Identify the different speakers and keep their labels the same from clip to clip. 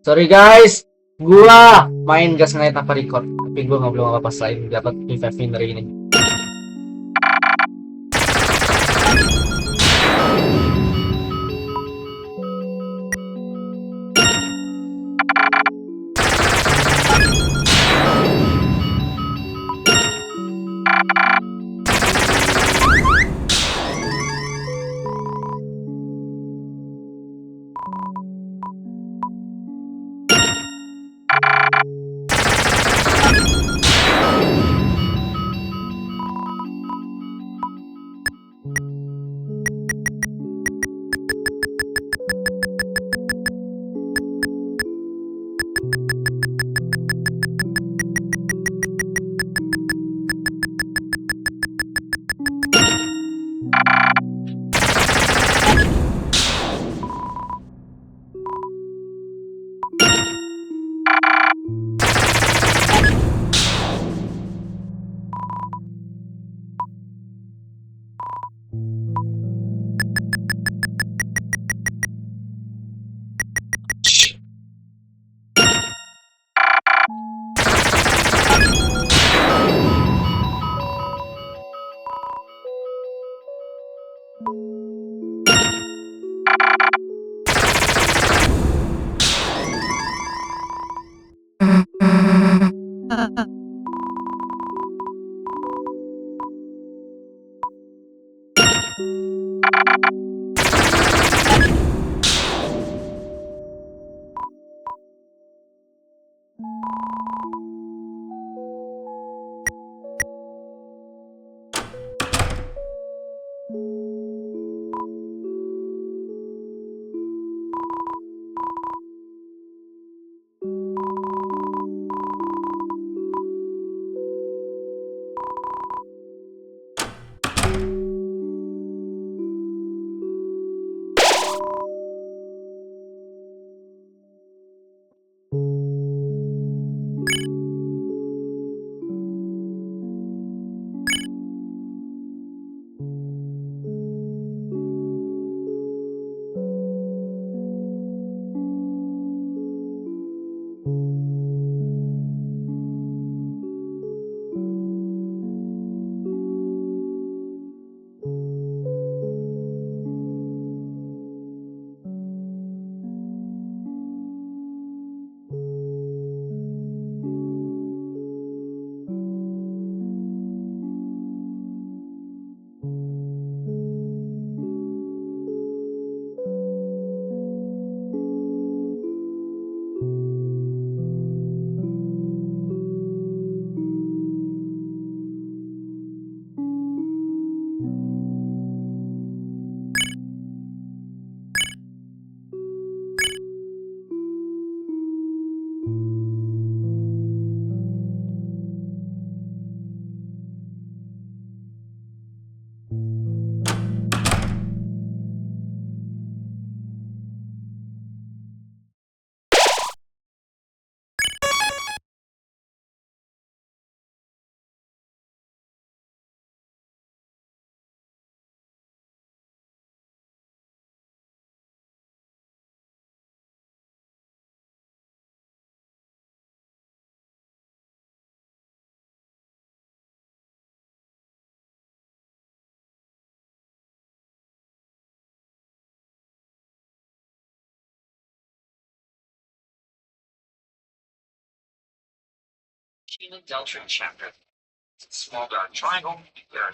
Speaker 1: Sorry guys, gua main gas night tanpa record, tapi gua nggak belum apa-apa selain dapat revive dari ini.
Speaker 2: Deltarune chapter. Small dark triangle. There.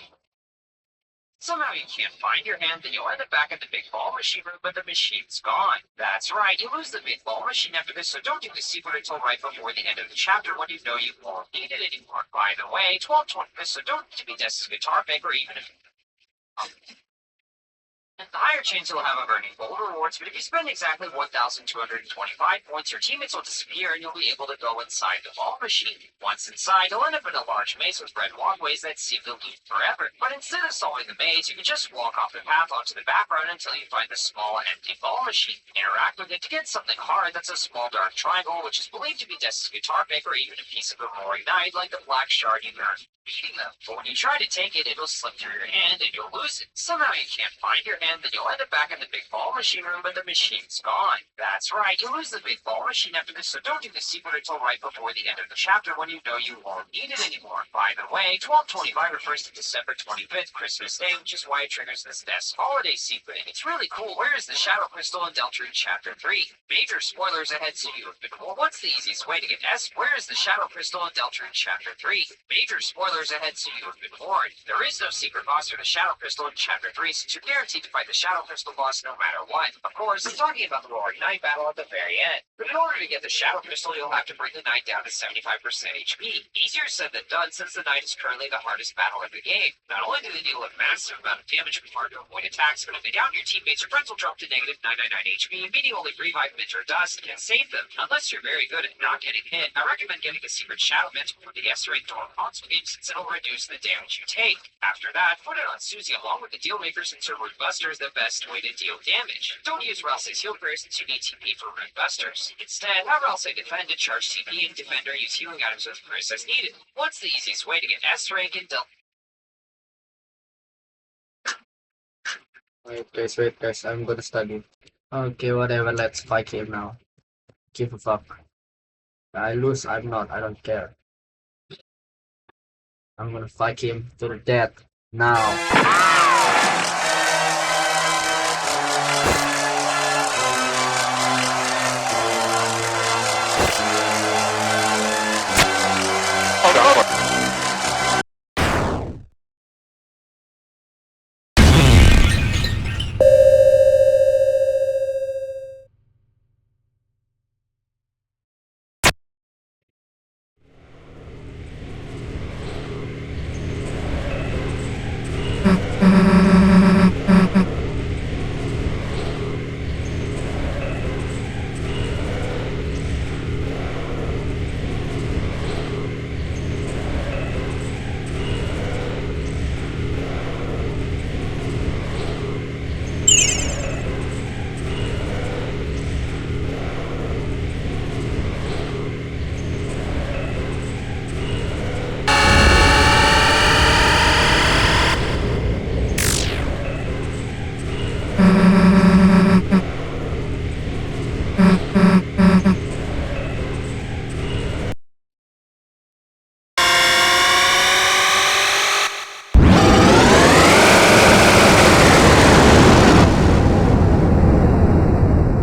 Speaker 2: Somehow you can't find your hand, then you'll end up back at the big ball machine room, but the machine's gone. That's right, you lose the big ball machine after this, so don't do the secret until right before the end of the chapter when you know you won't need it anymore. By the way, 1220 this, so don't need to be Dessa's guitar maker even if the higher chance you'll have of earning gold rewards, but if you spend exactly 1,225 points, your teammates will disappear and you'll be able to go inside the ball machine. Once inside, you'll end up in a large maze with red walkways that seem to lead forever. But instead of solving the maze, you can just walk off the path onto the background until you find the small empty ball machine. Interact with it to get something hard that's a small dark triangle, which is believed to be Dessa's guitar maker, or even a piece of a roaring knight like the black shard you earned beating them. But when you try to take it, it'll slip through your hand and you'll lose it. Somehow you can't find your hand again, then you'll end up back in the big ball machine room, but the machine's gone. That's right, you lose the big ball machine after this, so don't do the secret until right before the end of the chapter when you know you won't need it anymore. By the way, 12/25 refers to December 25th, Christmas Day, which is why it triggers this desk holiday secret. It's really cool. Where is the Shadow Crystal in Deltarune Chapter 3? Major spoilers ahead, so you have been warned. What's the easiest way to get S? Where is the Shadow Crystal in Deltarune Chapter 3? Major spoilers ahead, so you have been warned. There is no secret boss for the Shadow Crystal in Chapter 3, since you're guaranteed to fight the Shadow Crystal boss no matter what. Of course, I'm talking about the Roaring Knight battle at the very end. But in order to get the Shadow Crystal, you'll have to bring the Knight down to 75% HP. Easier said than done, since the Knight is currently the hardest battle in the game. Not only do they deal a massive amount of damage with hard to avoid attacks, but if they down your teammates, your friends will drop to negative 999 HP, meaning only revive Mint or Dust can save them. Unless you're very good at not getting hit, I recommend getting a secret Shadow Mint for the S-rank door console game, since it'll reduce the damage you take. After that, put it on Susie along with the deal makers, since her Root Buster is the best way to deal damage. Don't use Ralsei's heal prayer, since you need TP for Root Busters. Instead, have Ralsei defend and charge TP, and Defender use healing items with Chris as needed. What's the easiest way to get S rank in
Speaker 1: Wait guys, I'm gonna study. Okay, whatever, let's fight him now. Give a fuck. I lose, I don't care. I'm gonna fight him to the death now.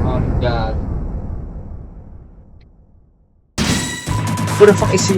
Speaker 1: Oh god. Who the fuck is he?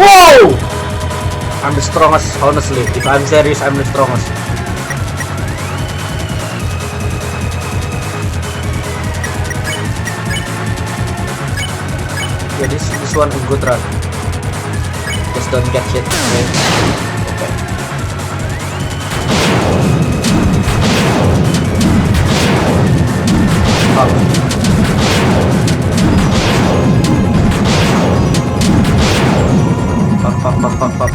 Speaker 1: Whoa! I'm the strongest, honestly. If I'm serious, I'm the strongest. Yeah, this one is good run. Just don't get hit. Okay. Fuck.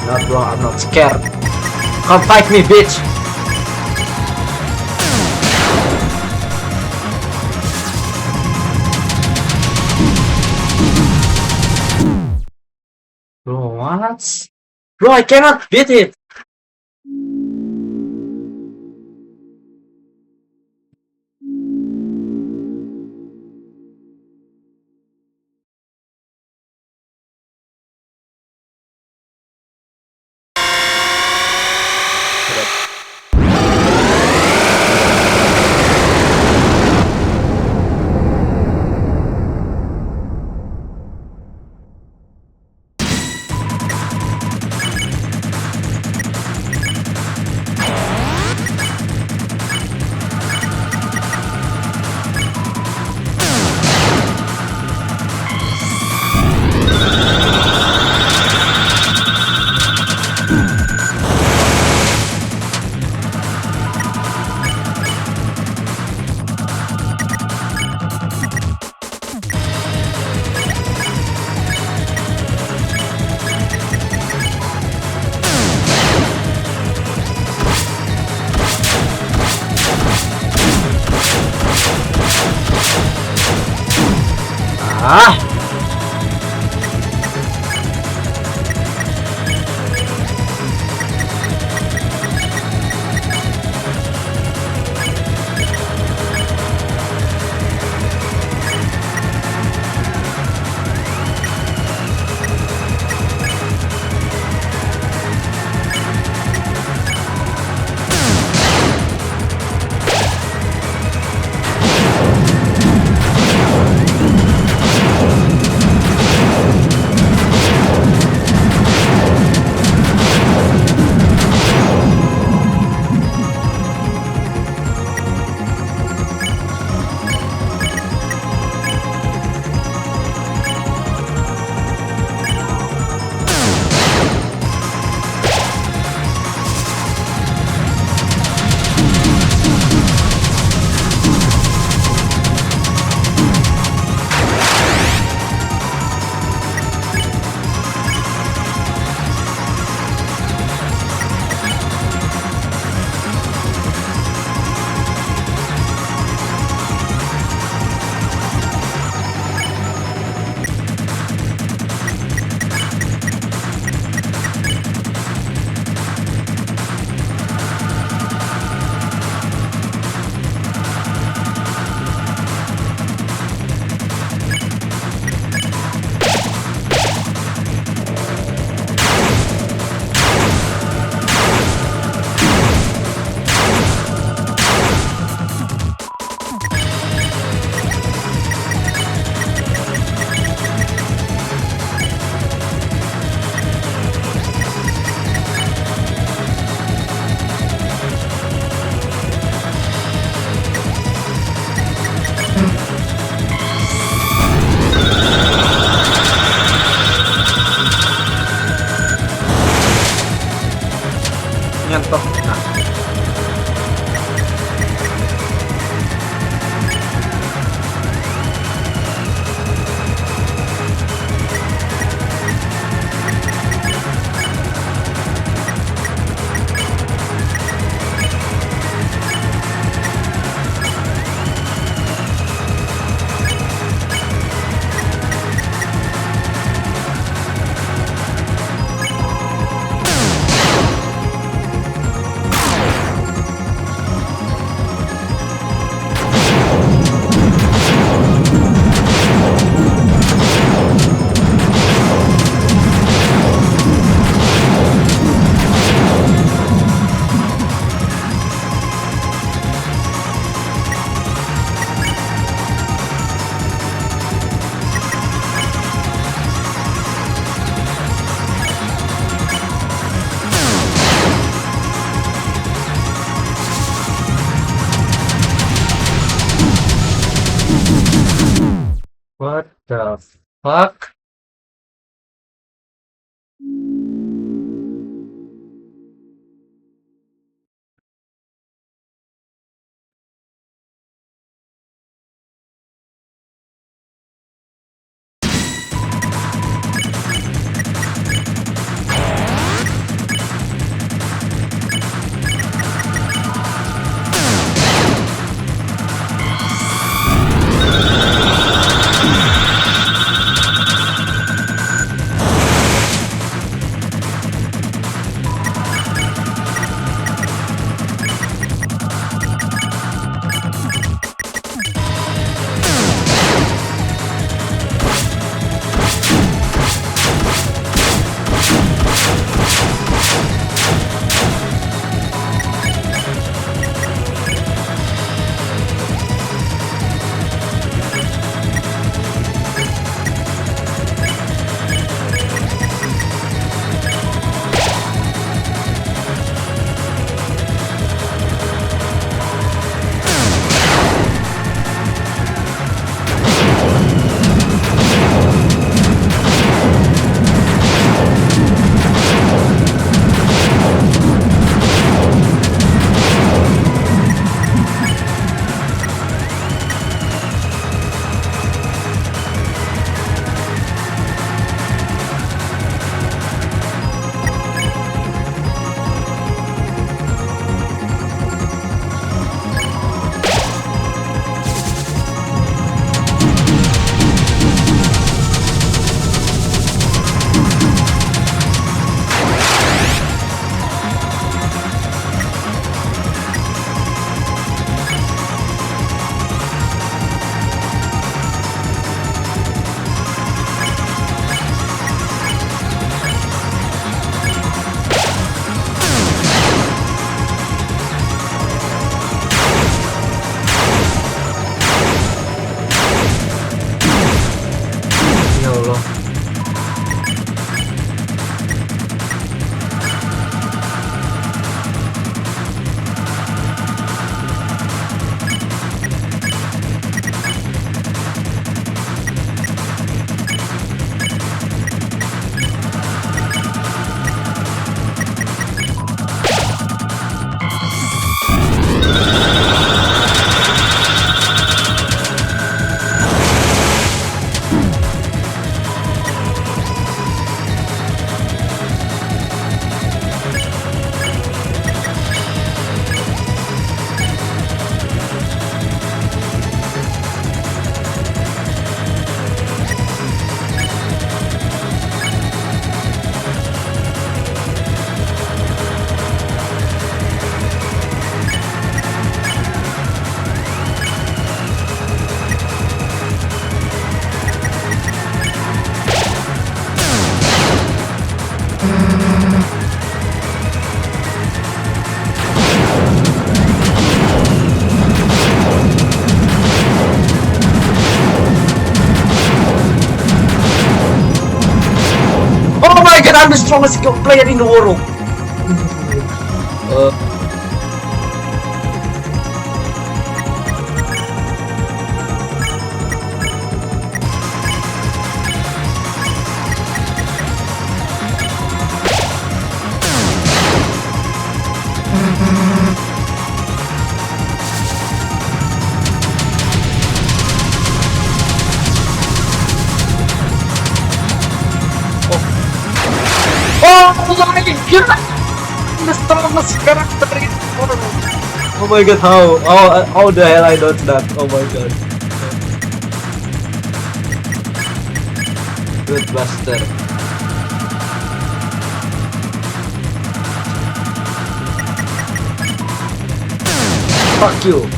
Speaker 1: Not bro, I'm not scared. Come fight me, bitch! Bro, what? Bro, I cannot beat it! Ah! Nyantok. Nah. What the fuck? bro. Oh my god, I'm the strongest player in the world. Oh my god! I'm the strongest character in the world. Oh my god, how the hell I dodged that? Oh my god. Good buster. Fuck you.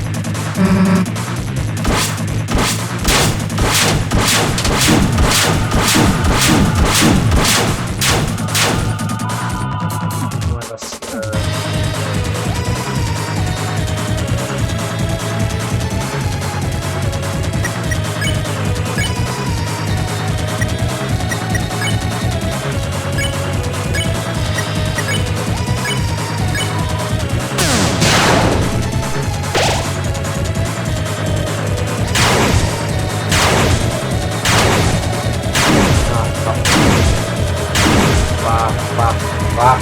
Speaker 1: Pak.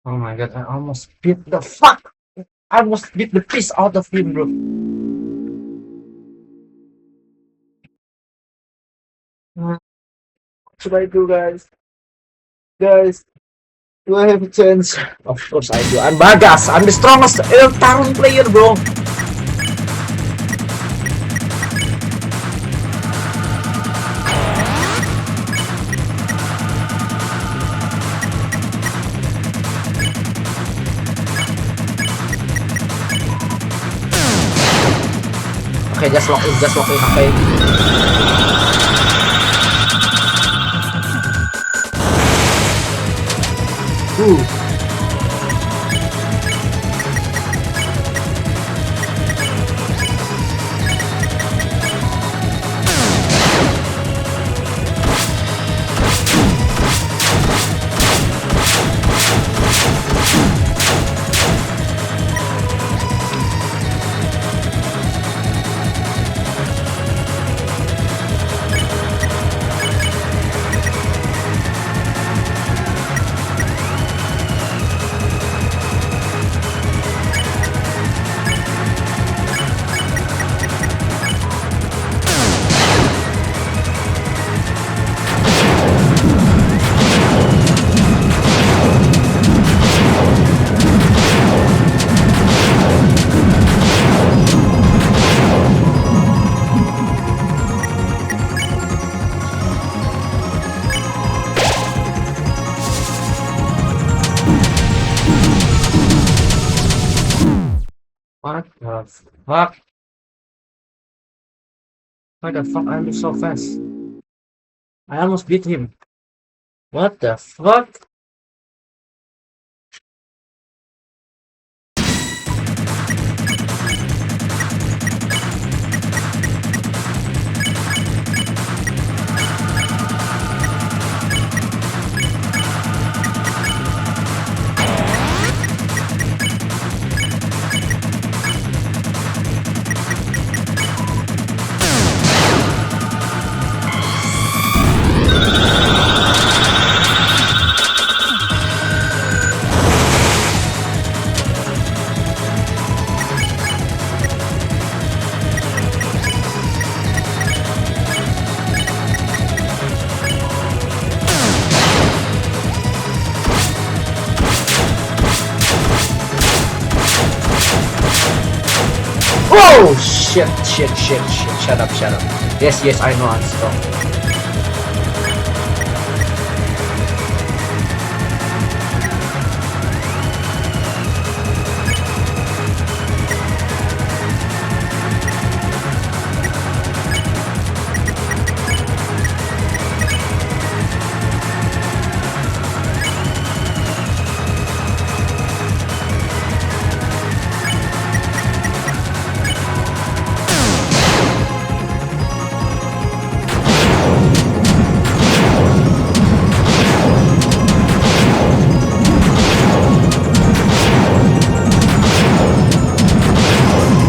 Speaker 1: Oh my god, I almost beat the fuck! I almost beat the piss out of him, bro. What should I do, guys? Guys, do I have a chance? Of course I do. I'm Bagas. I'm the strongest deltarune player, bro. Okay, just lock in, okay. What the fuck? Why the fuck I'm so fast? I almost beat him. What the fuck? Oh shit, shit, shit, shit. Shut up, shut up. Yes, yes, I know I'm strong.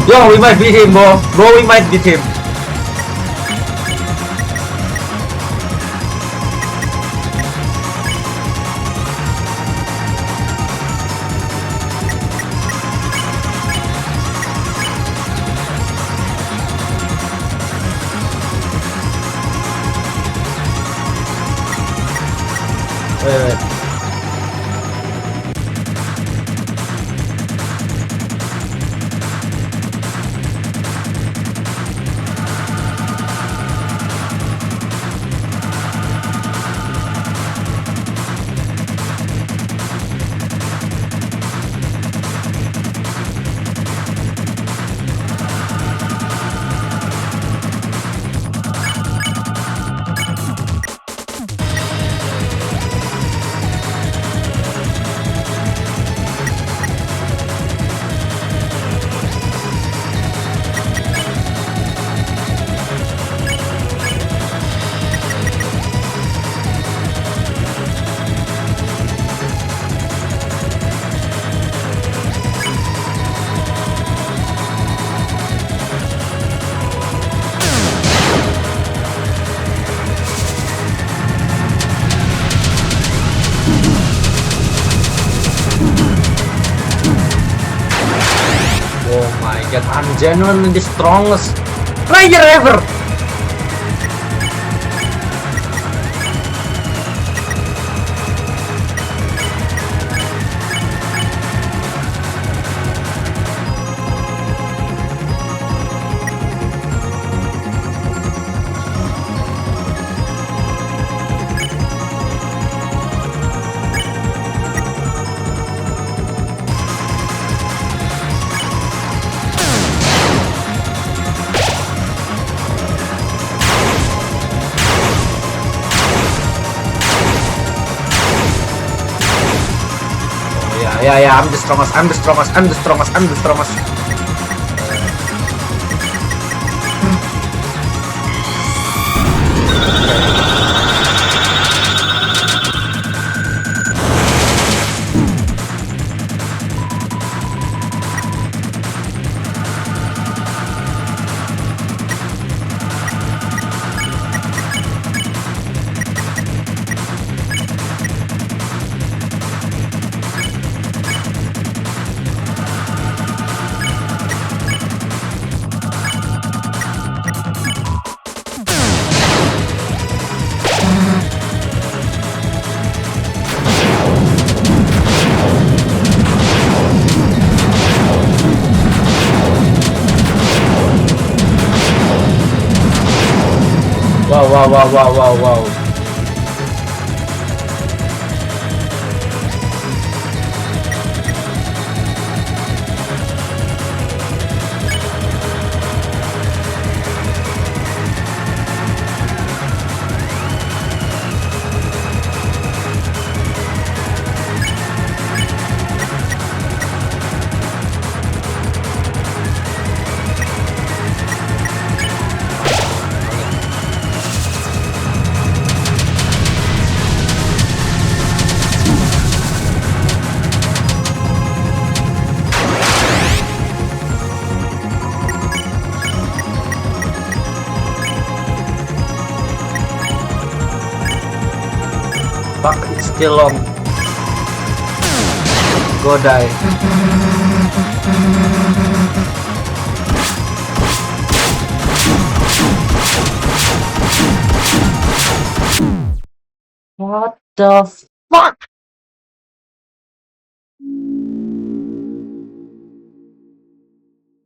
Speaker 1: Yo, we might beat him, bro. Bro, we might beat him. Wait, wait. Oh my god, I'm genuinely the strongest player ever! Yeah, I'm the strongest, I'm the strongest, I'm the strongest, I'm the strongest. Wow. Fuck, it's still long. Go die. What the fuck?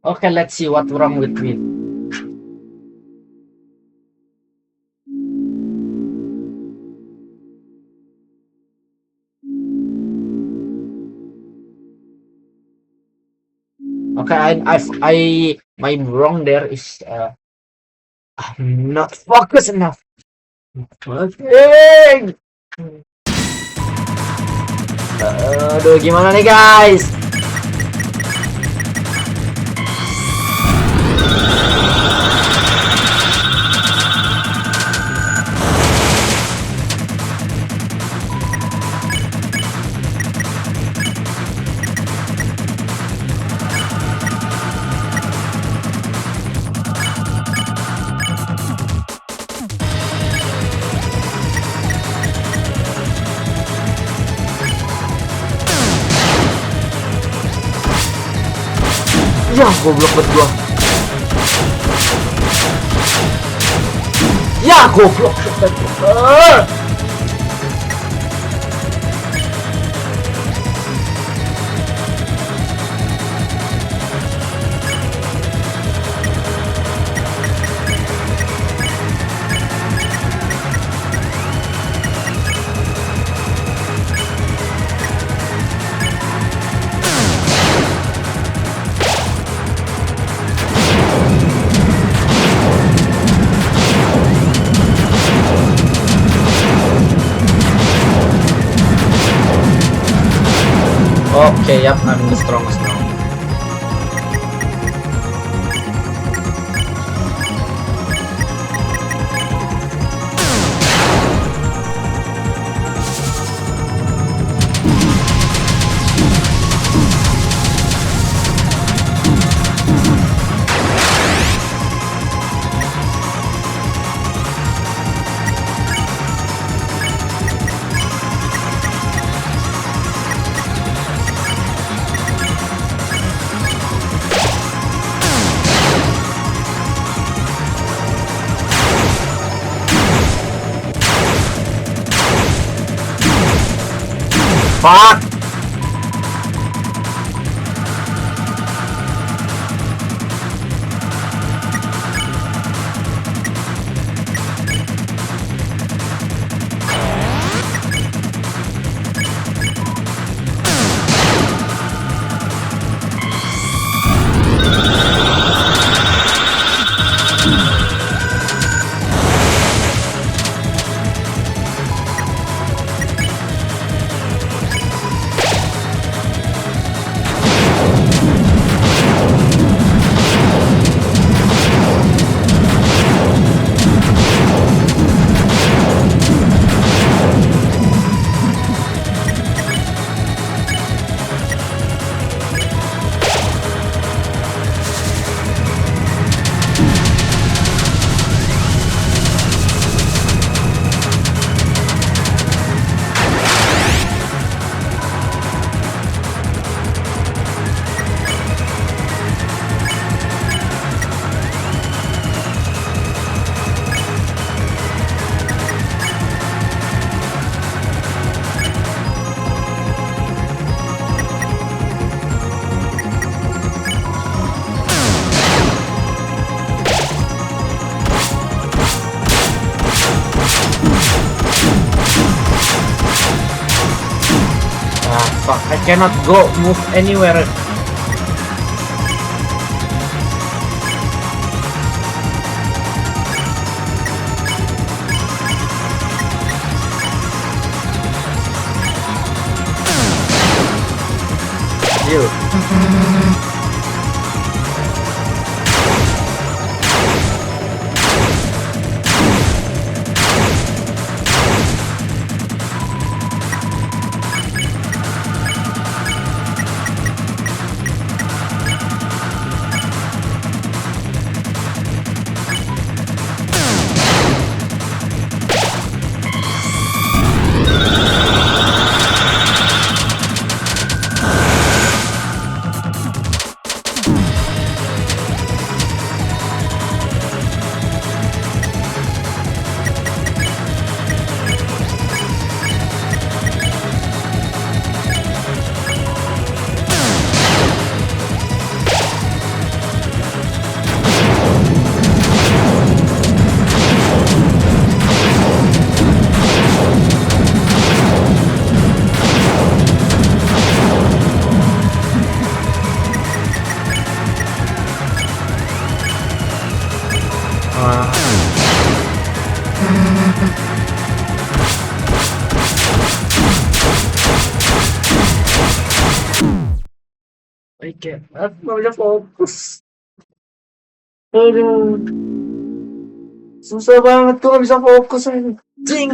Speaker 1: Okay, let's see what's wrong with me. Okay, my wrong there is I'm not focused enough. Okay. Aduh, gimana nih guys? Ya, goblok banget gua. Ya, goblok banget gua. Okay, yep, I'm the strongest now. Fuck! Fuck, I cannot go move anywhere. You. kayak aku nggak bisa fokus. Aduh, susah banget tuh nggak bisa fokus anjing.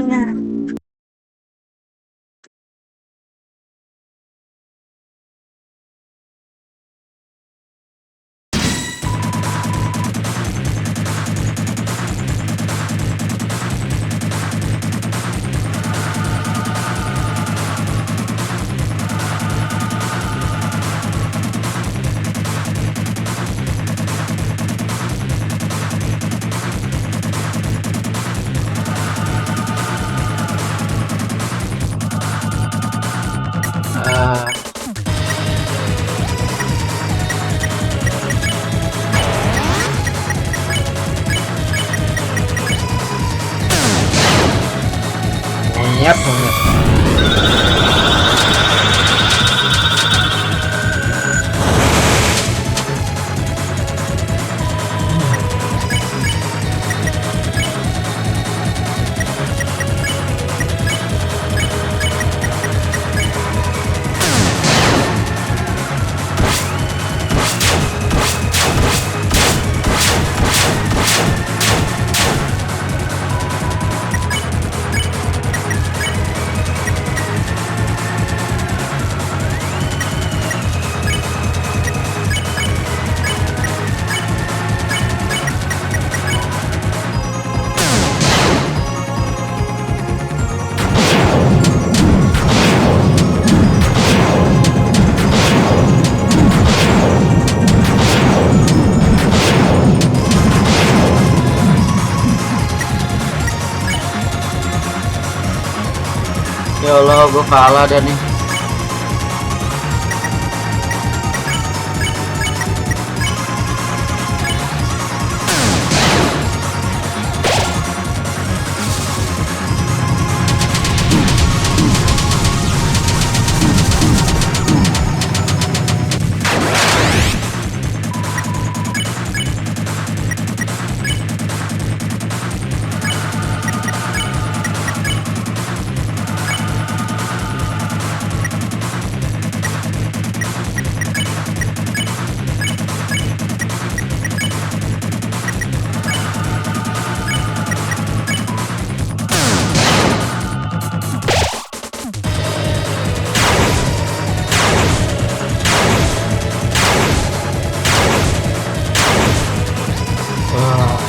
Speaker 1: Ah, monyet, monyet. Ya Allah, gue kalah dan nih. Wah,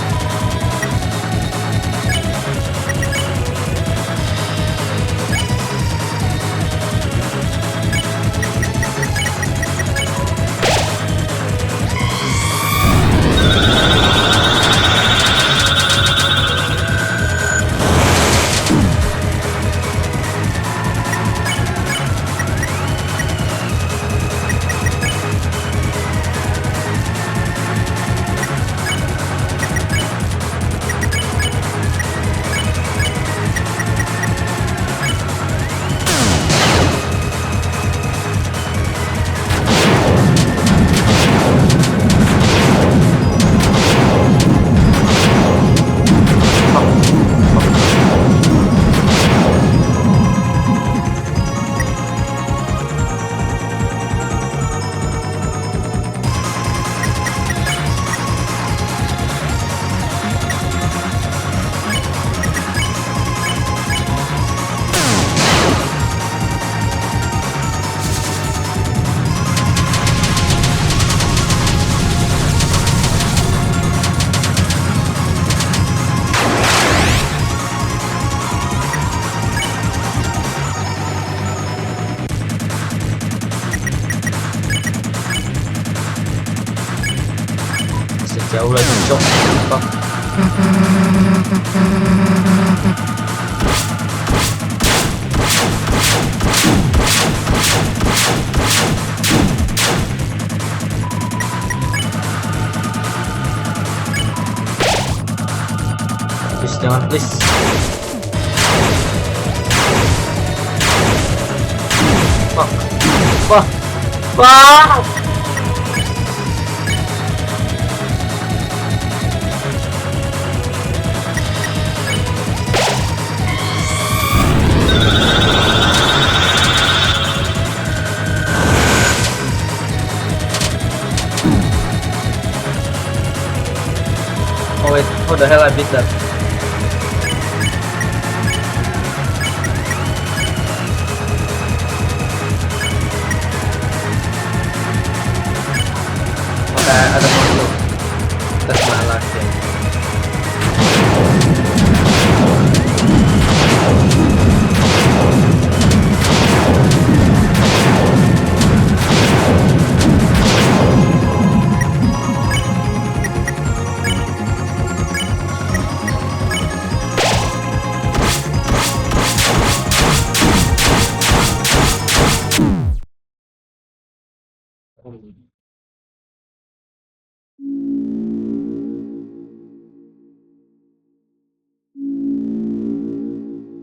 Speaker 1: sejauh lagi cok. Fuck. Please, jangan please. Fuck. Fuck. Fuck. What the hell I beat that? Okay, I don't want to. That's my last game.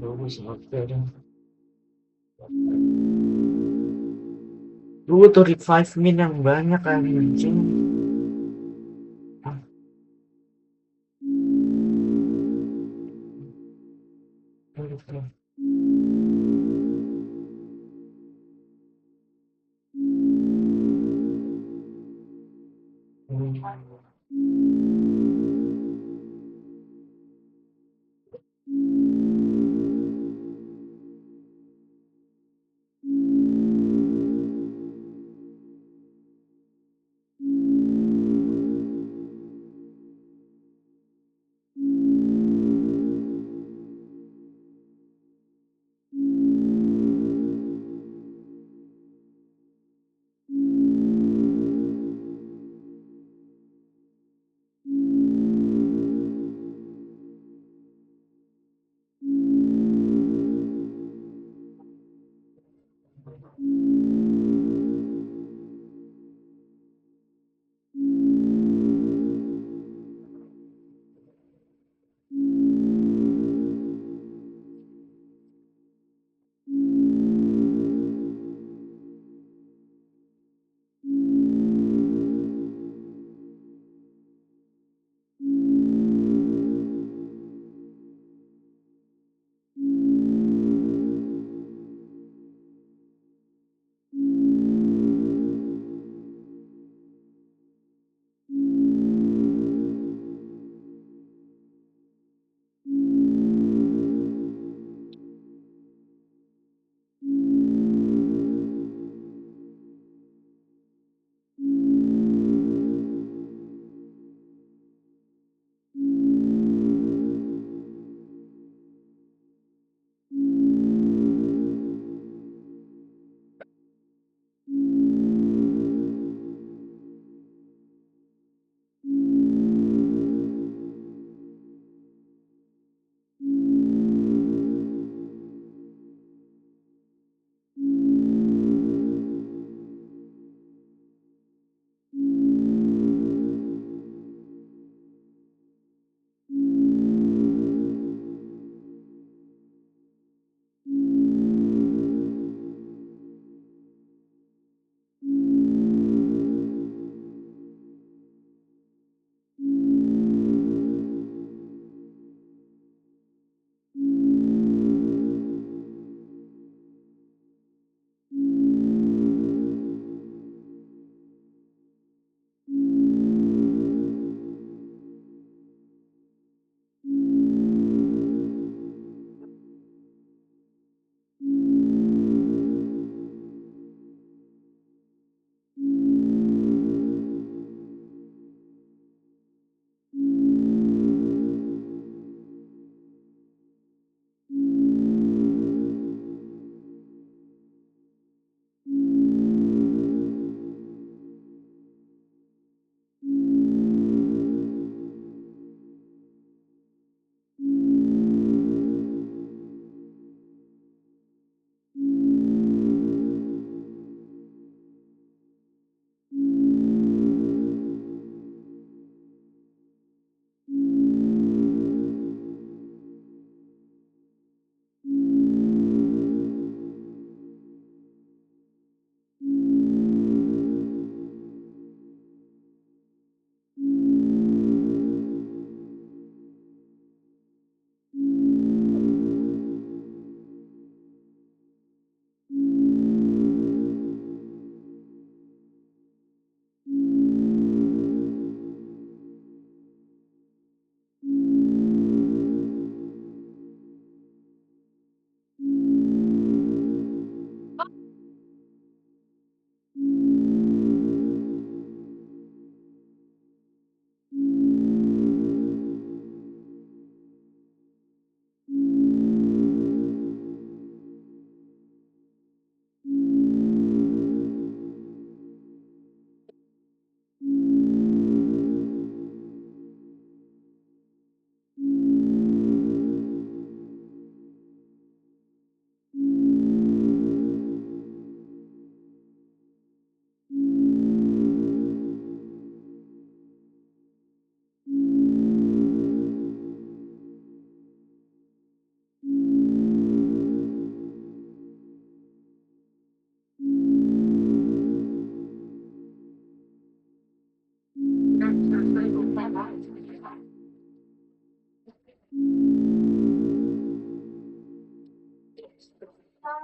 Speaker 1: Bagus, oke deh. Tuh revive min yang banyak kan anjing.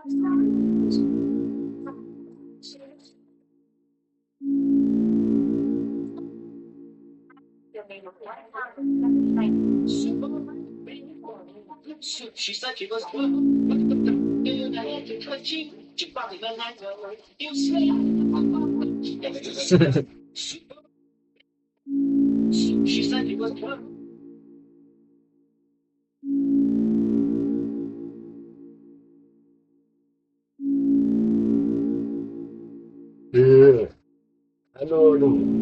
Speaker 2: She said she was good. She said she was good.
Speaker 1: Ugh. Aduh, aduh.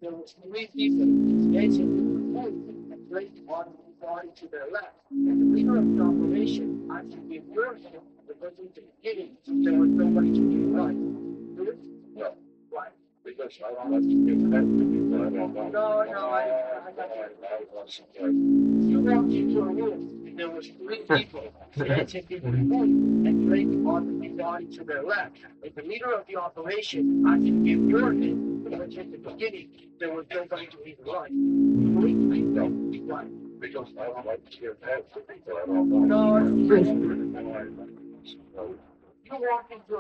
Speaker 2: There was three people dancing with the moon and draped on the body to their left. And the leader of the operation actually gave word because in the beginning there was nobody to the right. No. Why? Because I don't want to get that. No, I got you. You walked into a room and there was three people dancing with the moon and draped on the body to their left. And the leader of the operation actually gave word because in the beginning there was nobody to his right. No, right. Because I don't like to get that. No, you walk into a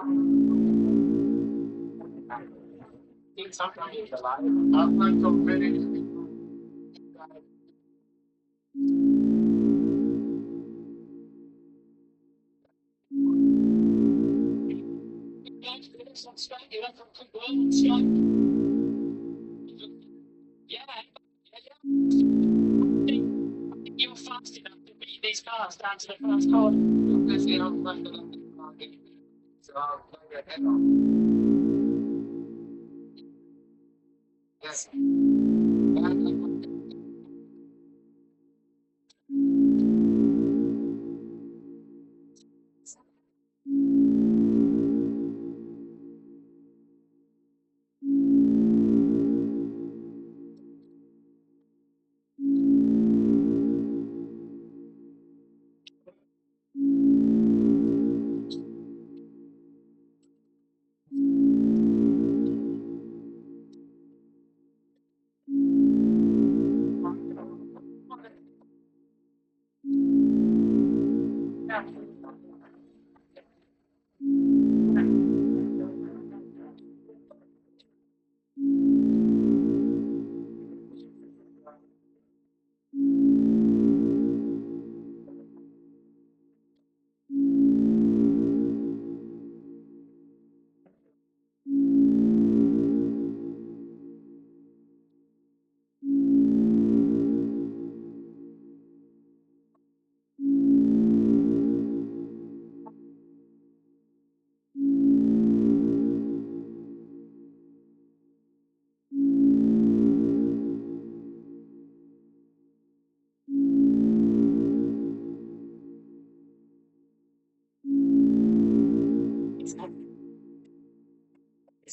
Speaker 2: sometimes a lot. I'm like so ready. You fast enough to beat these cars down to the first corner. Because you don't run the market. So I'll play your head off. Yes.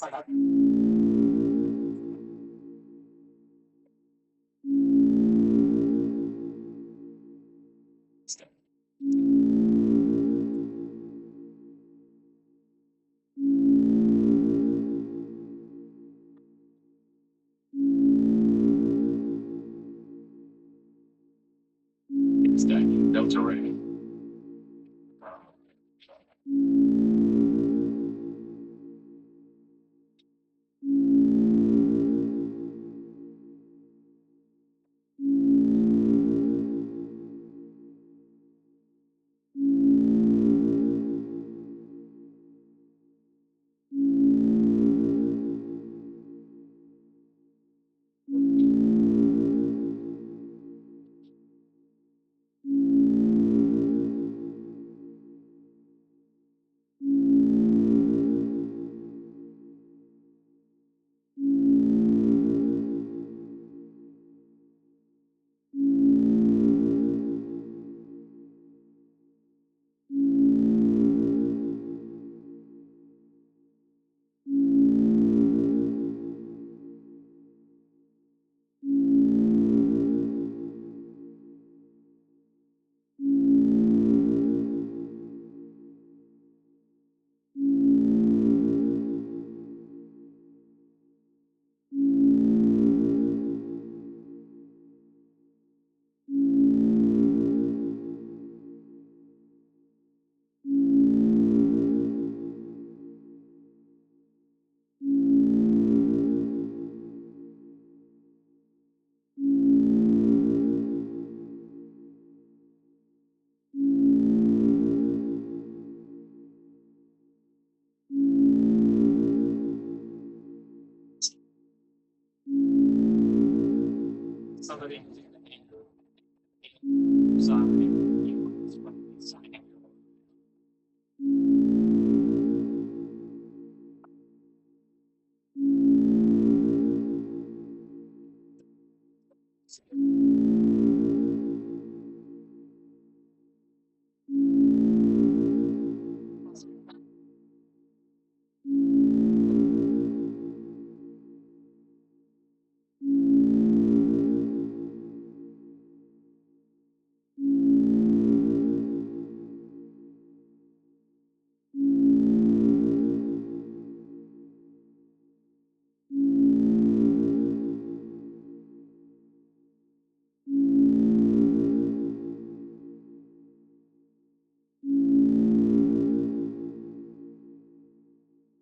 Speaker 2: Instead, deltarune. Somebody.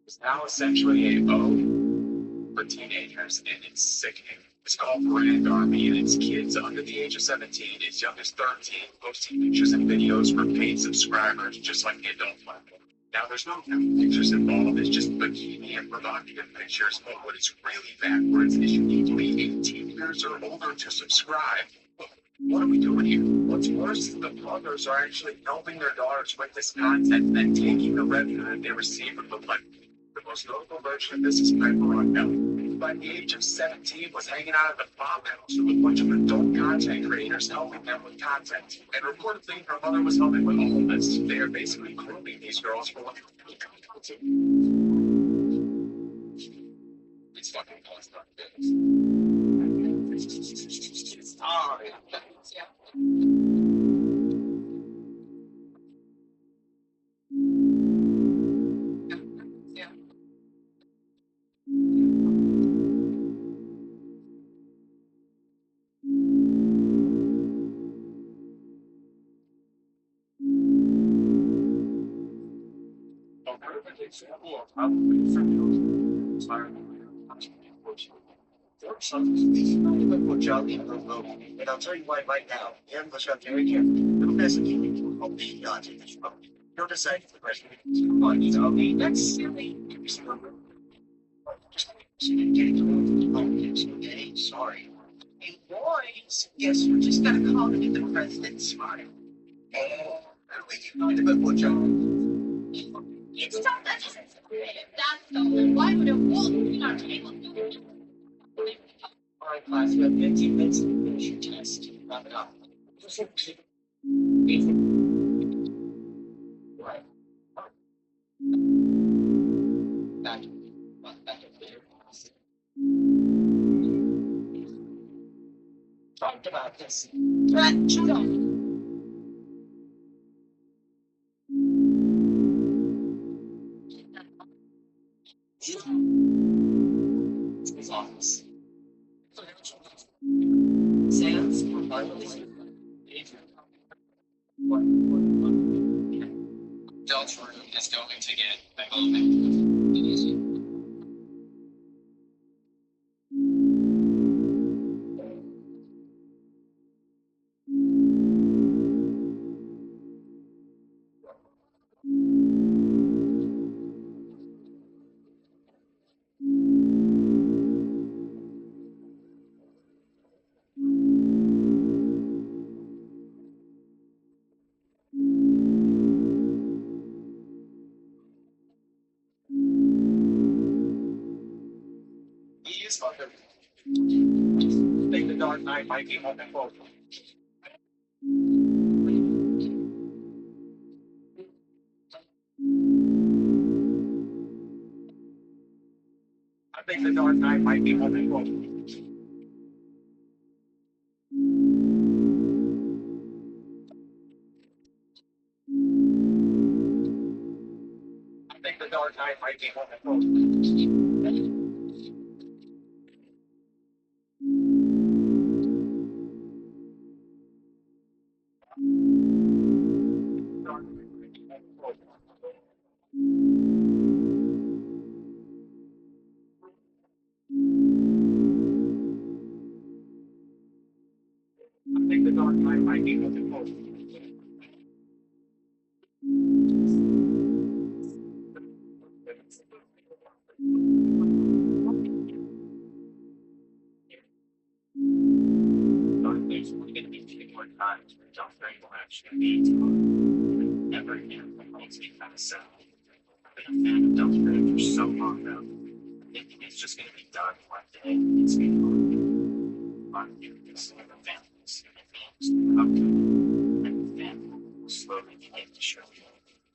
Speaker 2: It's now essentially a vogue for teenagers, and it's sickening. It's called Brand Army, and it's kids under the age of 17, as young as 13, posting pictures and videos for paid subscribers, just like the adult platform. Now, there's no nude pictures involved, it's just bikini and provocative pictures, but what is really backwards is you need to be 18 years or older to subscribe. What are we doing here? What's worse is the bloggers are actually helping their daughters with this content and then taking the revenue that they receive from the platform. The most notable version of this is Piper on who by the age of 17 was hanging out at the farmhouse with a bunch of adult content creators helping them with content. And reportedly, her mother was helping with all of this. They are basically grooming these girls for what they content. It's fucking constant. Oh, yeah. Yeah. A perfect example of how we from there are some people jolly in the road, and I'll tell you why right now. And let's have very careful. Little message you hope the odds in this road. Don't decide if the president is going to me. That's silly. Just getting to the politics, okay? Sorry. Hey, boys, guess we're just gonna call it the president's smile. And we can find a good one, John. It's not that that's the why would a wolf be on our table? All right, class, we have 15 minutes to finish your test. Wrap it up. Right. Back. talked about this. Threat, shoot him. His office. Sands, deltarune is going to get a moment. He is fucking. I think the Dark Knight might be more important. I think the Dark Knight might be more important. I think the Dark Knight might be more important. I think the Dark Knight might be more important. There's going to be few more times where Joffrey will actually be never again makes me kind of sad. I've been a fan of Joffrey for so long now. I think it's just going to be done one day. It's going to be on this and the families and the fans and the family will slowly begin to show you.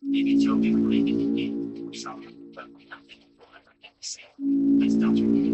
Speaker 2: Maybe Toby will make it in game or something, but nothing will ever get the same as Joffrey.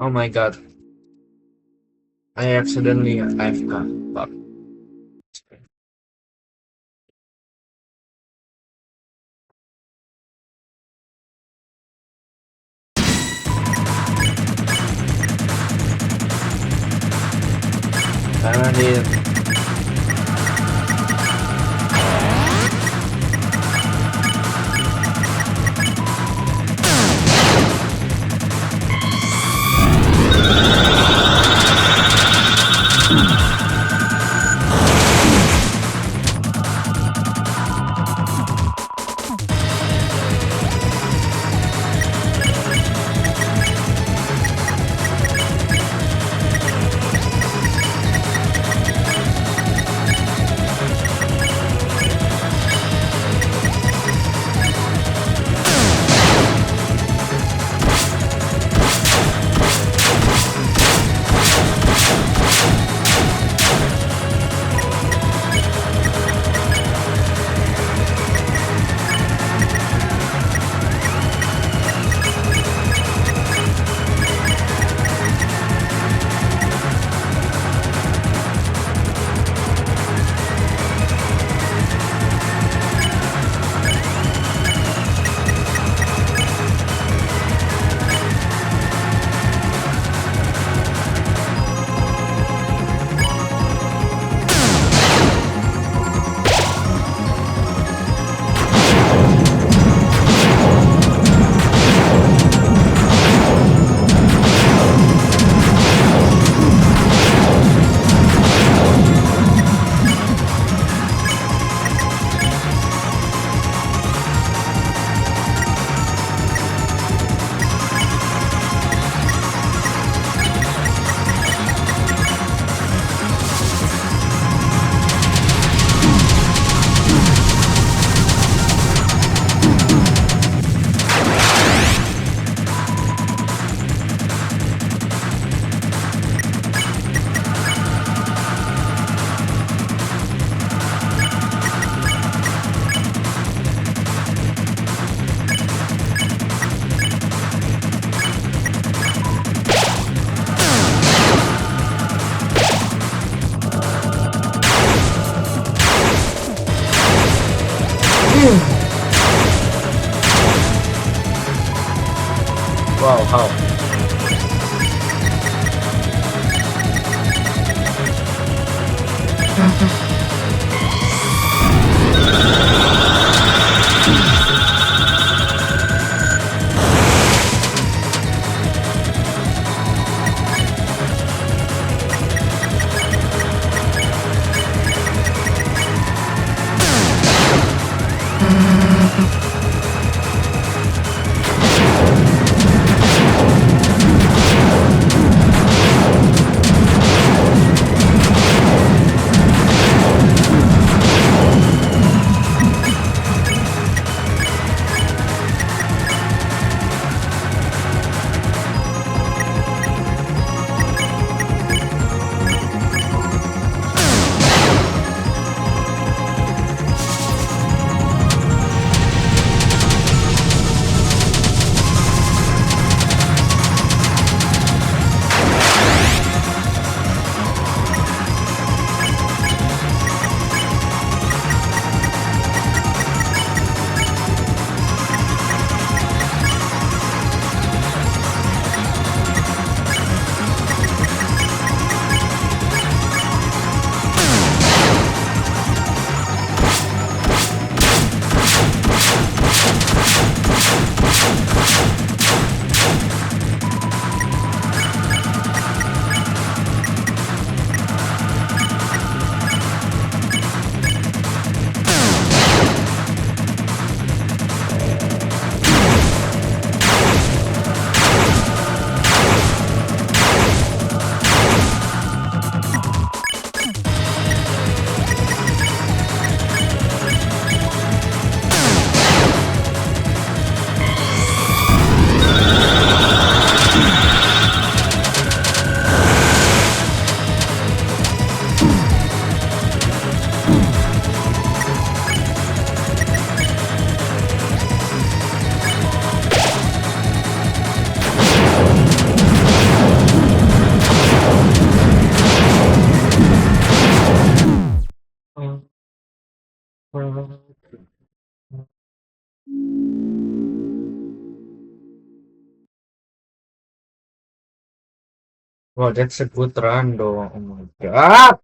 Speaker 1: Oh my god. I accidentally AFK. Fuck. Tara din. Wow, how? Wow, that's a good run though. Oh my god.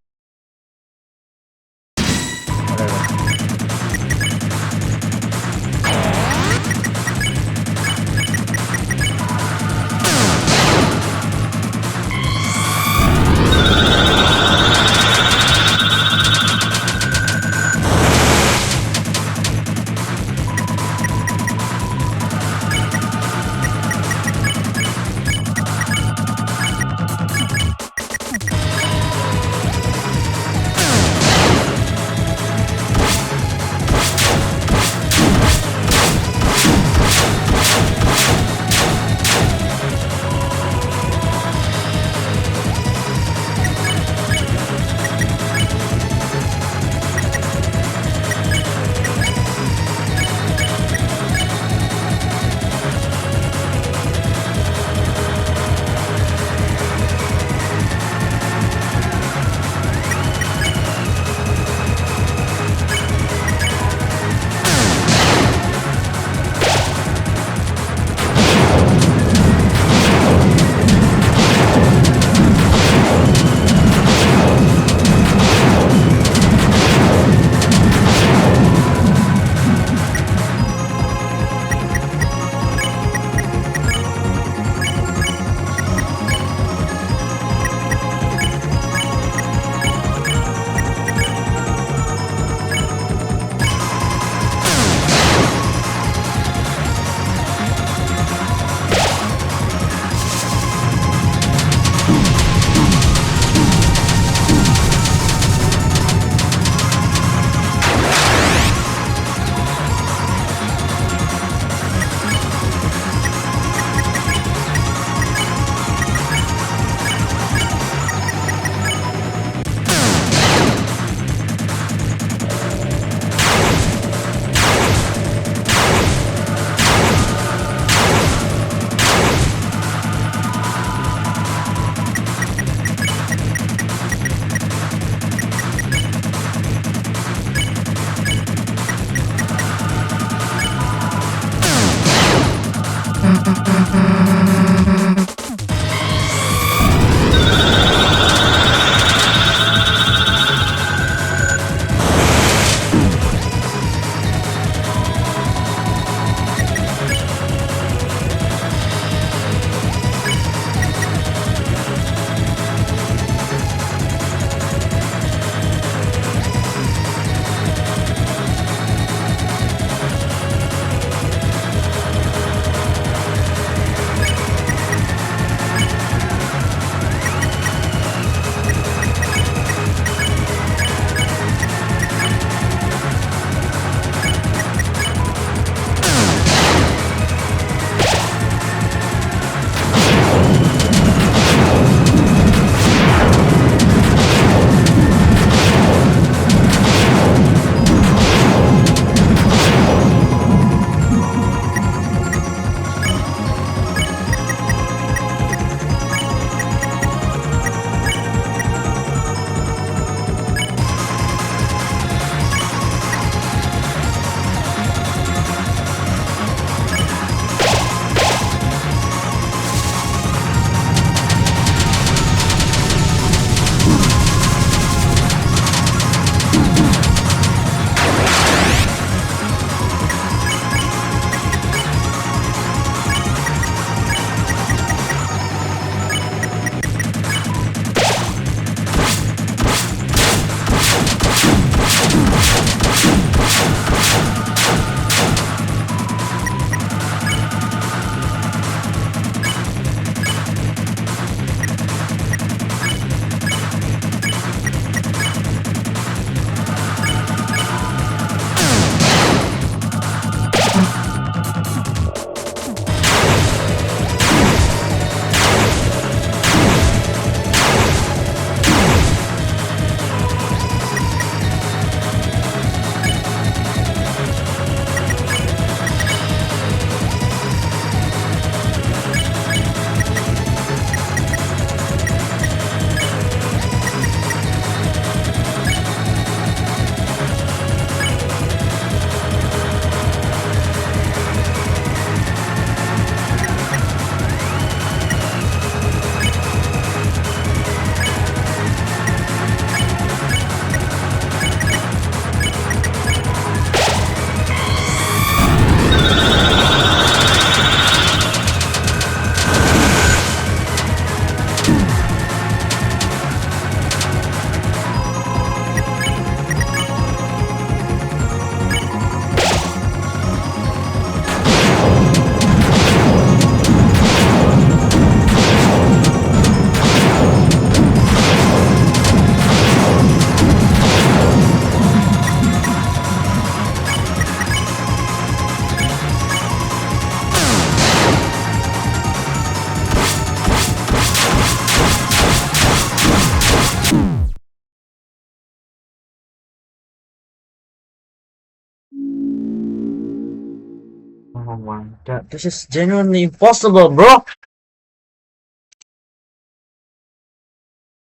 Speaker 1: Oh my god, this is genuinely impossible, bro.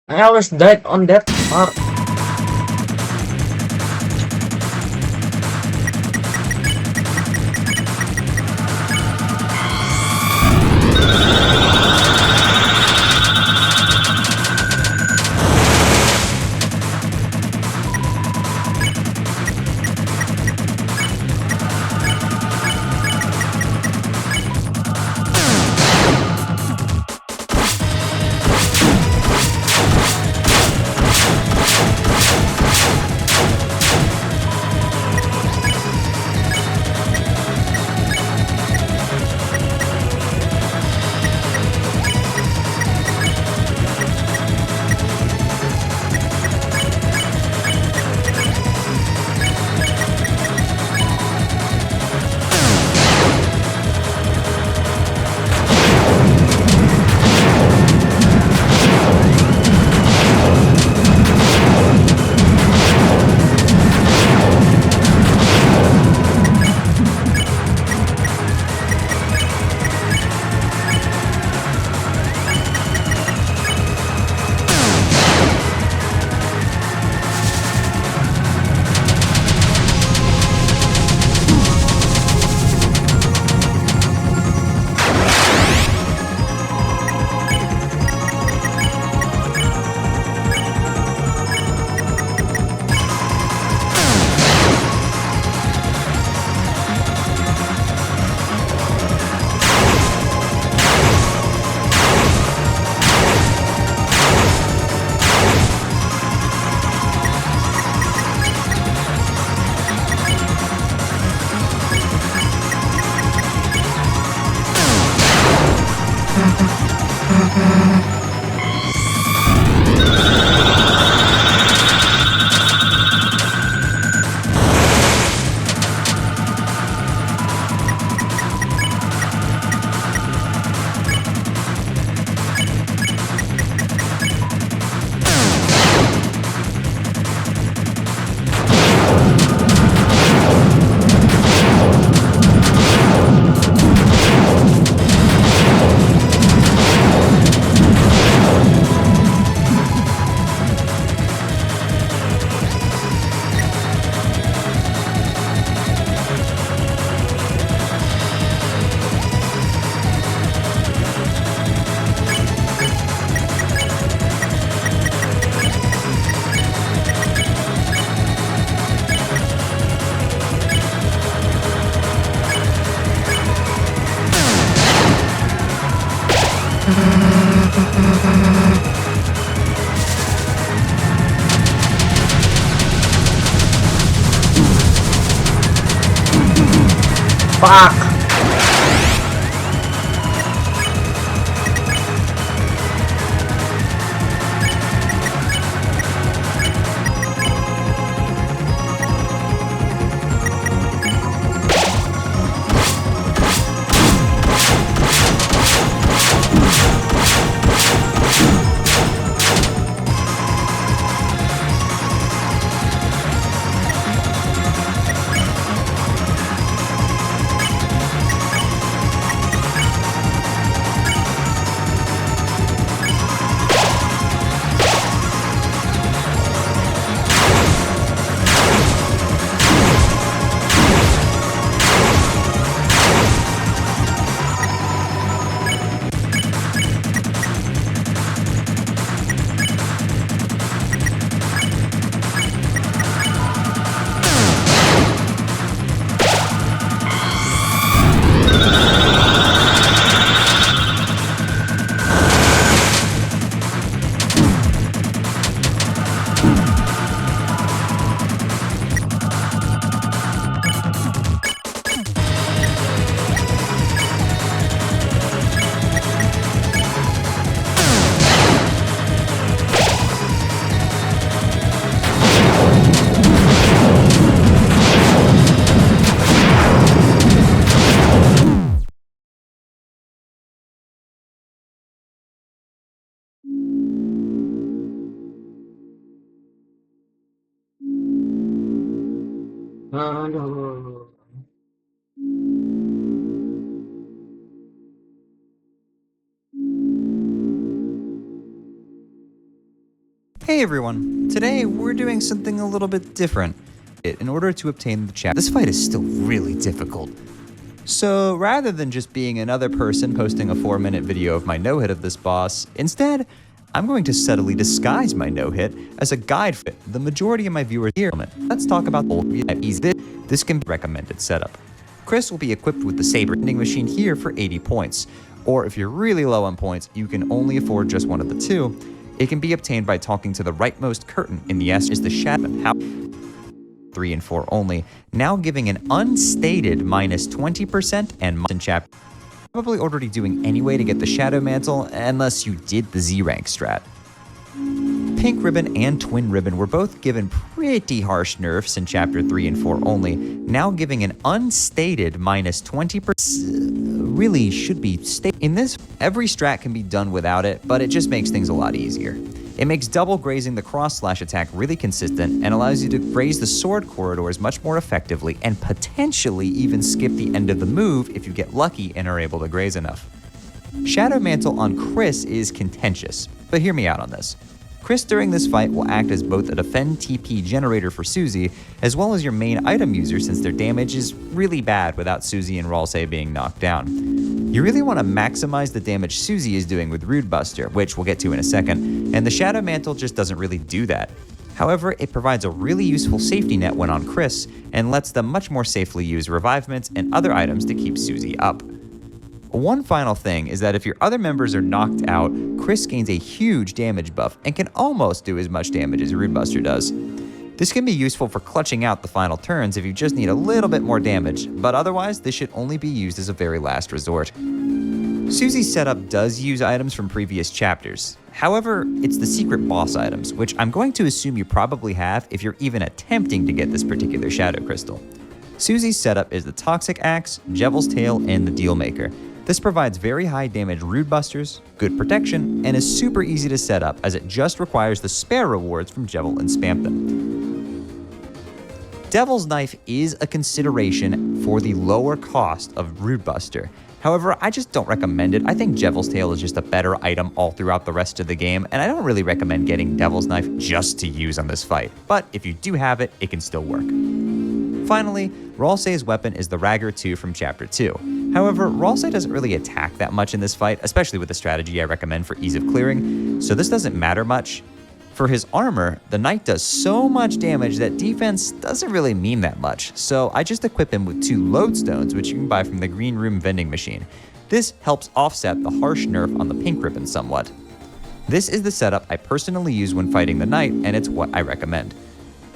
Speaker 1: I always died on that part. Fuck! Aduh.
Speaker 3: Hey everyone, today we're doing something a little bit different. In order to obtain the chat, this fight is still really difficult. So rather than just being another person posting a 4-minute video of my no-hit of this boss, instead, I'm going to subtly disguise my no-hit as a guide for the majority of my viewers here. Let's talk about this can be recommended setup. Chris will be equipped with the saber vending machine here for 80 points, or if you're really low on points, you can only afford just one of the two. It can be obtained by talking to the rightmost curtain in the S is the Shadow. How 3 and 4 only, now giving an unstated minus 20% and in chapter. Probably already doing anyway to get the Shadow Mantle, unless you did the Z rank strat. Pink Ribbon and Twin Ribbon were both given pretty harsh nerfs in chapter 3 and 4 only, now giving an unstated minus 20%. Really should be in this. Every strat can be done without it, but it just makes things a lot easier. It makes double grazing the cross slash attack really consistent and allows you to graze the sword corridors much more effectively and potentially even skip the end of the move if you get lucky and are able to graze enough. Shadow Mantle on Chris is contentious, but hear me out on this. Chris during this fight will act as both a defend TP generator for Susie, as well as your main item user since their damage is really bad without Susie and Ralsei being knocked down. You really want to maximize the damage Susie is doing with Rude Buster, which we'll get to in a second, and the Shadow Mantle just doesn't really do that. However, it provides a really useful safety net when on Chris, and lets them much more safely use revivements and other items to keep Susie up. One final thing is that if your other members are knocked out, Chris gains a huge damage buff and can almost do as much damage as Rude Buster does. This can be useful for clutching out the final turns if you just need a little bit more damage, but otherwise this should only be used as a very last resort. Susie's setup does use items from previous chapters. However, it's the secret boss items, which I'm going to assume you probably have if you're even attempting to get this particular Shadow Crystal. Susie's setup is the Toxic Axe, Jevil's Tail, and the Deal Maker. This provides very high damage Rude Busters, good protection, and is super easy to set up as it just requires the spare rewards from Jevil and spam them. Devil's Knife is a consideration for the lower cost of Rude Buster. However, I just don't recommend it. I think Jevil's Tail is just a better item all throughout the rest of the game, and I don't really recommend getting Devil's Knife just to use on this fight. But if you do have it, it can still work. Finally, Ralsei's weapon is the Ragger 2 from Chapter 2. However, Ralsei doesn't really attack that much in this fight, especially with the strategy I recommend for ease of clearing, so this doesn't matter much. For his armor, the Knight does so much damage that defense doesn't really mean that much, so I just equip him with 2 lodestones, which you can buy from the Green Room vending machine. This helps offset the harsh nerf on the pink ribbon somewhat. This is the setup I personally use when fighting the knight, and it's what I recommend.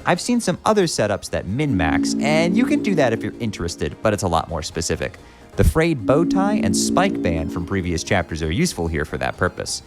Speaker 3: I've seen some other setups that min-max, and you can do that if you're interested, but it's a lot more specific. The frayed bow tie and spike band from previous chapters are useful here for that purpose.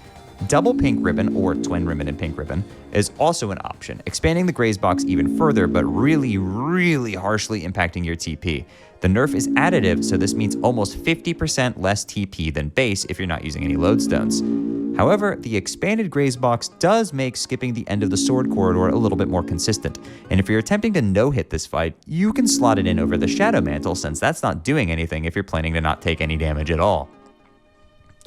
Speaker 3: Double pink ribbon, or twin ribbon and pink ribbon, is also an option, expanding the graze box even further, but really harshly impacting your TP. The nerf is additive, so this means almost 50% less TP than base if you're not using any lodestones. However, the expanded graze box does make skipping the end of the sword corridor a little bit more consistent, and if you're attempting to no-hit this fight, you can slot it in over the Shadow Mantle since that's not doing anything if you're planning to not take any damage at all.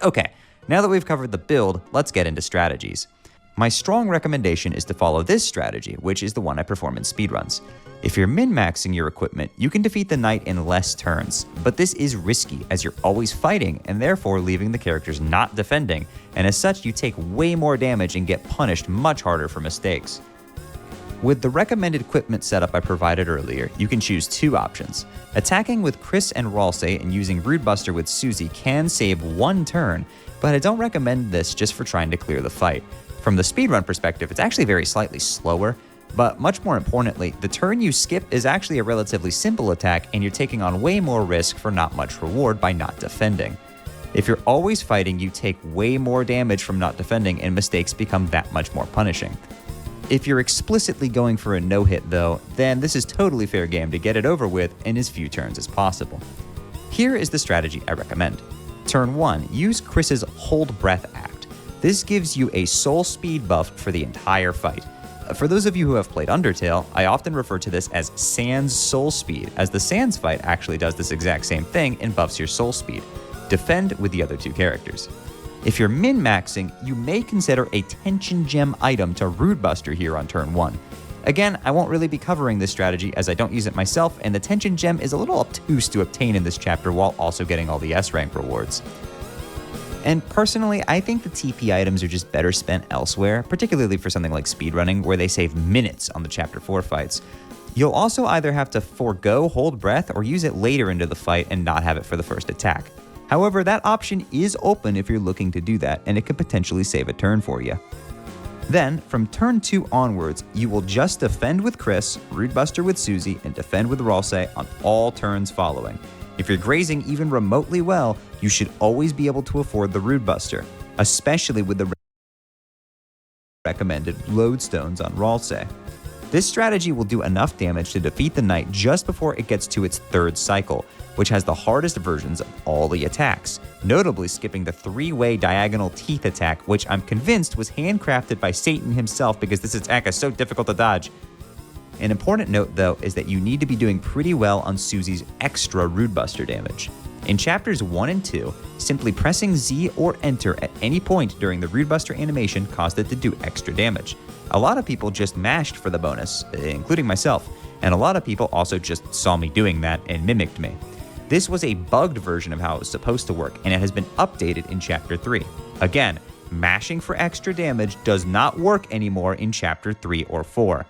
Speaker 3: Okay, now that we've covered the build, let's get into strategies. My strong recommendation is to follow this strategy, which is the one I perform in speedruns. If you're min-maxing your equipment, you can defeat the knight in less turns, but this is risky as you're always fighting and therefore leaving the characters not defending, and as such you take way more damage and get punished much harder for mistakes. With the recommended equipment setup I provided earlier, you can choose two options. Attacking with Chris and Ralsei and using Rudebuster with Susie can save one turn, but I don't recommend this just for trying to clear the fight. From the speedrun perspective, it's actually very slightly slower, but much more importantly, the turn you skip is actually a relatively simple attack and you're taking on way more risk for not much reward by not defending. If you're always fighting, you take way more damage from not defending and mistakes become that much more punishing. If you're explicitly going for a no-hit though, then this is totally fair game to get it over with in as few turns as possible. Here is the strategy I recommend. Turn 1, use Chris's Hold Breath Act. This gives you a soul speed buff for the entire fight. For those of you who have played Undertale, I often refer to this as Sans Soul Speed, as the Sans fight actually does this exact same thing and buffs your soul speed. Defend with the other two characters. If you're min-maxing, you may consider a Tension Gem item to Rudebuster here on turn 1. Again, I won't really be covering this strategy as I don't use it myself, and the Tension Gem is a little obtuse to obtain in this chapter while also getting all the S-rank rewards. And personally, I think the TP items are just better spent elsewhere, particularly for something like speedrunning, where they save minutes on the Chapter 4 fights. You'll also either have to forego Hold Breath or use it later into the fight and not have it for the first attack. However, that option is open if you're looking to do that, and it could potentially save a turn for you. Then, from turn 2 onwards, you will just defend with Chris, Rudebuster with Susie, and defend with Ralsei on all turns following. If you're grazing even remotely well, you should always be able to afford the Rudebuster, especially with the recommended lodestones on Ralsei. This strategy will do enough damage to defeat the knight just before it gets to its third cycle, which has the hardest versions of all the attacks, notably skipping the 3-way diagonal teeth attack, which I'm convinced was handcrafted by Satan himself because this attack is so difficult to dodge. An important note, though, is that you need to be doing pretty well on Susie's extra Rudebuster damage. In chapters 1 and 2, simply pressing Z or Enter at any point during the Rudebuster animation caused it to do extra damage. A lot of people just mashed for the bonus, including myself, and a lot of people also just saw me doing that and mimicked me. This was a bugged version of how it was supposed to work, and it has been updated in chapter 3. Again, mashing for extra damage does not work anymore in chapter 3 or 4.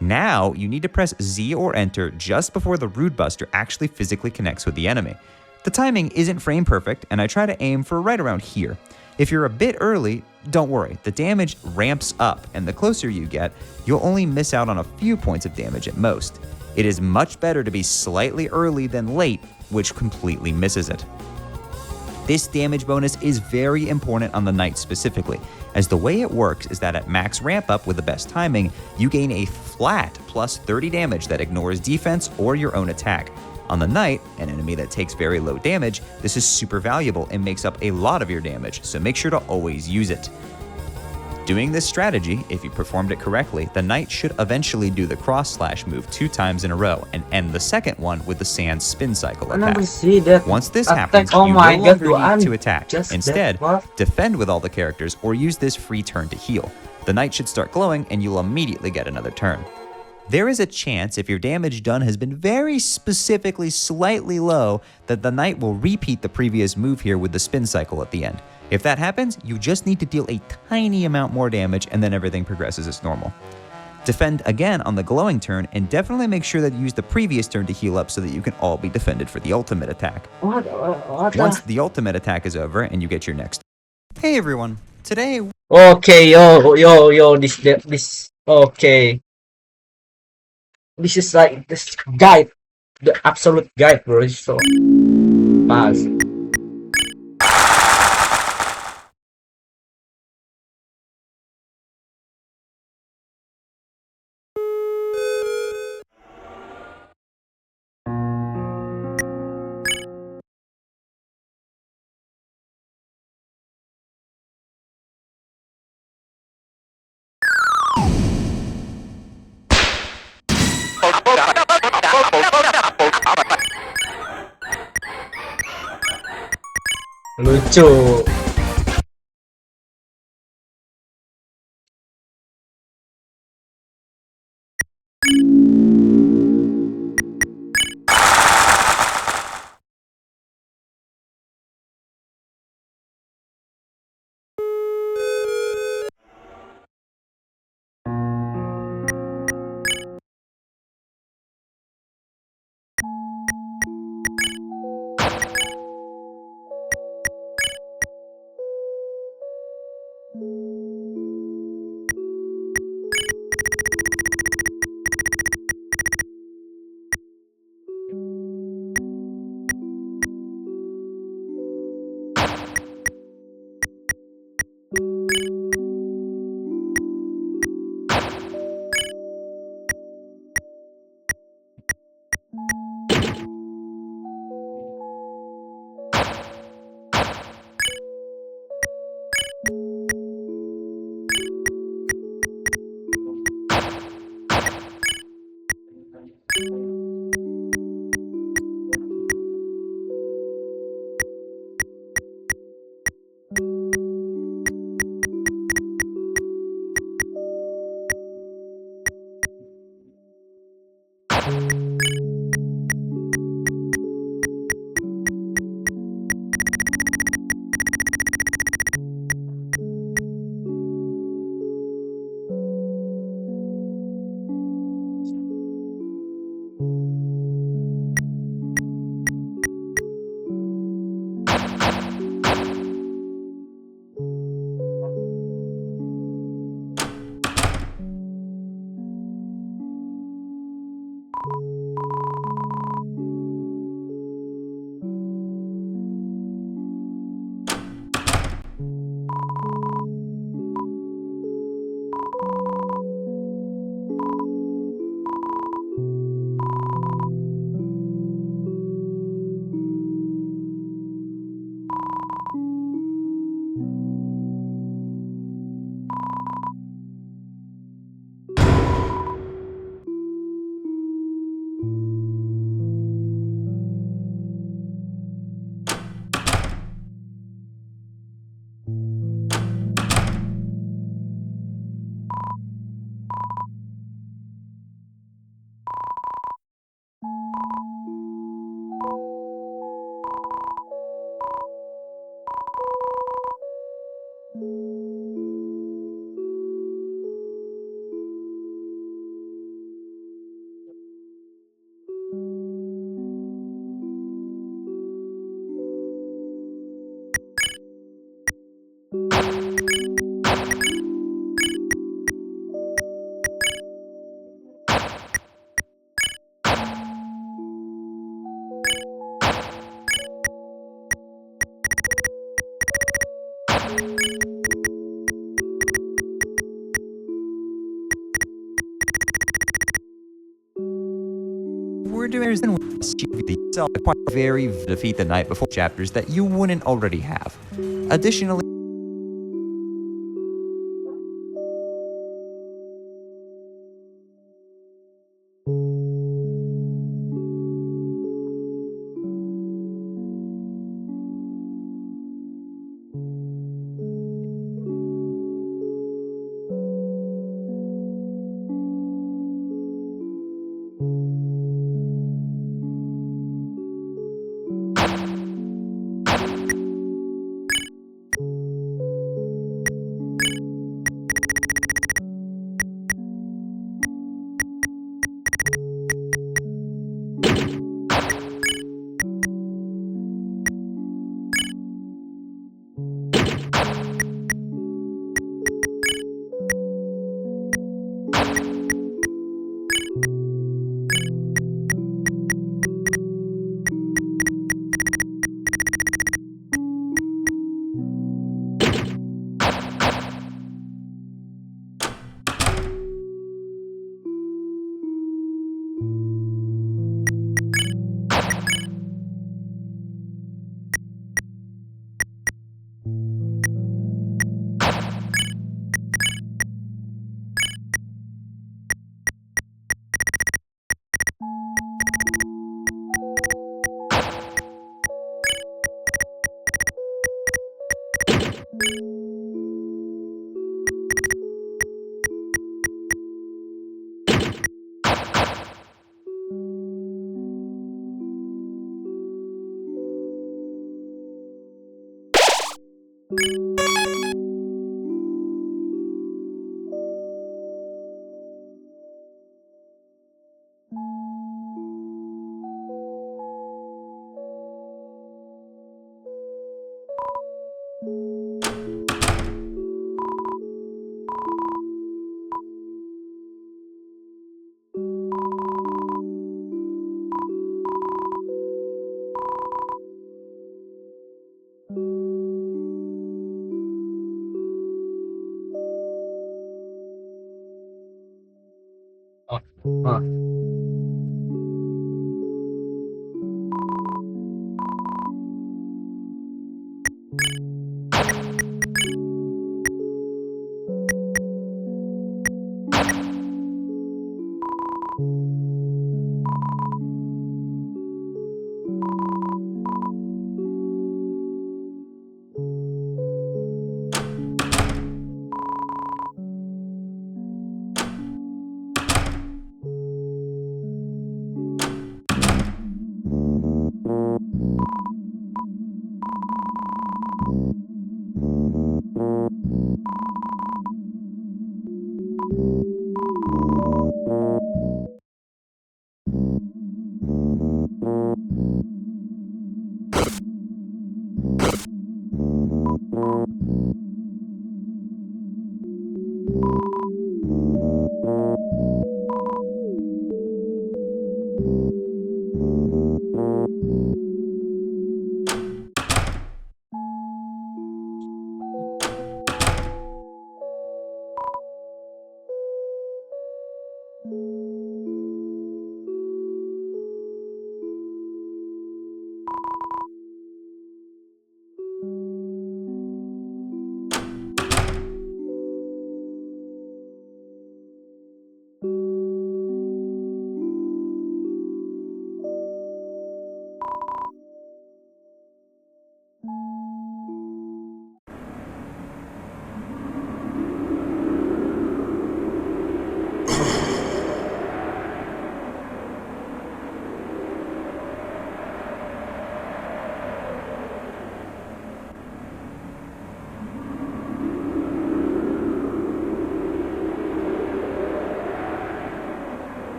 Speaker 3: Now, you need to press Z or Enter just before the Rudebuster actually physically connects with the enemy. The timing isn't frame perfect, and I try to aim for right around here. If you're a bit early, don't worry, the damage ramps up, and the closer you get, you'll only miss out on a few points of damage at most. It is much better to be slightly early than late, which completely misses it. This damage bonus is very important on the knight specifically, as the way it works is that at max ramp up with the best timing, you gain a flat plus 30 damage that ignores defense or your own attack. On the knight, an enemy that takes very low damage, this is super valuable and makes up a lot of your damage, so make sure to always use it. Doing this strategy, if you performed it correctly, the knight should eventually do the cross-slash move 2 times in a row and end the second one with the sand spin cycle attack. Once this happens, you no longer need to attack. Instead, defend with all the characters or use this free turn to heal. The knight should start glowing and you'll immediately get another turn. There is a chance if your damage done has been very specifically slightly low that the knight will repeat the previous move here with the spin cycle at the end. If that happens, you just need to deal a tiny amount more damage and then everything progresses as normal. Defend again on the glowing turn, and definitely make sure that you use the previous turn to heal up so that you can all be defended for the ultimate attack.
Speaker 1: What?
Speaker 3: Once the ultimate attack is over and you get your next. Hey everyone, today.
Speaker 1: Okay, yo, this. Okay, this is like this guide, the absolute guide, bro. It's so fast. Lucu.
Speaker 3: We're doing the quite very defeat the night before chapters that you wouldn't already have. Additionally,
Speaker 1: Oh, huh.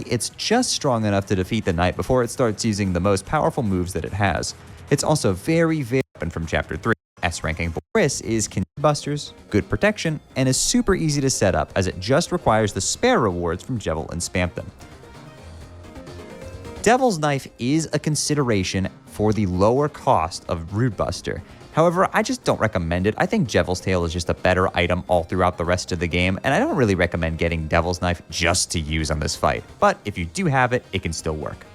Speaker 3: It's just strong enough to defeat the knight before it starts using the most powerful moves that it has. It's also very open from Chapter 3. S-ranking Boris is busters, good protection, and is super easy to set up as it just requires the spare rewards from Jevil and Spamton. Devil's Knife is a consideration for the lower cost of Rude Buster. However, I just don't recommend it. I think Jevil's Tail is just a better item all throughout the rest of the game, and I don't really recommend getting Devil's Knife just to use on this fight. But if you do have it, it can still work.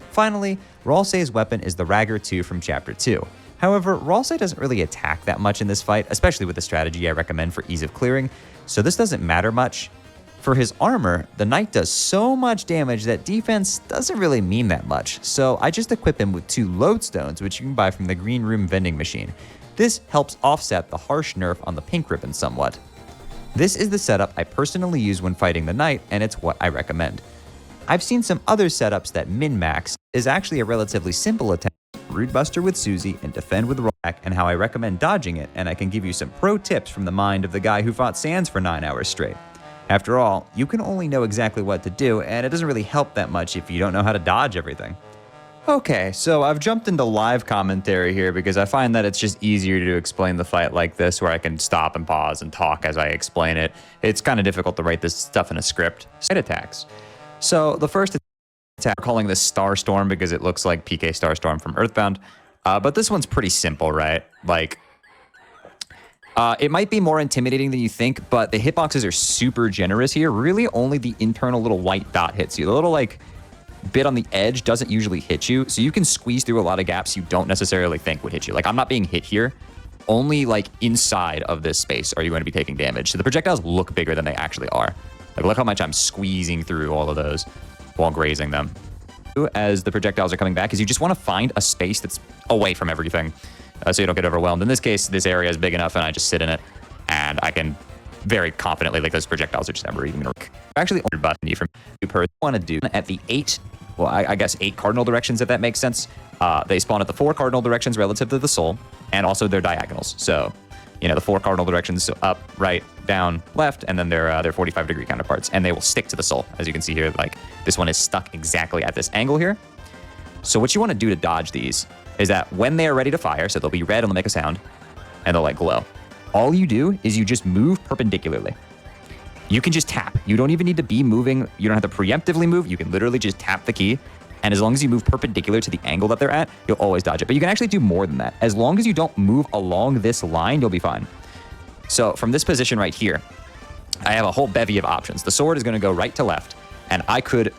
Speaker 3: Finally, Ralsei's weapon is the Ragger 2 from Chapter 2. However, Ralsei doesn't really attack that much in this fight, especially with the strategy I recommend for ease of clearing, so this doesn't matter much. For his armor, the knight does so much damage that defense doesn't really mean that much, so I just equip him with 2 lodestones, which you can buy from the Green Room vending machine. This helps offset the harsh nerf on the pink ribbon somewhat. This is the setup I personally use when fighting the knight, and it's what I recommend. I've seen some other setups that min-max is actually a relatively simple attack, Rude Buster with Susie, and defend with Rack, and how I recommend dodging it, and I can give you some pro tips from the mind of the guy who fought Sans for 9 hours straight. After all, you can only know exactly what to do, and it doesn't really help that much if you don't know how to dodge everything. Okay, so I've jumped into live commentary here because I find that it's just easier to explain the fight like this, where I can stop and pause and talk as I explain it. It's kind of difficult to write this stuff in a script. Side attacks. So the first attack, we're calling this Starstorm because it looks like PK Starstorm from Earthbound. But this one's pretty simple, right? Like, it might be more intimidating than you think, but the hitboxes are super generous here. Really, only the internal little white dot hits you. The little, like, bit on the edge doesn't usually hit you, so you can squeeze through a lot of gaps you don't necessarily think would hit you. Like, I'm not being hit here. Only, like, inside of this space are you going to be taking damage. So the projectiles look bigger than they actually are. Like, look how much I'm squeezing through all of those while grazing them. As the projectiles are coming back is you just want to find a space that's away from everything, so you don't get overwhelmed. In this case, this area is big enough, and I just sit in it, and I can very confidently, like, those projectiles are just never even going to work. Actually, button you from per want to do at the 8, well, I guess 8 cardinal directions, if that makes sense. They spawn at the 4 cardinal directions relative to the soul, and also their diagonals. So, you know, the 4 cardinal directions, so up, right, down, left, and then their 45-degree counterparts, and they will stick to the soul. As you can see here, like, this one is stuck exactly at this angle here. So what you want to do to dodge these is that when they are ready to fire, so they'll be red and they'll make a sound, and they'll, like, glow. All you do is you just move perpendicularly. You can just tap. You don't even need to be moving. You don't have to preemptively move. You can literally just tap the key. And as long as you move perpendicular to the angle that they're at, you'll always dodge it. But you can actually do more than that. As long as you don't move along this line, you'll be fine. So from this position right here, I have a whole bevy of options. The sword is going to go right to left. And I could,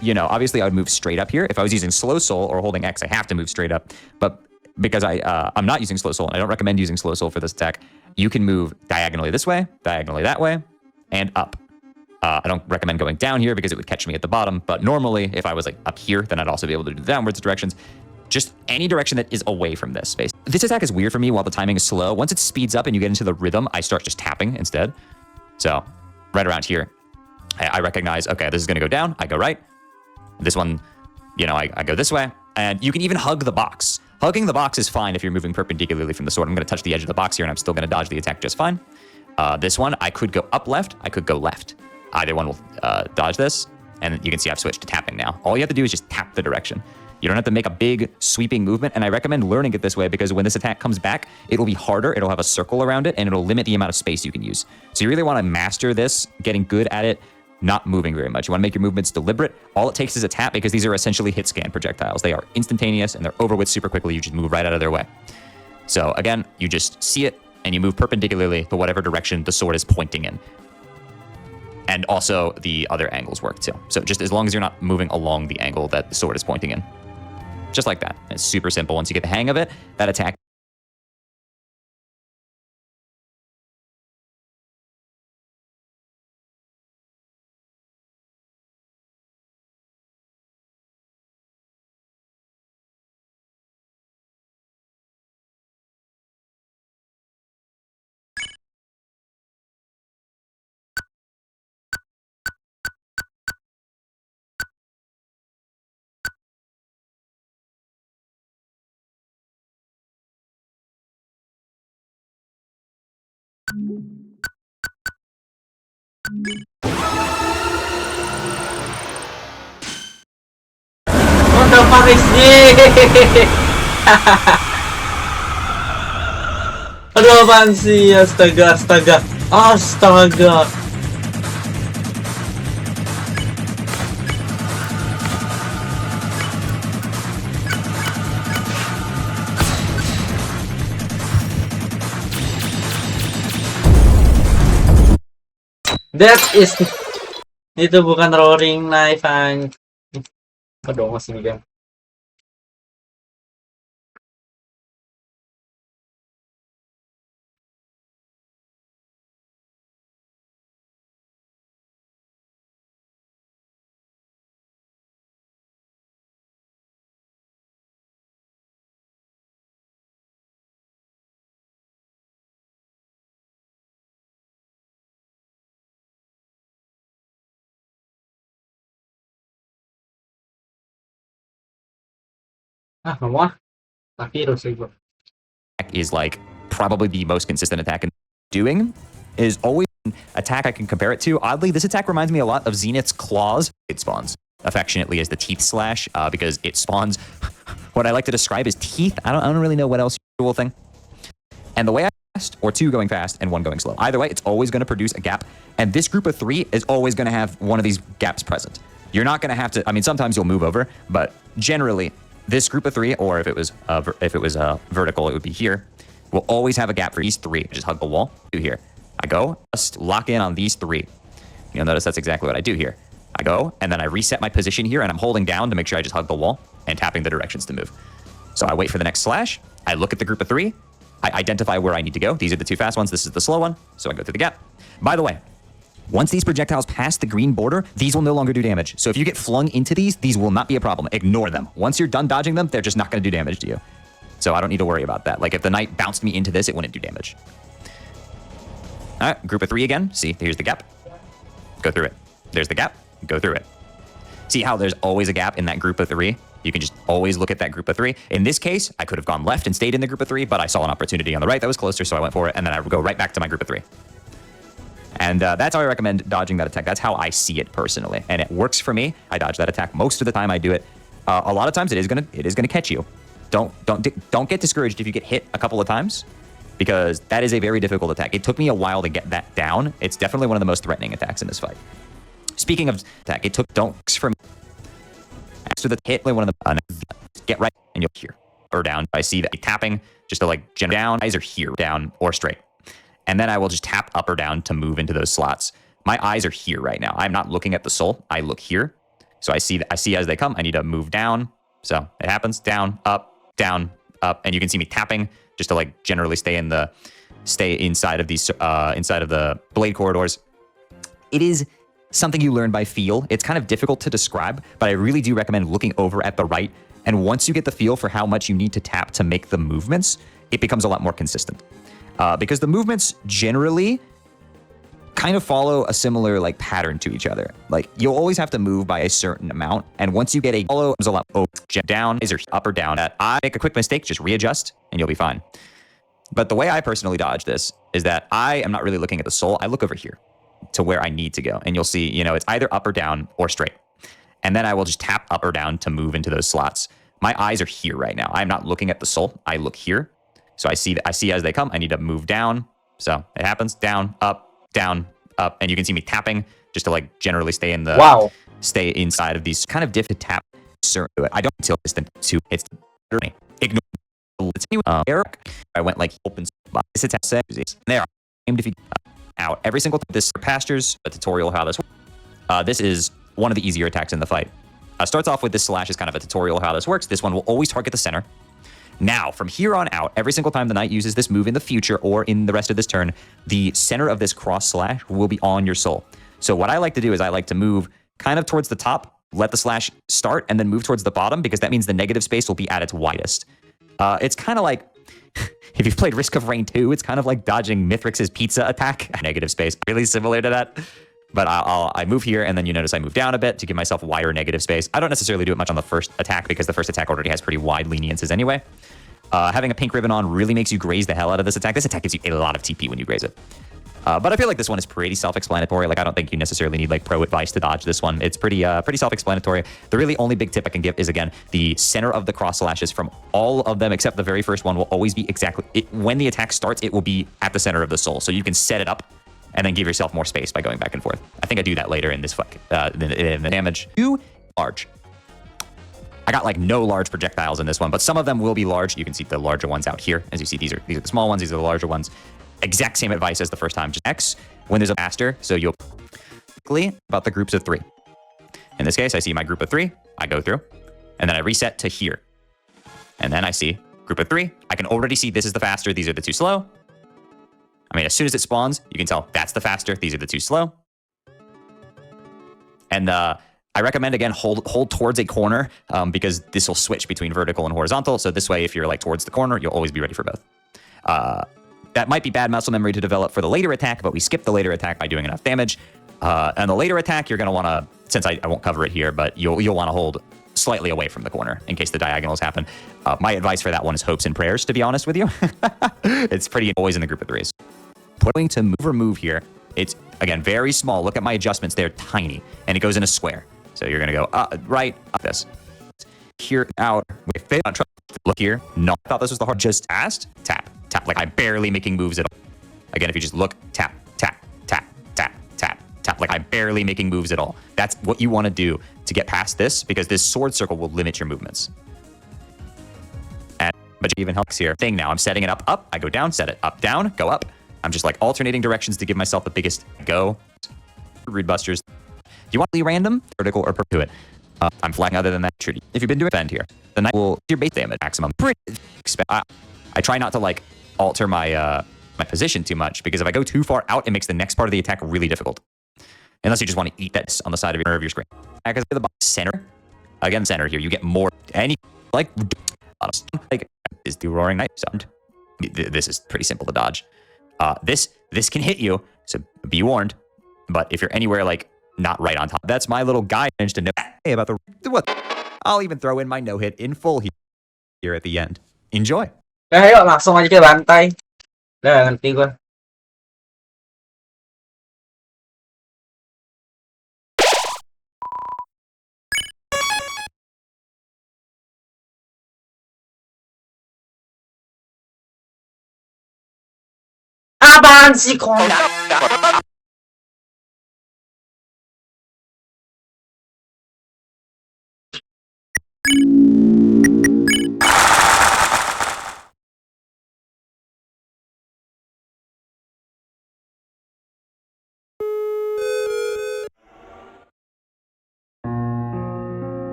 Speaker 3: you know, obviously I would move straight up here. If I was using slow soul or holding X, I have to move straight up. But because I'm not using slow soul, and I don't recommend using slow soul for this attack, you can move diagonally this way, diagonally that way, and up. I don't recommend going down here because it would catch me at the bottom, but normally if I was, like, up here, then I'd also be able to do the downwards directions. Just any direction that is away from this space. This attack is weird for me while the timing is slow. Once it speeds up and you get into the rhythm, I start just tapping instead. So right around here, I recognize, okay, this is gonna go down, I go right. This one, you know, I go this way, and you can even hug the box. Hugging the box is fine if you're moving perpendicularly from the sword. I'm gonna touch the edge of the box here and I'm still gonna dodge the attack just fine. This one, I could go up left, I could go left. Either one will dodge this, and you can see I've switched to tapping now. All you have to do is just tap the direction. You don't have to make a big sweeping movement, and I recommend learning it this way because when this attack comes back, it'll be harder, it'll have a circle around it, and it'll limit the amount of space you can use. So you really want to master this, getting good at it, not moving very much. You want to make your movements deliberate. All it takes is a tap because these are essentially hit scan projectiles. They are instantaneous, and they're over with super quickly. You just move right out of their way. So again, you just see it, and you move perpendicularly to whatever direction the sword is pointing in. And also the other angles work too. So just as long as you're not moving along the angle that the sword is pointing in. Just like that. It's super simple. Once you get the hang of it, that attack.
Speaker 1: What the fuck is this? Aduh, apaan sih? Astaga, astaga. Astaga. That is... Itu bukan roaring knife, apa dong masih megang. Ah, nggak mau ah. Tapi terus gue.
Speaker 3: Is like probably the most consistent attack in doing is always an attack I can compare it to. Oddly, this attack reminds me a lot of Zenith's claws. It spawns. affectionately as the teeth slash because it spawns what I like to describe as teeth. I don't really know what else usual thing. And the way I fast, or 2 going fast and 1 going slow. Either way, it's always going to produce a gap. And this group of 3 is always going to have one of these gaps present. You're not going to have to, I mean, sometimes you'll move over, but generally this group of 3, or if it was vertical, it would be here, will always have a gap for these 3. Just hug the wall, do here. I go, just lock in on these 3. You'll notice that's exactly what I do here. I go, and then I reset my position here, and I'm holding down to make sure I just hug the wall and tapping the directions to move. So I wait for the next slash. I look at the group of 3. I identify where I need to go. These are the 2 fast ones. This is the slow one. So I go through the gap. By the way, once these projectiles pass the green border, these will no longer do damage. So if you get flung into these will not be a problem. Ignore them. Once you're done dodging them, they're just not going to do damage to you. So I don't need to worry about that. Like if the knight bounced me into this, it wouldn't do damage. All right, group of 3 again. See, here's the gap. Go through it. There's the gap. Go through it. See how there's always a gap in that group of 3? You can just always look at that group of 3. In this case, I could have gone left and stayed in the group of 3, but I saw an opportunity on the right that was closer, so I went for it, and then I would go right back to my group of 3. And that's how I recommend dodging that attack. That's how I see it personally, and it works for me. I dodge that attack most of the time. I do it. A lot of times, it is gonna catch you. Don't get discouraged if you get hit a couple of times, because that is a very difficult attack. It took me a while to get that down. It's definitely one of the most threatening attacks in this fight. Speaking of attack, it took donks from after the hit, one of the get right, and you'll hear or down. I see that tapping just to like jump down. Eyes are here, down or straight, and then I will just tap up or down to move into those slots. My eyes are here right now. I'm not looking at the soul. I look here, so I see as they come. I need to move down, so it happens down, up, and you can see me tapping just to like generally stay inside of these inside of the blade corridors. It is something you learn by feel. It's kind of difficult to describe, but I really do recommend looking over at the right. And once you get the feel for how much you need to tap to make the movements, it becomes a lot more consistent. Because the movements generally kind of follow a similar like pattern to each other. Like you'll always have to move by a certain amount. And once you get a follow, there's a lot down, is or up or down. I make a quick mistake, just readjust and you'll be fine. But the way I personally dodge this is that I am not really looking at the soul. I look over here to where I need to go. And you'll see, it's either up or down or straight. And then I will just tap up or down to move into those slots. My eyes are here right now. I'm not looking at the soul. I look here. So I see as they come. I need to move down. So it happens down, up, and you can see me tapping just to like generally stay inside of these kind of diff to tap. I don't until distant to it's ignore. Eric, I went like open this attack there. Aim defeat out every single time. This pastures a tutorial how this works. This is one of the easier attacks in the fight. Starts off with this slash is kind of a tutorial how this works. This one will always target the center. Now, from here on out, every single time the knight uses this move in the future or in the rest of this turn, the center of this cross slash will be on your soul. So what I like to do is I like to move kind of towards the top, let the slash start, and then move towards the bottom, because that means the negative space will be at its widest. It's kind of like, if you've played Risk of Rain 2, it's kind of like dodging Mithrix's pizza attack. Negative space, really similar to that. But I move here, and then you notice I move down a bit to give myself wider negative space. I don't necessarily do it much on the first attack, because the first attack already has pretty wide leniences anyway. Having a pink ribbon on really makes you graze the hell out of this attack. This attack gives you a lot of TP when you graze it. But I feel like this one is pretty self-explanatory. Like, I don't think you necessarily need like pro advice to dodge this one. It's pretty self-explanatory. The really only big tip I can give is, again, the center of the cross slashes from all of them except the very first one will always be exactly when the attack starts. It will be at the center of the soul, so you can set it up and then give yourself more space by going back and forth. I think I do that later in this in the damage. Too large. I got like no large projectiles in this one, but some of them will be large. You can see the larger ones out here. As you see, these are the small ones. These are the larger ones. Exact same advice as the first time. Just X when there's a master. So you'll quickly about the groups of 3. In this case, I see my group of 3. I go through, and then I reset to here. And then I see group of 3. I can already see this is the faster. These are the 2 slow. I mean, as soon as it spawns, you can tell that's the faster. These are the 2 slow. And I recommend, again, hold towards a corner because this will switch between vertical and horizontal. So this way, if you're like towards the corner, you'll always be ready for both. That might be bad muscle memory to develop for the later attack, but we skip the later attack by doing enough damage. And the later attack, you're going to want to, since I won't cover it here, but you'll want to hold slightly away from the corner in case the diagonals happen. My advice for that one is hopes and prayers, to be honest with you. It's pretty always in the group of 3s. Putting to move or move here, it's, again, very small. Look at my adjustments. They're tiny, and it goes in a square. So you're gonna go right, this. Here, out, wait, look here. No, I thought this was the hard. Just asked, tap, tap. Like I'm barely making moves at all. Again, if you just look, tap, tap, tap, tap, tap, tap. Like I'm barely making moves at all. That's what you want to do to get past this, because this sword circle will limit your movements. And but you even helps here. Thing now, I'm setting it up. I go down, set it up, down, go up. I'm just like alternating directions to give myself the biggest go. Rude busters. You want to be random, vertical, or perpetuate? I'm flying. Other than that, if you've been doing defend here, the knight will your base damage maximum. I try not to like alter my my position too much, because if I go too far out, it makes the next part of the attack really difficult. Unless you just want to eat that on the side of your screen. Because the center, again, center here, you get more any like is the roaring knight sound. This is pretty simple to dodge. This can hit you, so be warned. But if you're anywhere like not right on top, that's my little guidance to know about the what. I'll even throw in my no hit in full here at the end. Enjoy.
Speaker 1: Ayo, langsung aja ke bantai. Udah ngerti gue. Apaan sih kondak?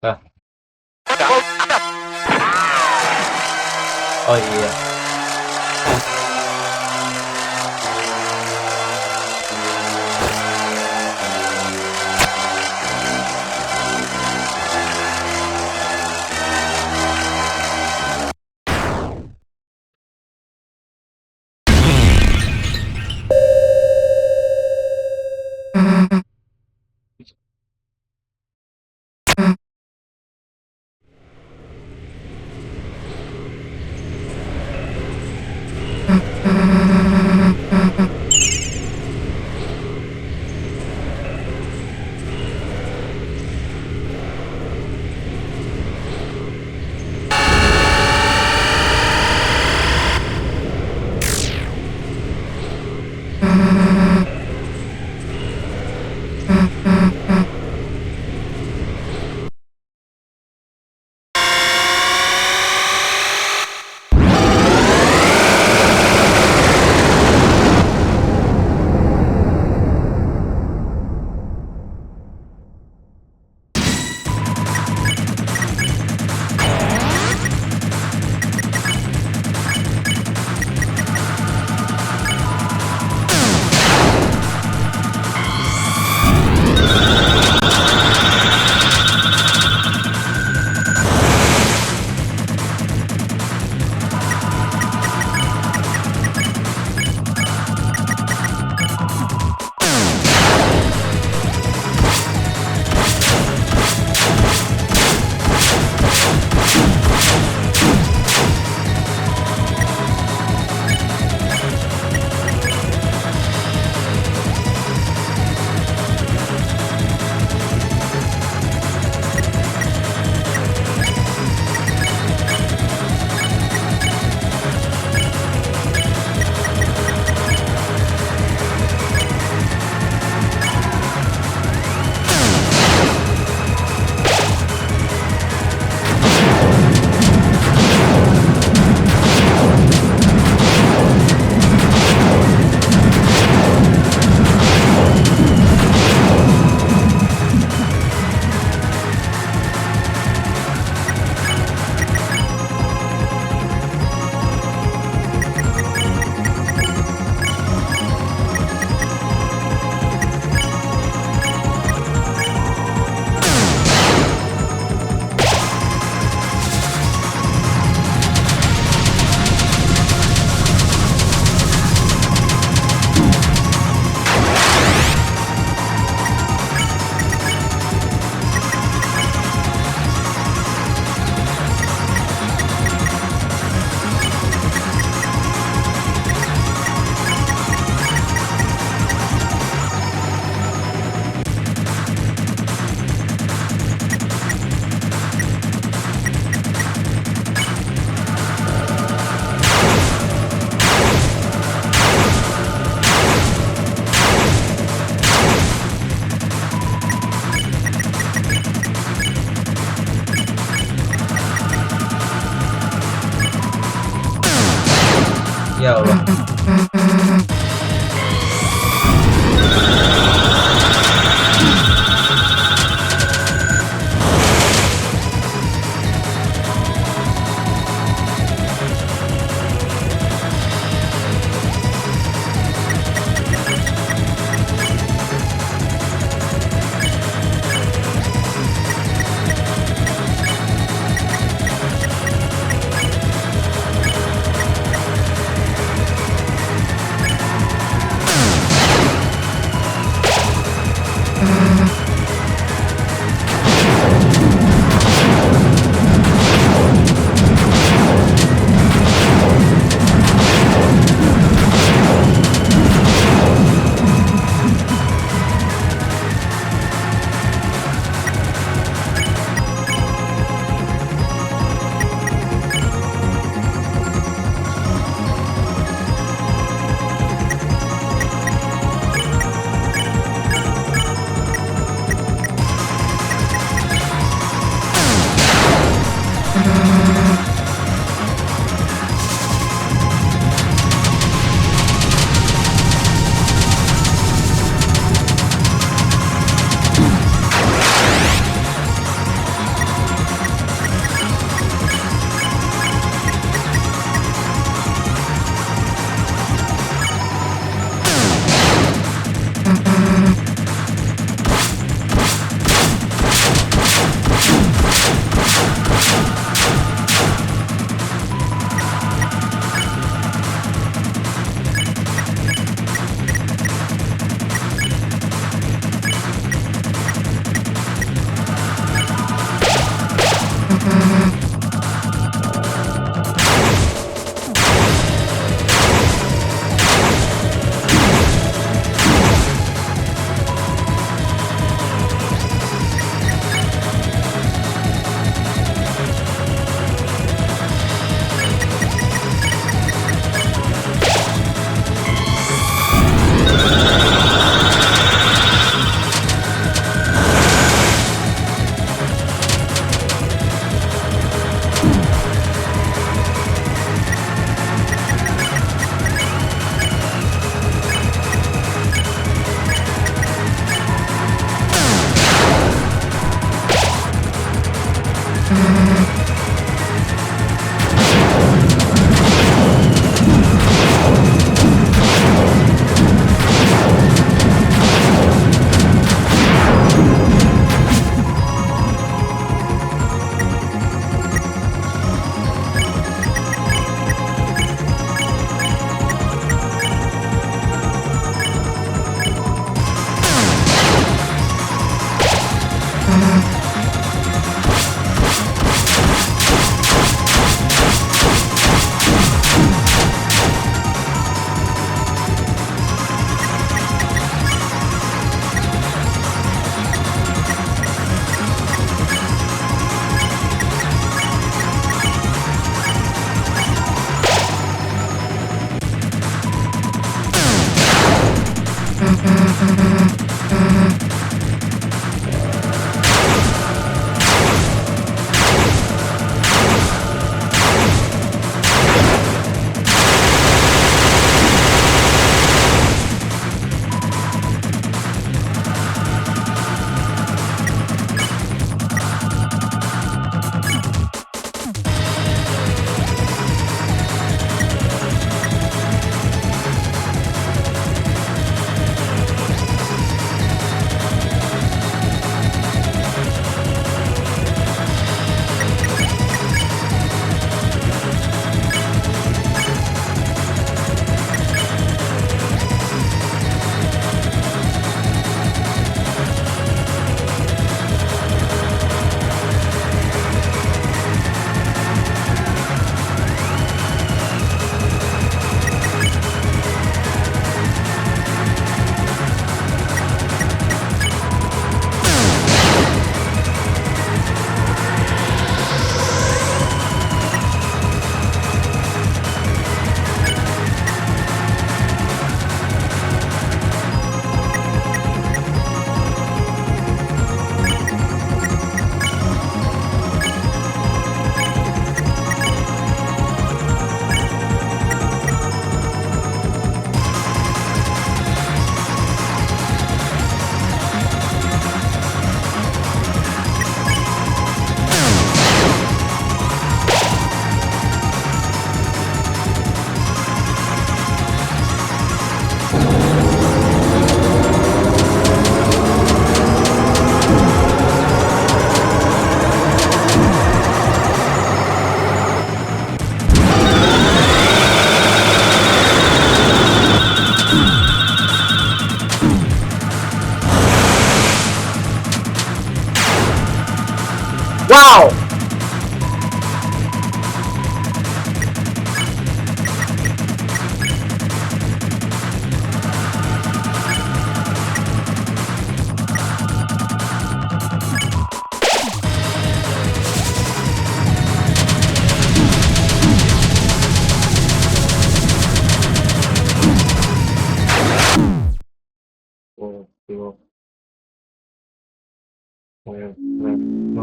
Speaker 1: Ah. Oh iya.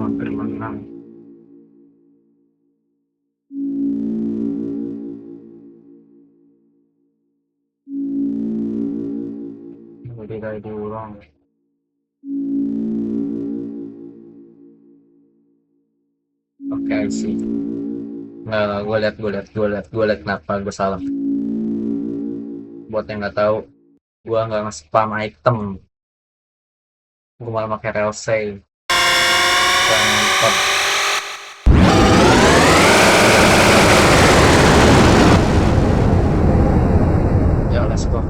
Speaker 1: hampir menang. Jadi dari diulang. Oke, sih. Nggak, gue liat kenapa gue salah. Buat yang nggak tahu, gue nggak nge-spam item, gue malah pakai railsay. Mantap. Ya, let's go.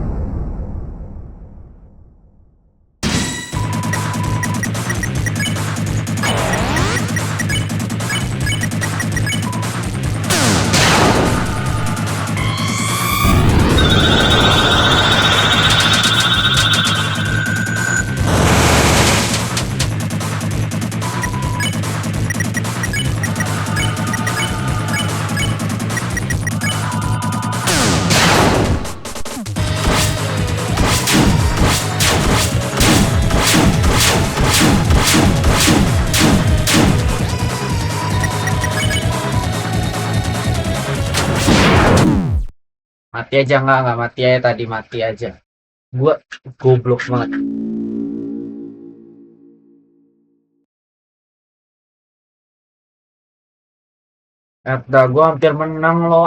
Speaker 1: Mati aja, nggak mati aja, tadi mati aja. Gua goblok banget. Gua hampir menang loh.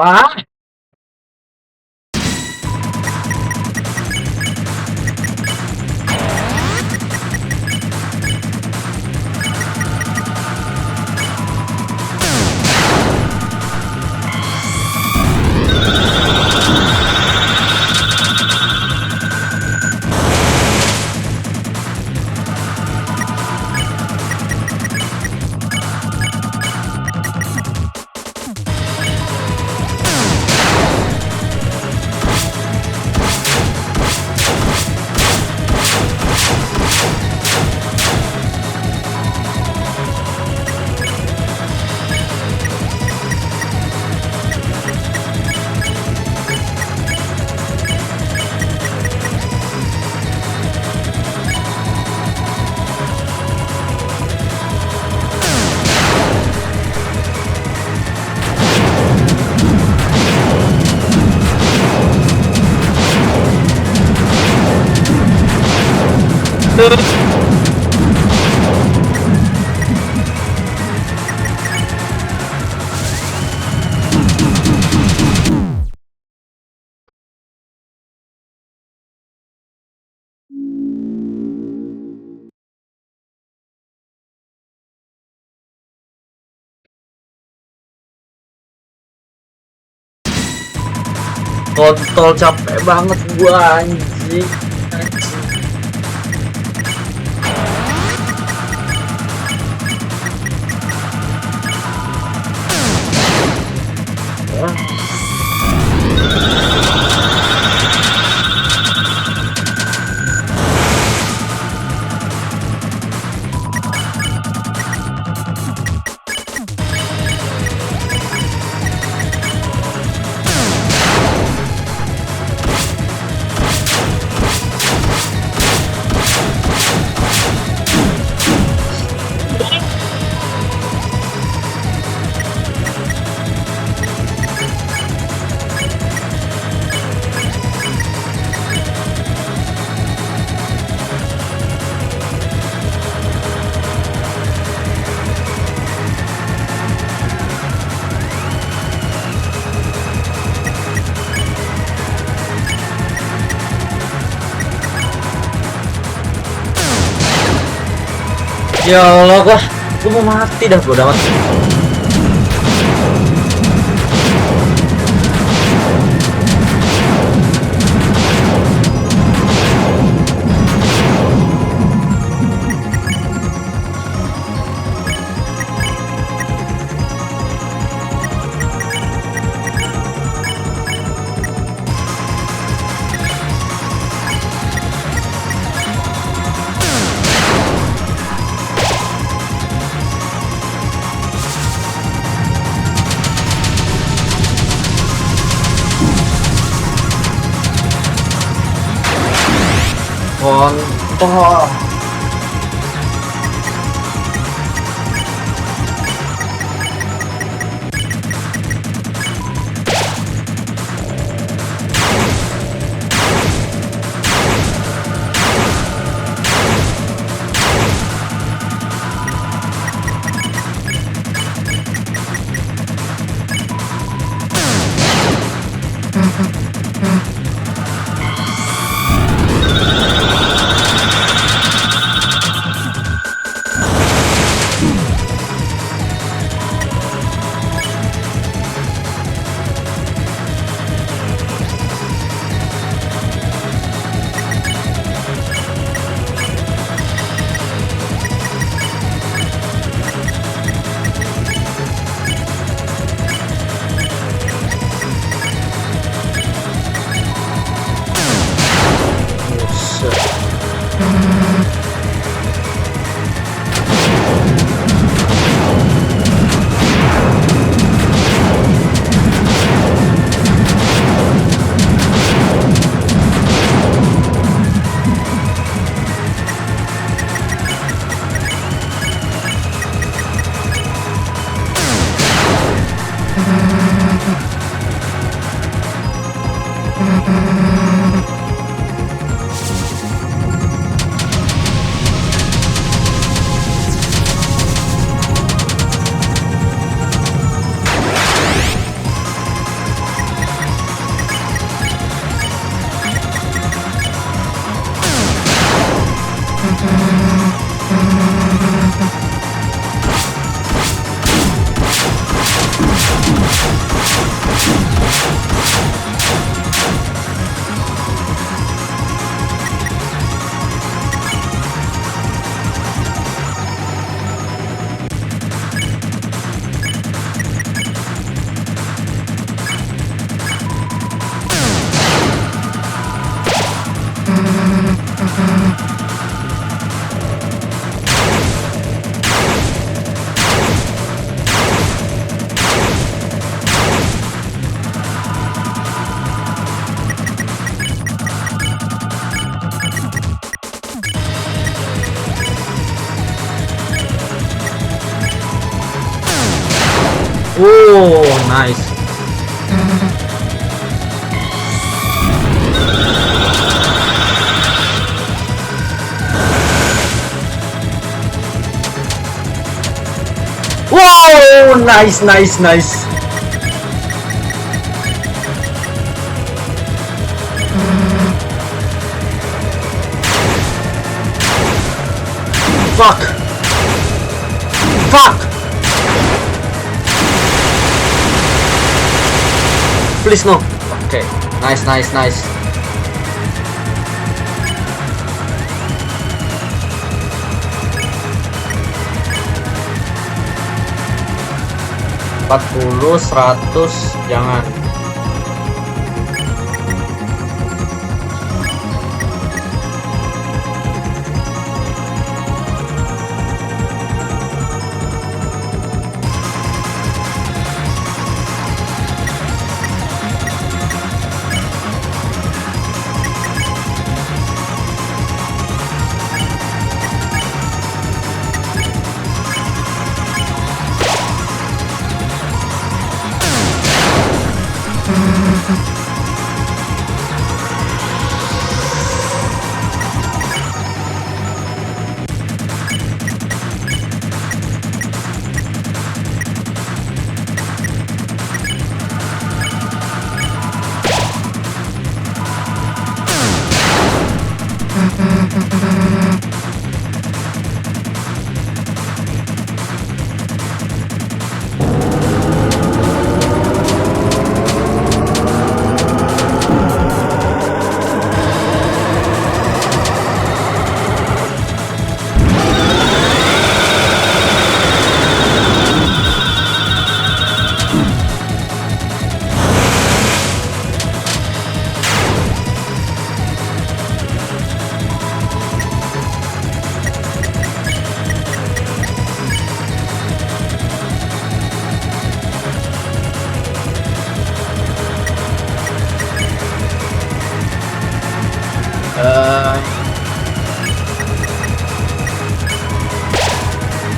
Speaker 1: Kontol, capek banget gua, anjing. Ya Allah, gua mau mati dah, gua udah mati. Kontol. Oh, nice. Wow, nice, nice, nice. Fuck. Fuck. Please no. Okay. Nice, nice, nice. Empat puluh, 100, jangan.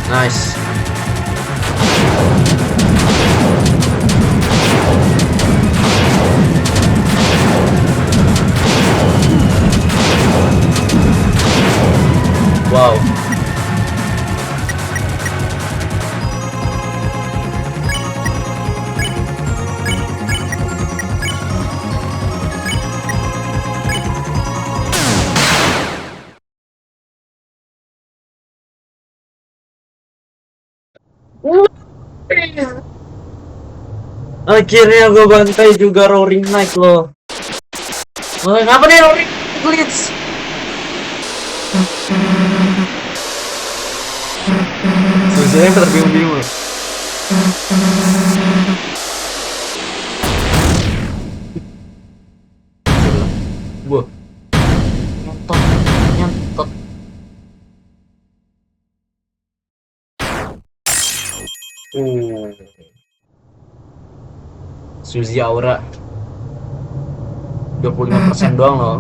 Speaker 1: Nice. Wow. Akhirnya gue bantai juga Roaring Knight loh. Oh, ngapa nih Roaring Glitch? Sebenarnya terbingung-bingung loh. Wah, nyentot, nyentot. Suzy Aura 25% doang loh.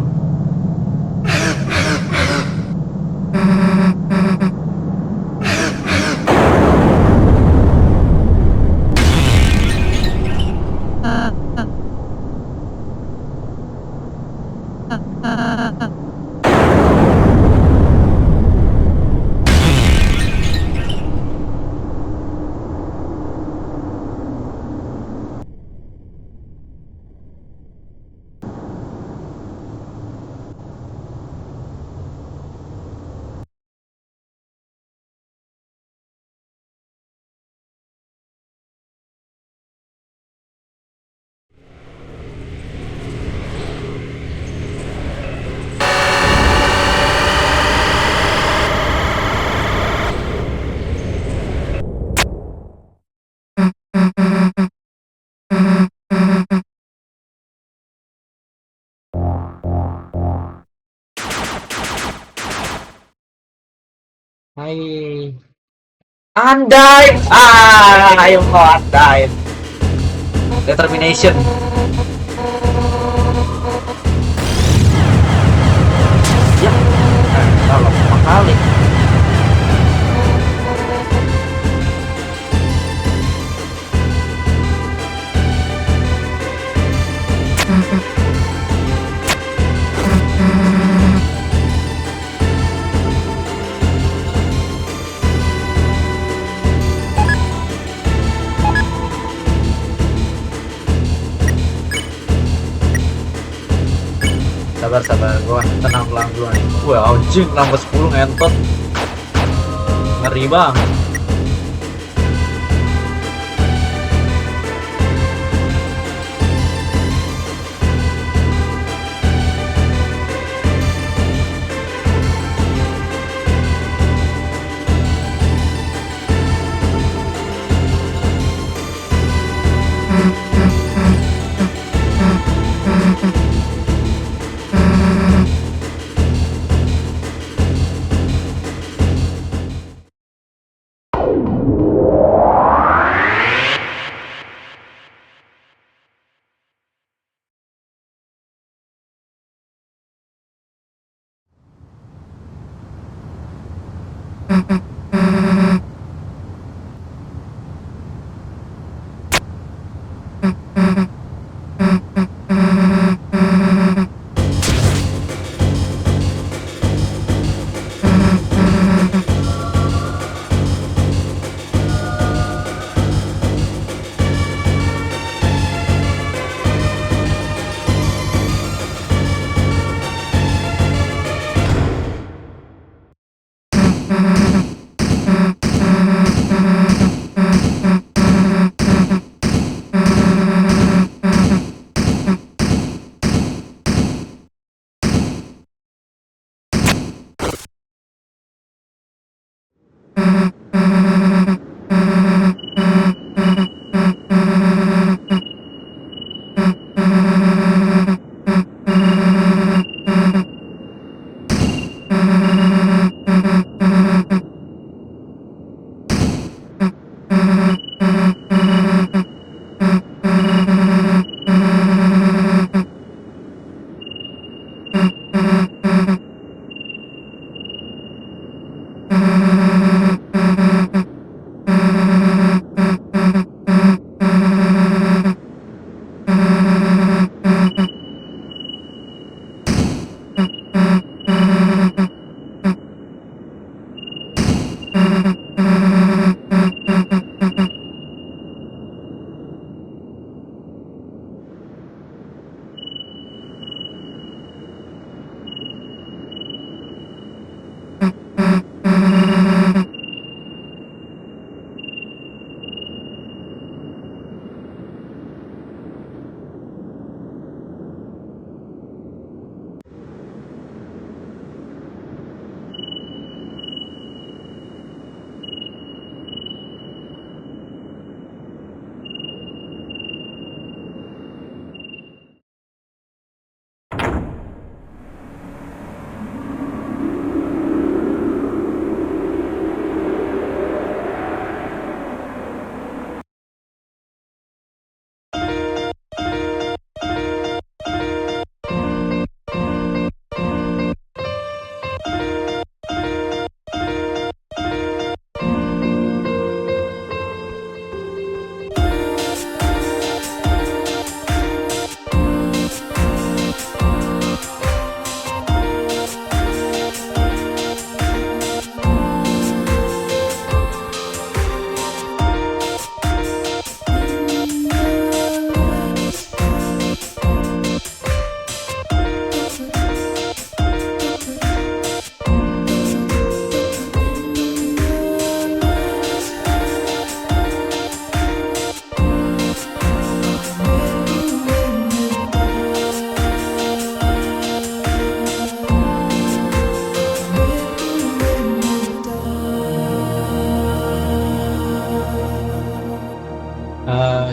Speaker 1: Hai. Andai! Ayo kau andai. Determination. Ya, kalau lama kali. Sabar, sabar. Gua tenang pelan dulu nih. Wah, anjing nambah 10 ngentot. Ngeri banget.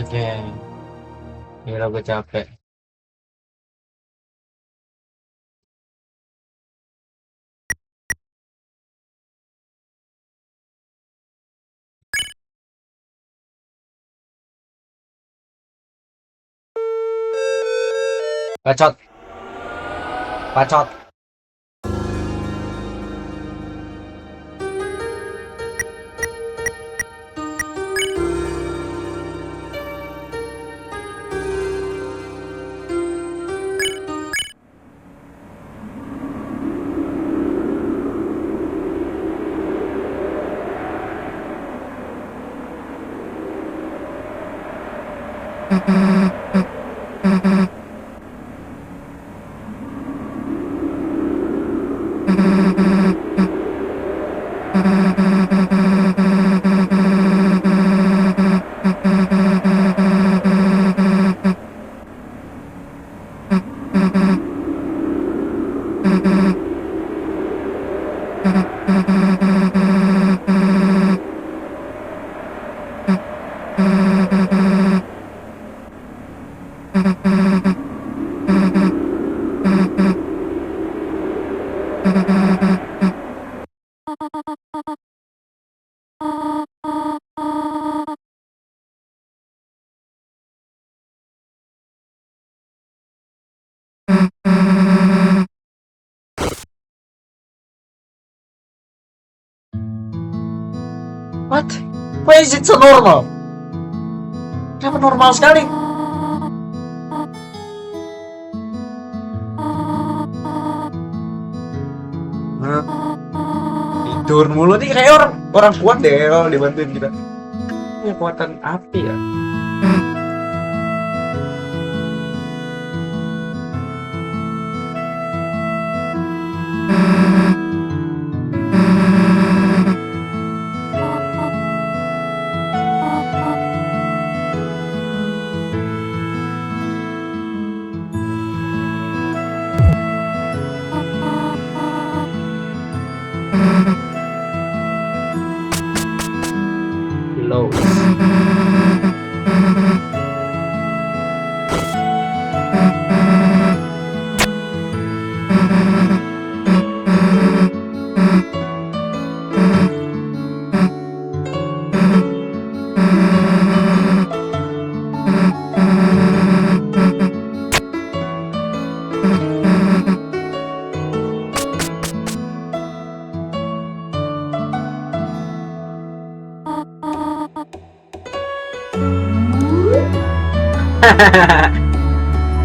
Speaker 1: Oke, gila gue capek. Bacot, bacot. What? Why is it so normal? Kenapa normal sekali? Hah? Tidur mulu nih kayak orang orang kuat deh kalau dibantuin kita. Ini kekuatan api ya. Low.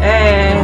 Speaker 1: eh.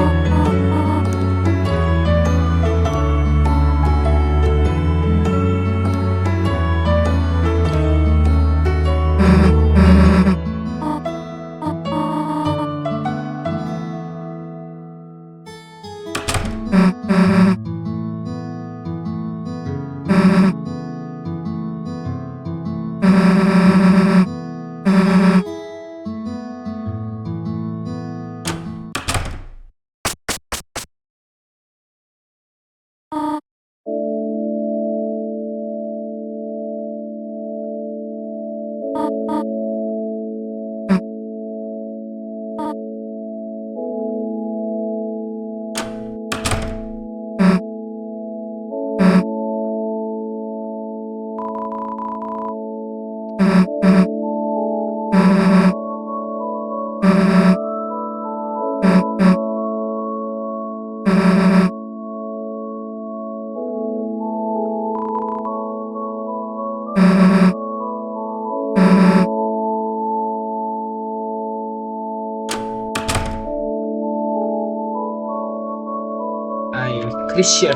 Speaker 1: Christian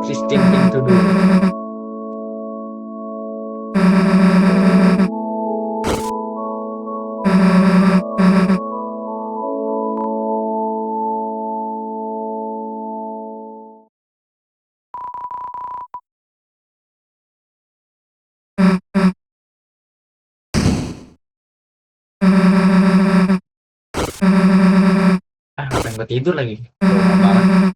Speaker 1: Christian thing to do. Ah, ngapain gue tidur lagi? Tuh, parah.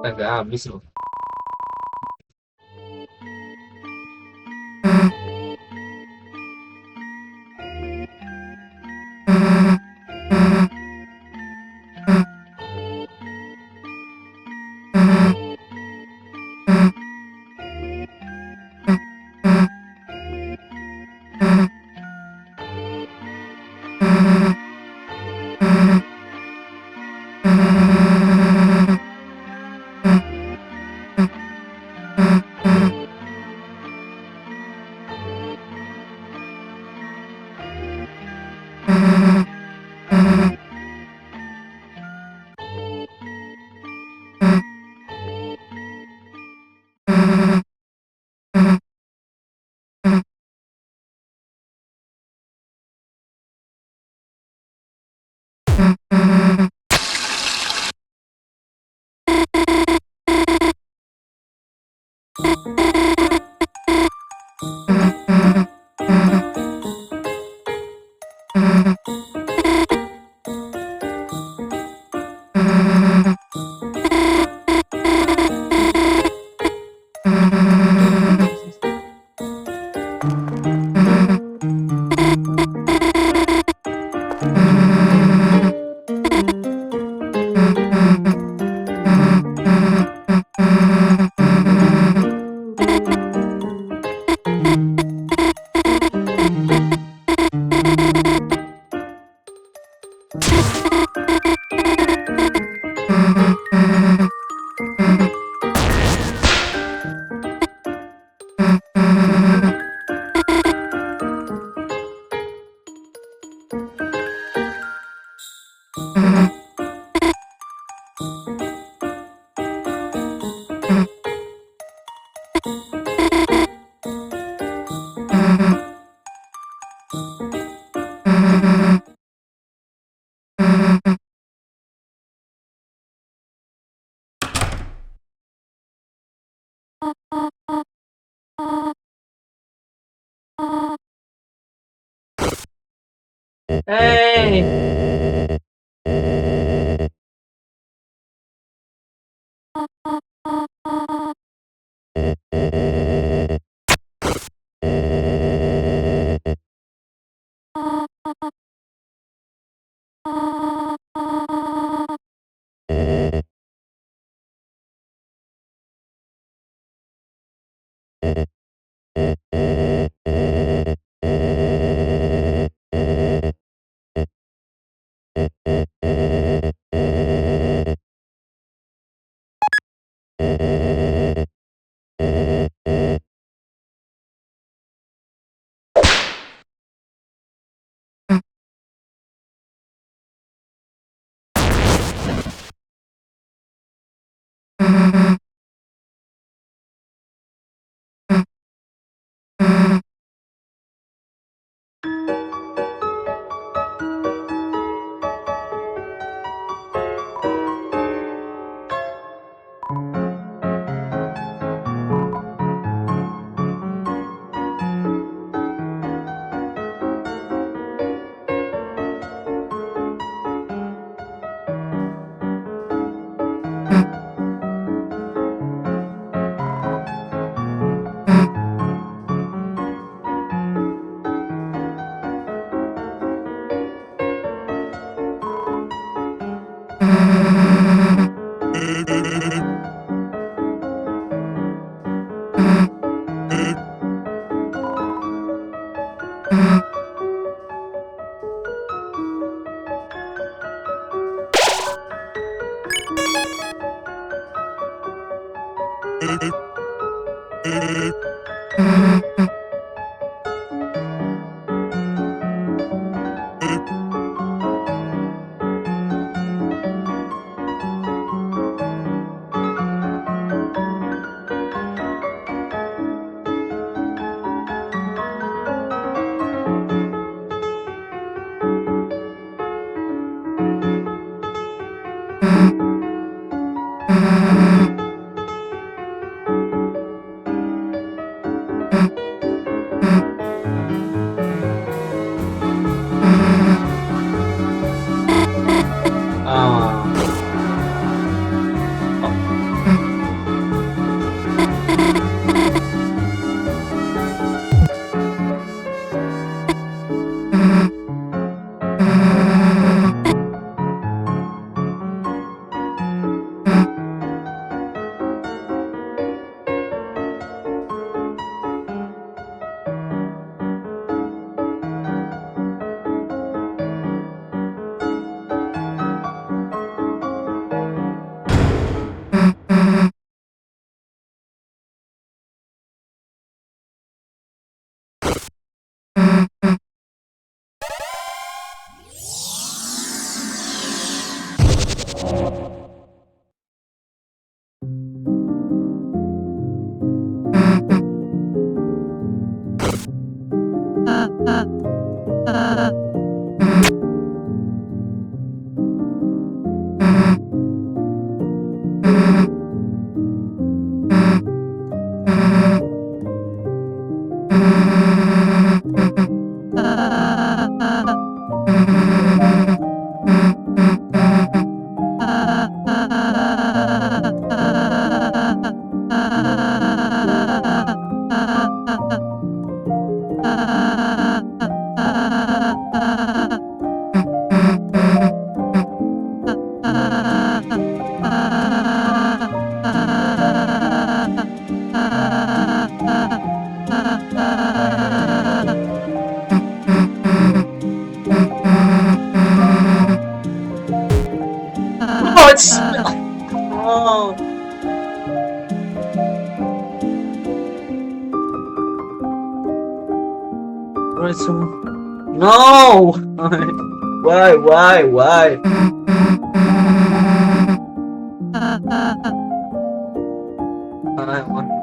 Speaker 1: Agak habis loh. Hey, Ah. Oh, it's oh, it's so no. Why? I want.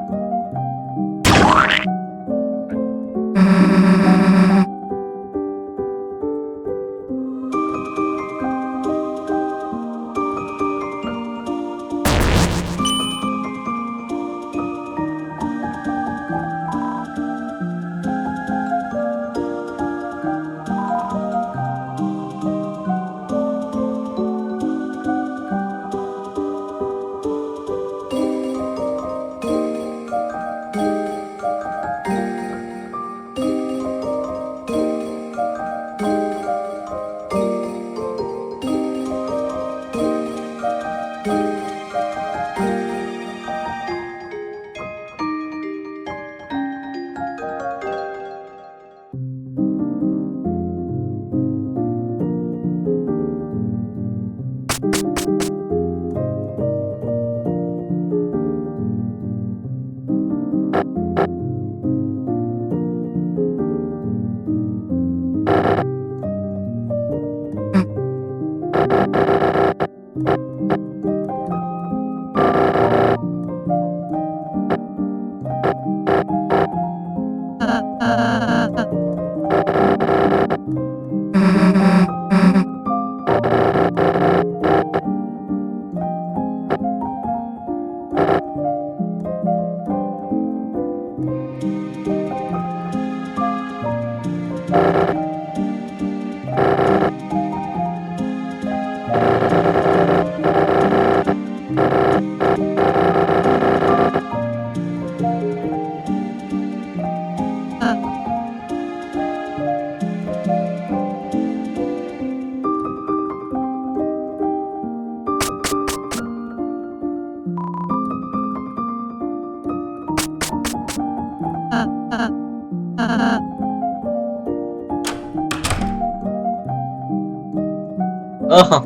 Speaker 1: Oh,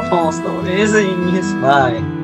Speaker 1: oh, so amazing. He's fine.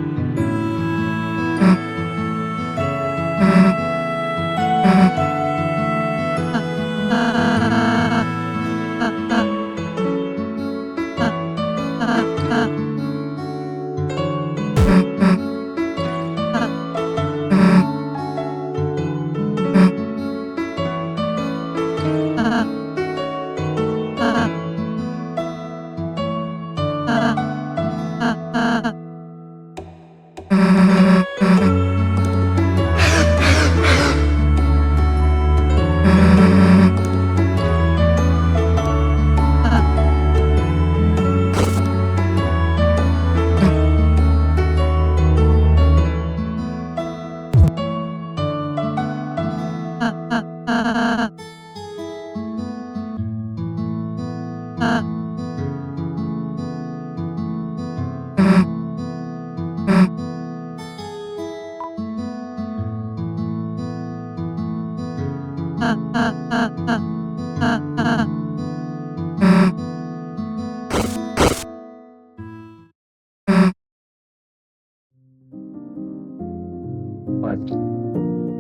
Speaker 1: What?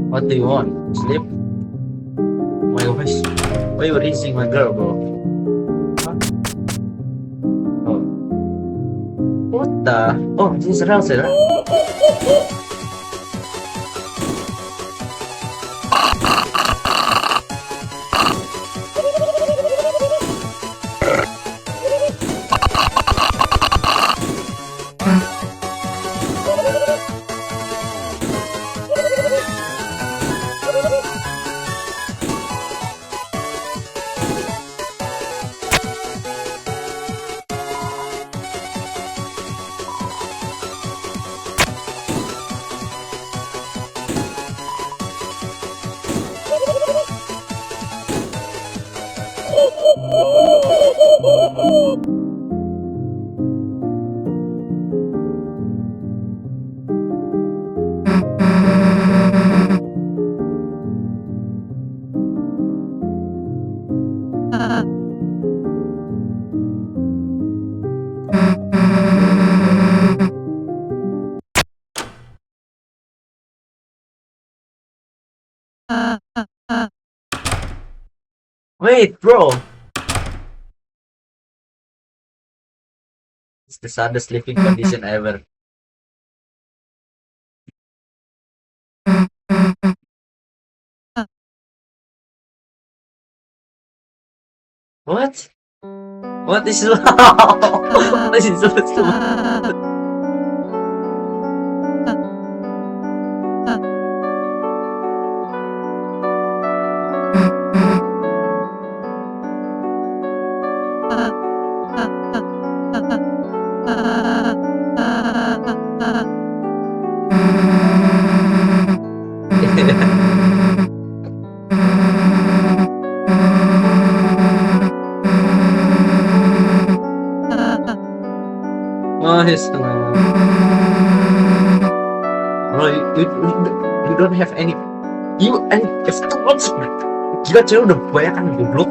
Speaker 1: What do you want? Sleep? My gosh. Why you raising my girl, bro? Huh? Oh. What the? Oh, this is Rouser, huh? Wait, bro! It's the saddest sleeping condition ever. What? What is what is so Oh, he's bro, you don't have any you and if too much gila cewek udah banyak kan goblok.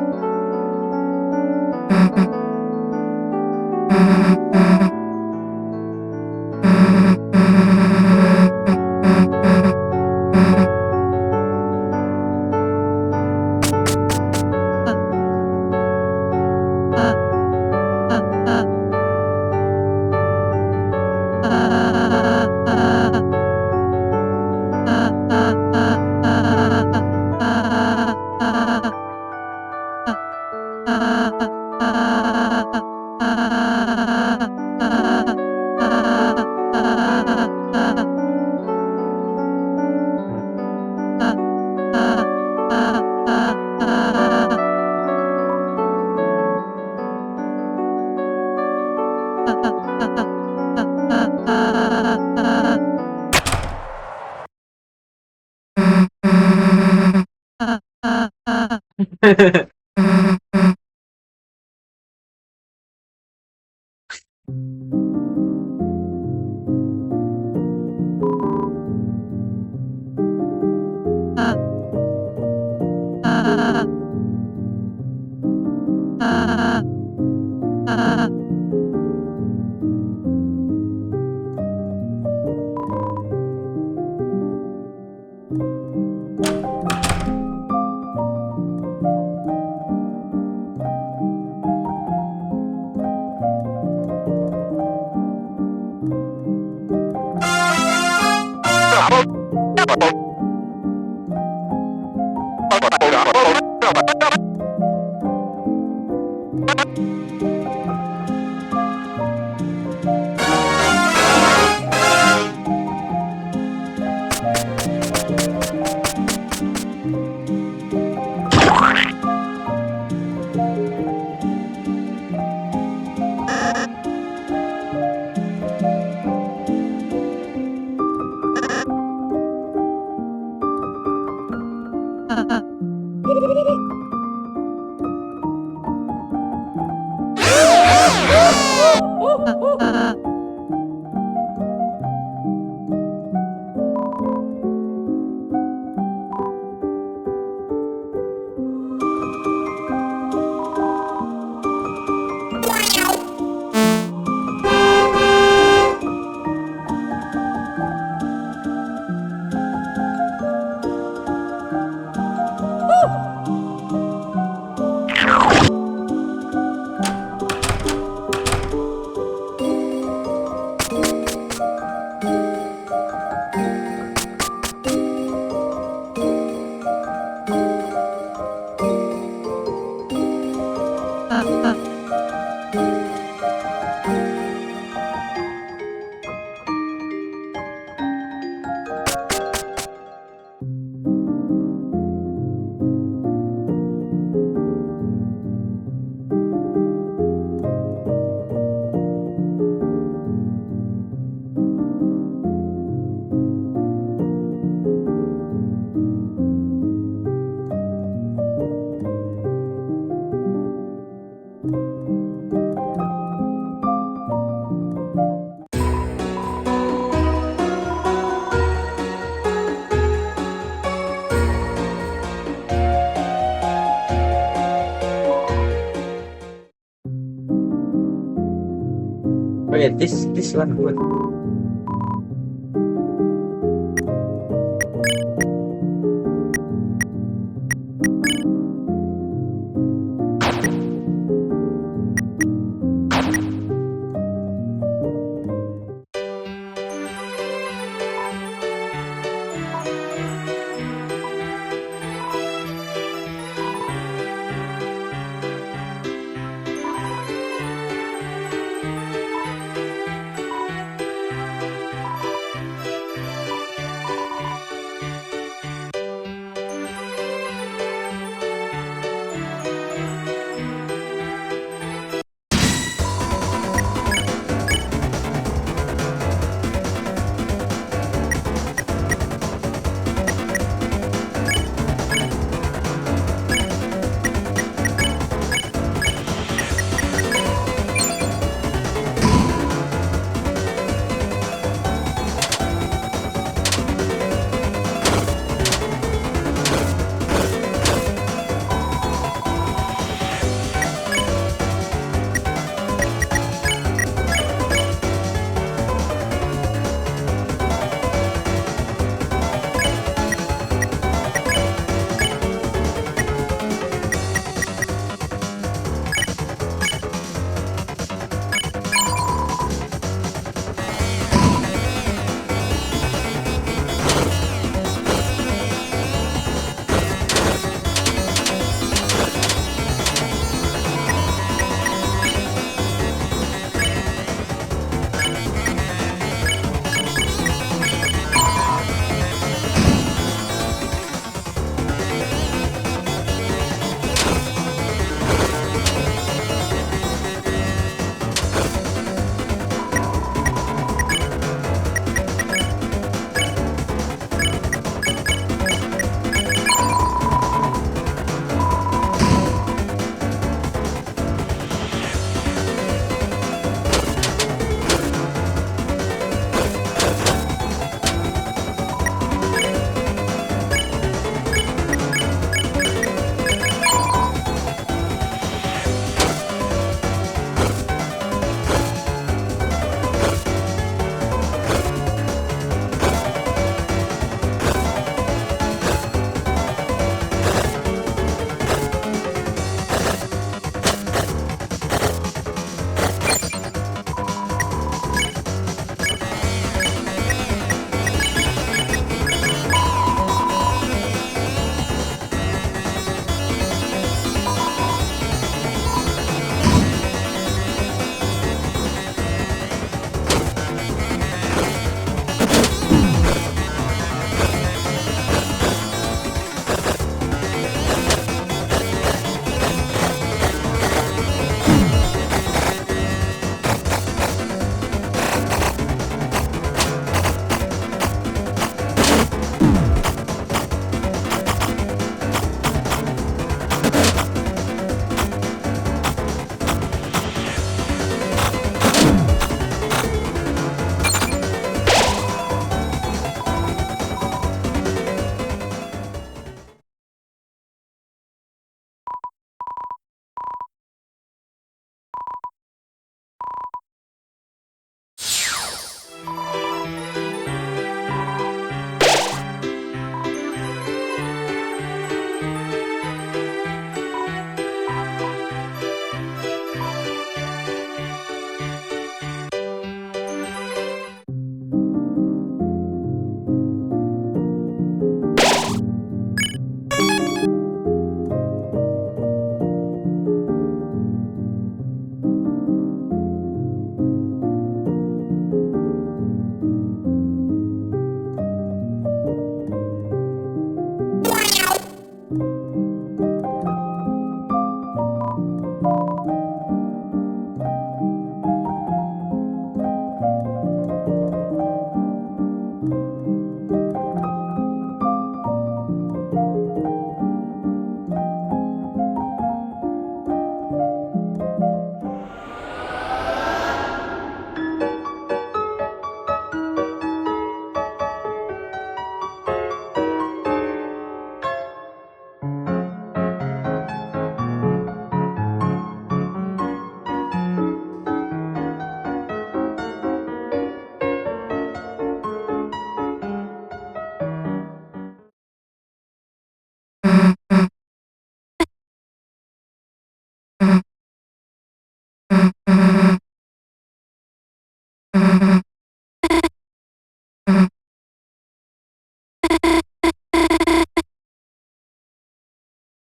Speaker 1: Oh yeah, this one good.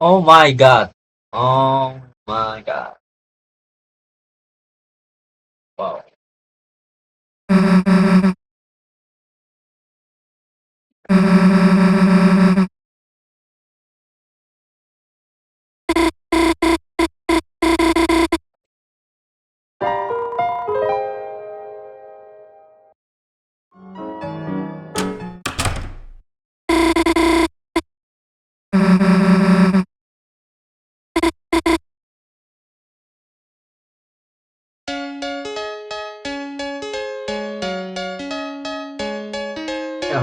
Speaker 1: Oh my god. Oh my god. Wow. Ya.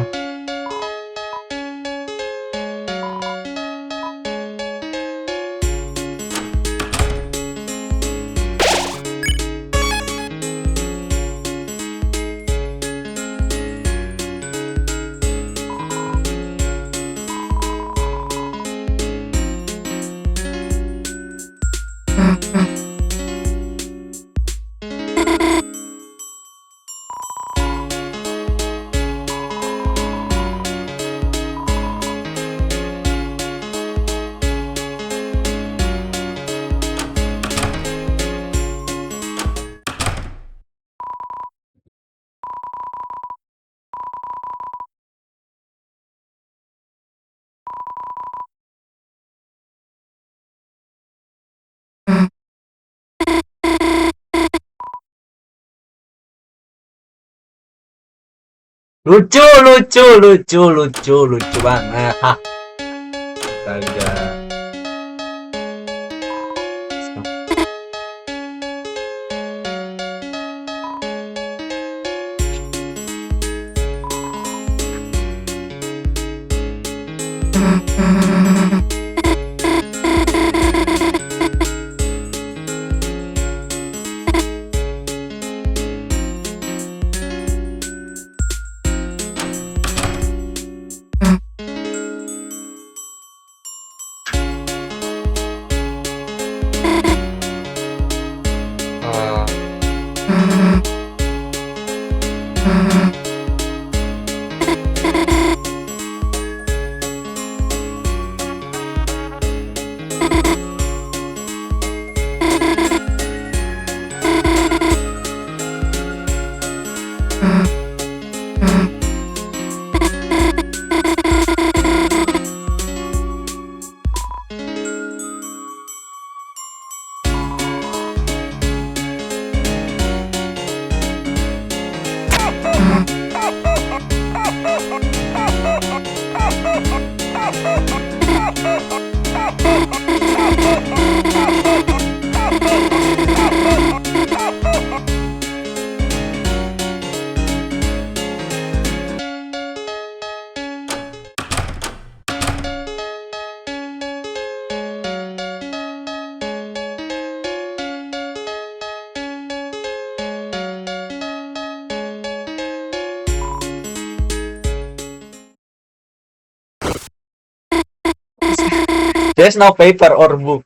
Speaker 1: Lucu, lucu, lucu, lucu, lucu banget. Hah. Astaga. There's no paper or book.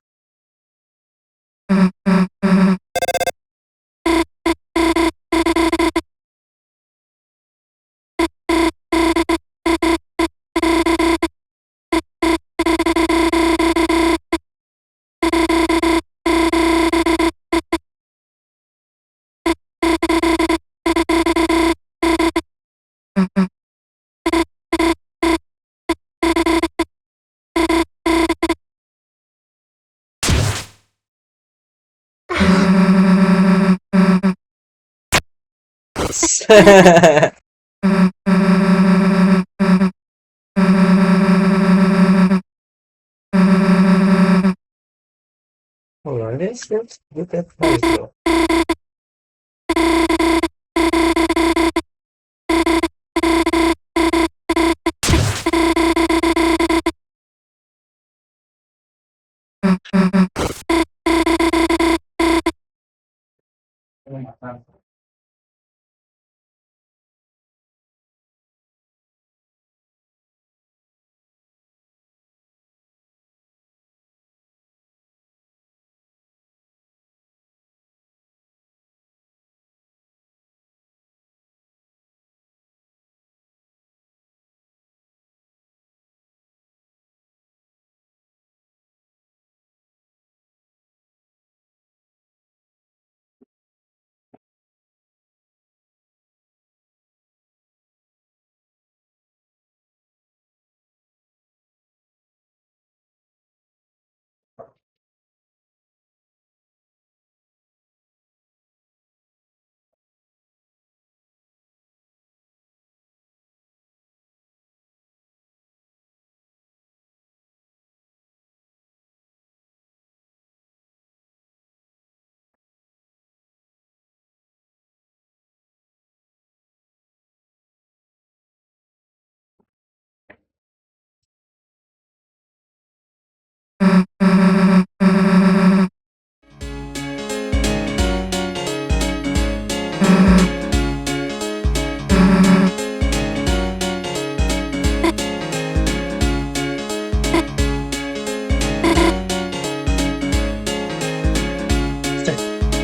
Speaker 1: Oh, that's good advice though.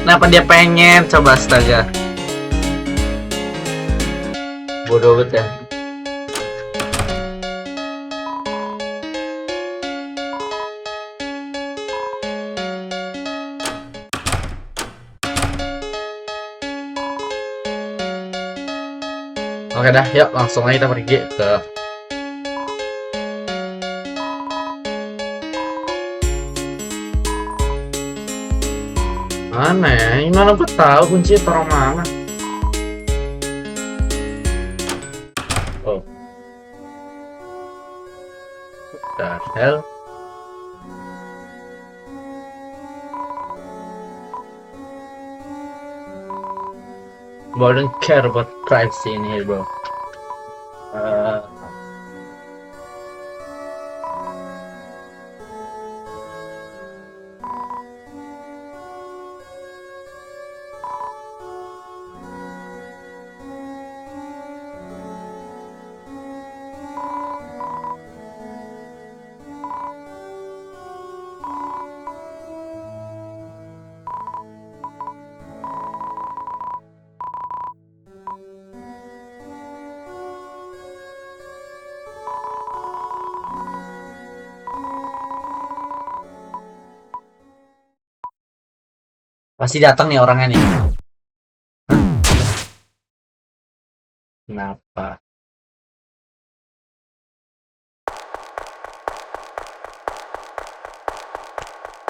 Speaker 1: Kenapa dia pengen? Coba astaga. Bodoh banget ya. Oke dah, yuk langsung aja kita pergi ke mana ya? Gimana gue tahu kunci taruh mana? Oh, what the hell? Bro, I don't care about privacy in here, bro. Uh, pasti datang nih orangnya nih. Kenapa?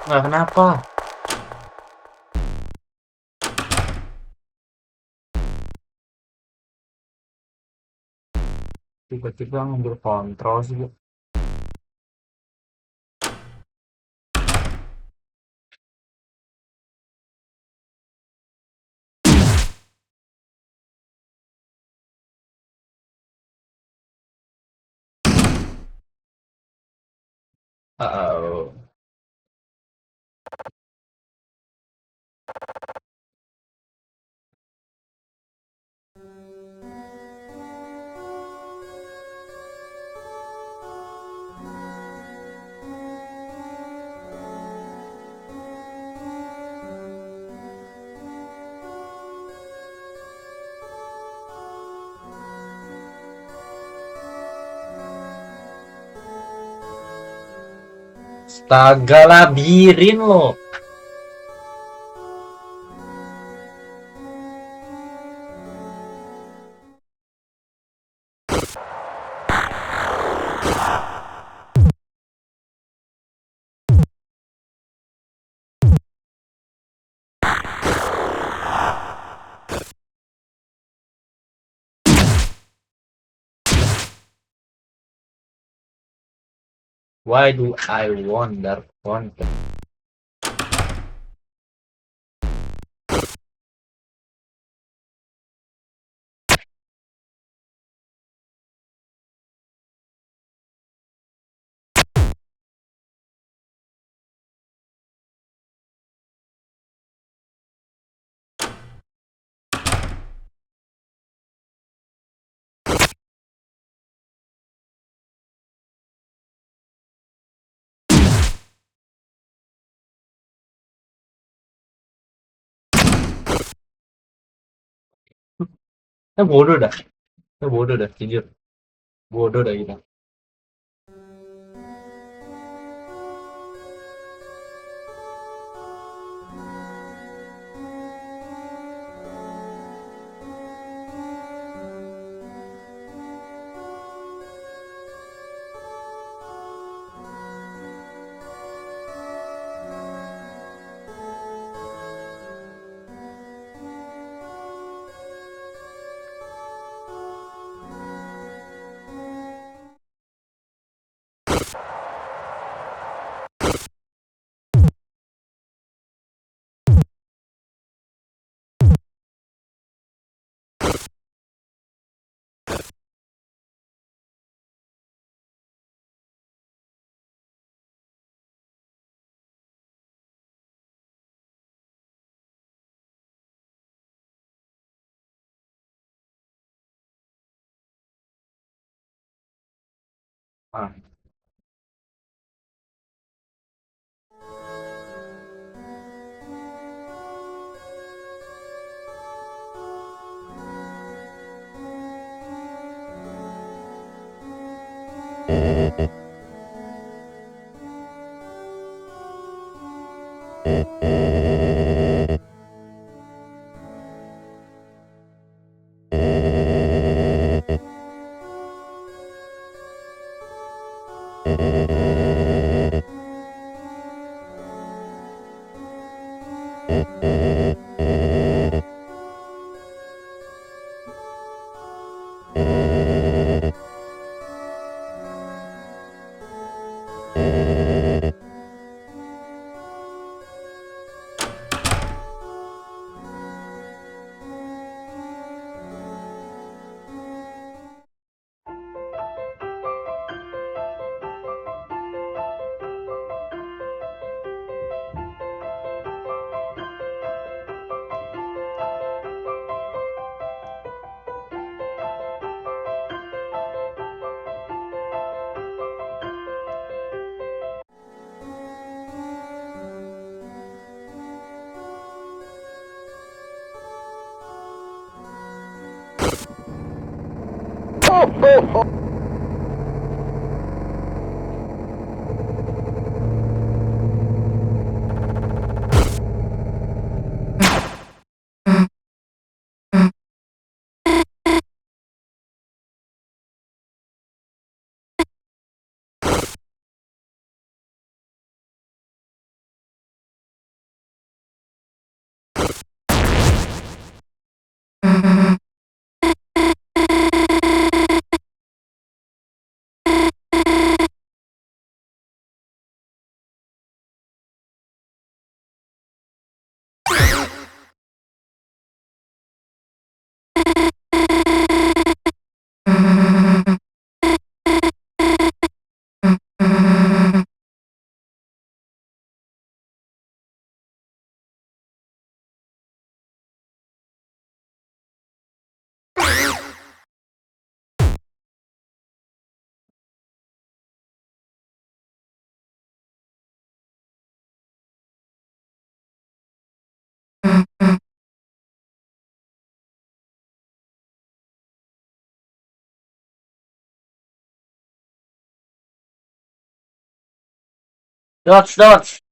Speaker 1: Nggak kenapa? Tiba-tiba ngambil kontrol sih. Oh. Astaga, labirin loh. Why do I want that content? Bodoh dah. Bodoh dah, jujur. Bodoh dah kita. Ah. Dodge, dodge.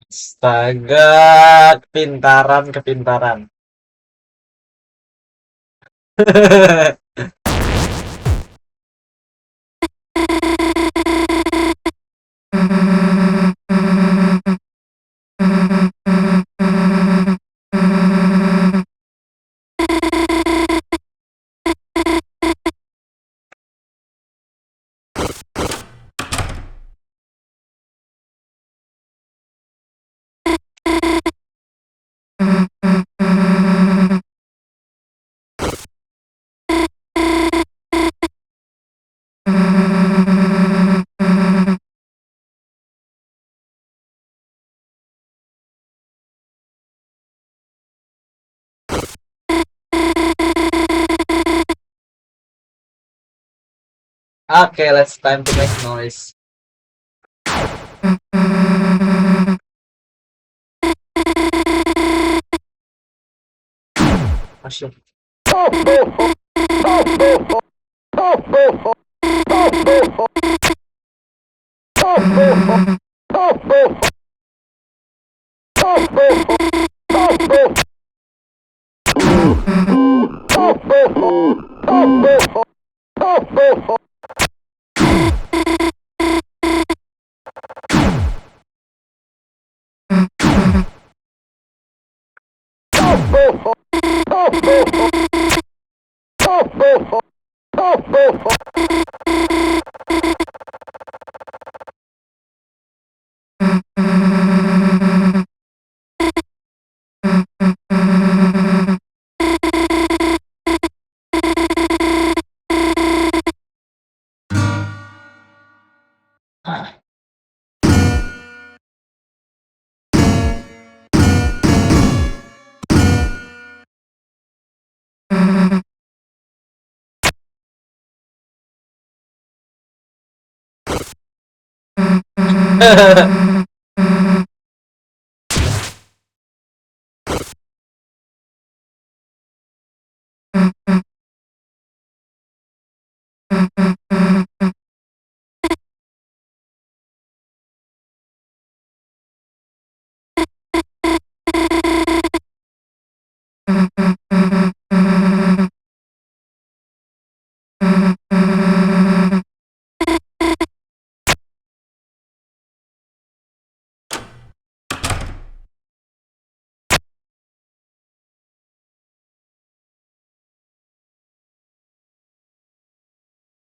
Speaker 1: Astaga, kepintaran, kepintaran. Okay, let's time to make noise. Oh shit.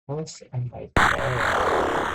Speaker 1: What's in my bag?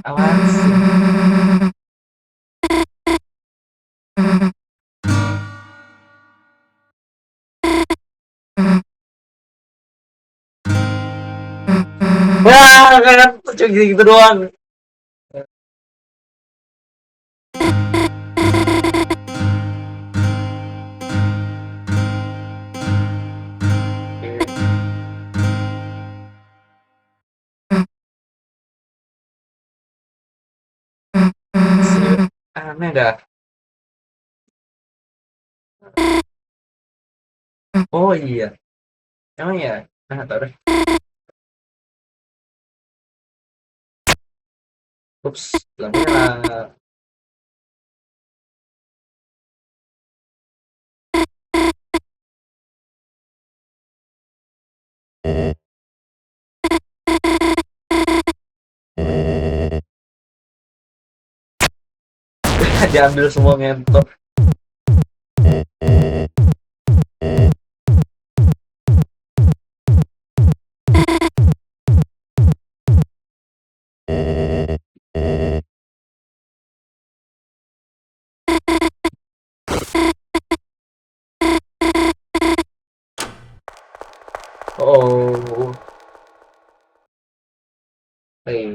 Speaker 1: Apaan sih? Wah, kan cuma gitu doang. Aneh dah. Oh iya, emang ya? Nah, tahu deh. Ups, lampu merah. Diambil semua ngentot. Oh, hey.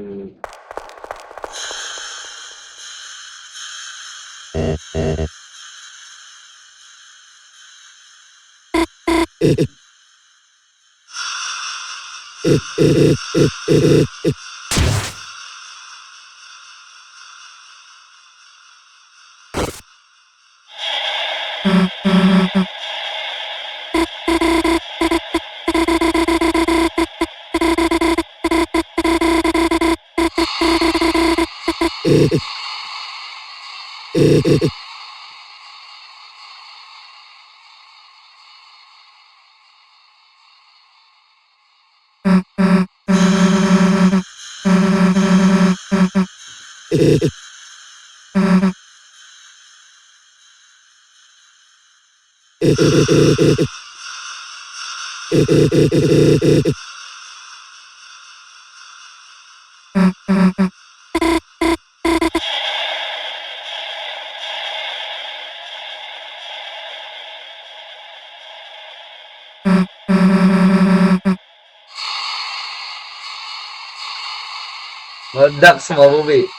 Speaker 1: Meledak semua mobil.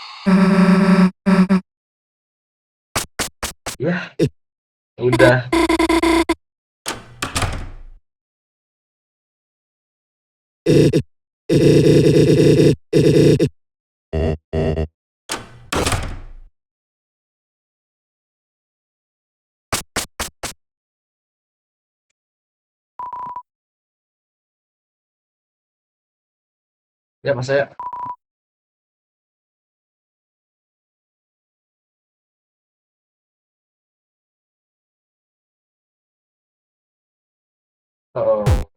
Speaker 1: Ya, udah. Ya, Mas saya. Oh.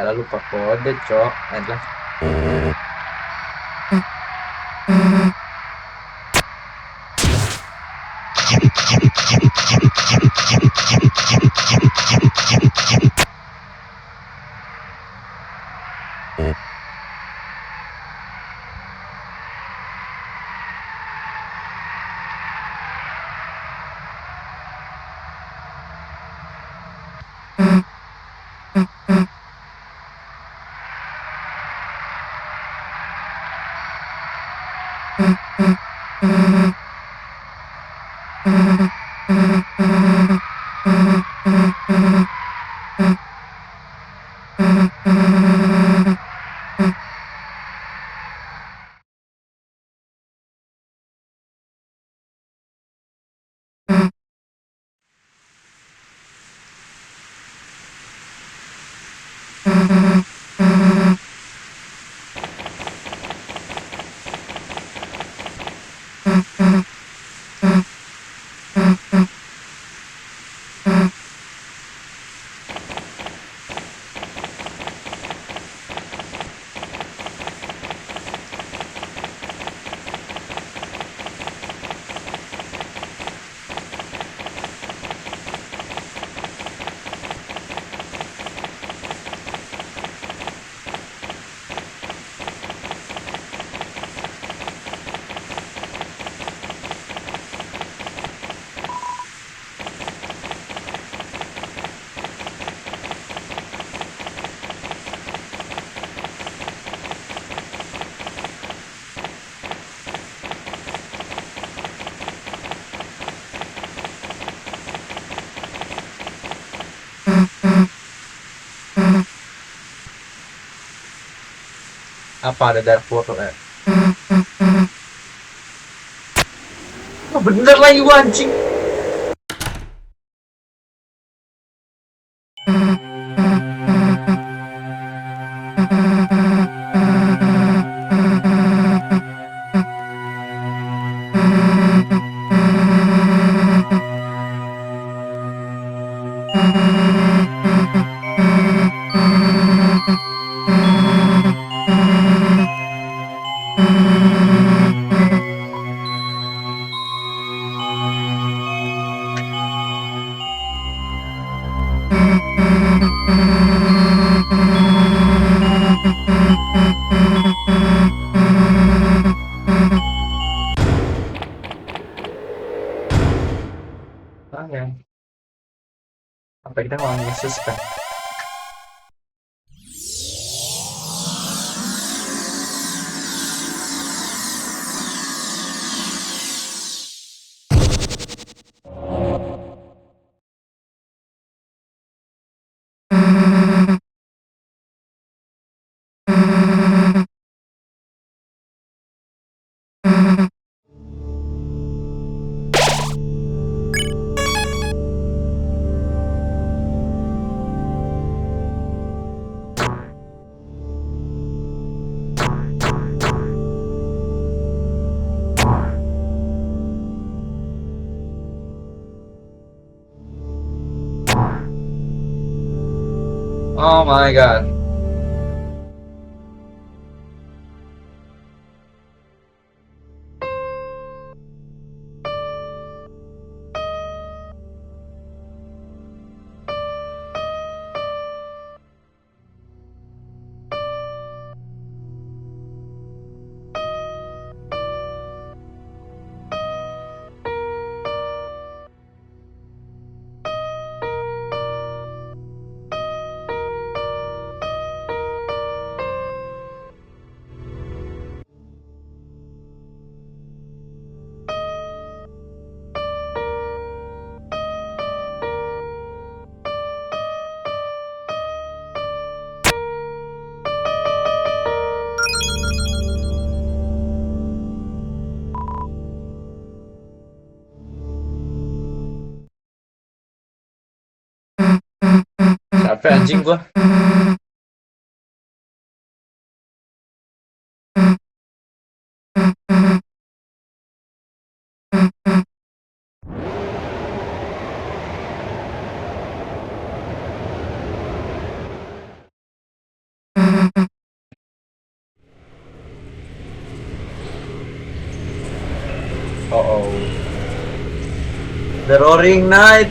Speaker 1: Lalu lupa kode, cok. Adalah. Apa ada dark foto, Oh, bener lagi gua anjing. Apa kita ngomongin suspek? Oh my god. Capek anjing gua. Oh, the roaring night.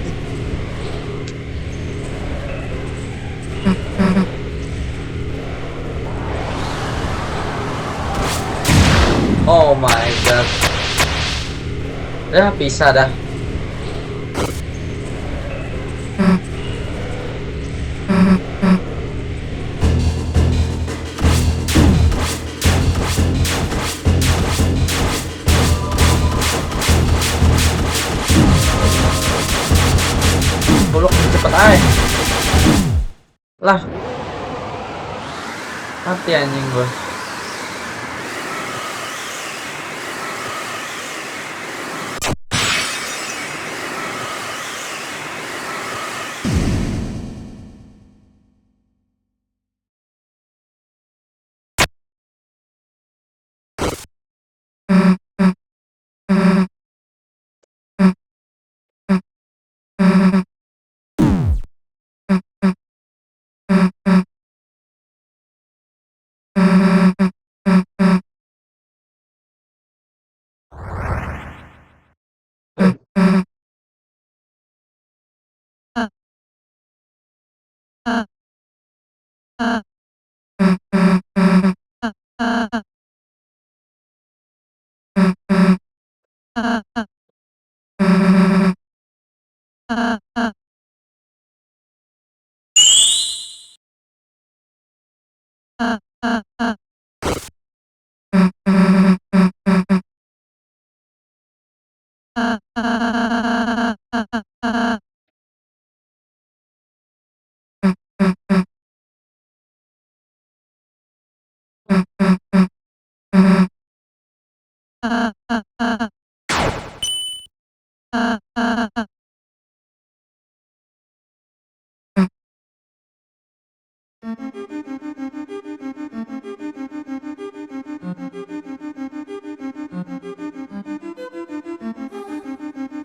Speaker 1: Oh my god. Ya pisah dah. Buluk cepet aja. Lah. Mati anjing gua.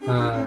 Speaker 1: Nah.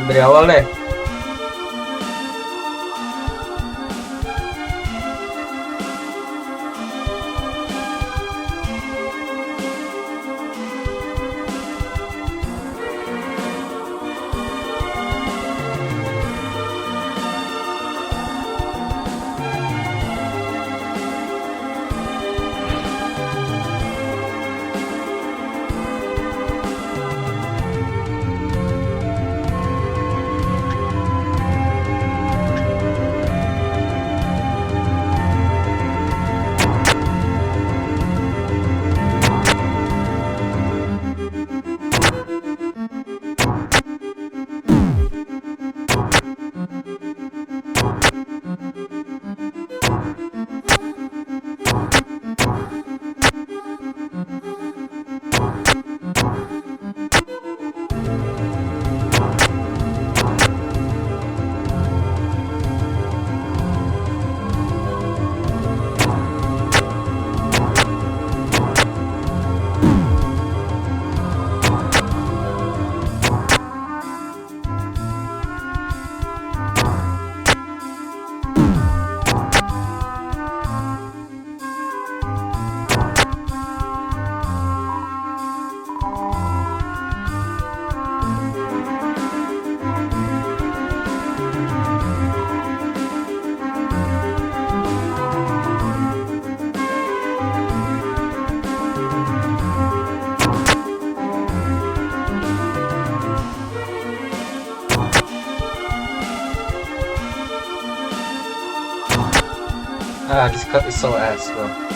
Speaker 1: dari awal deh. Ah, this cut is so ass, bro.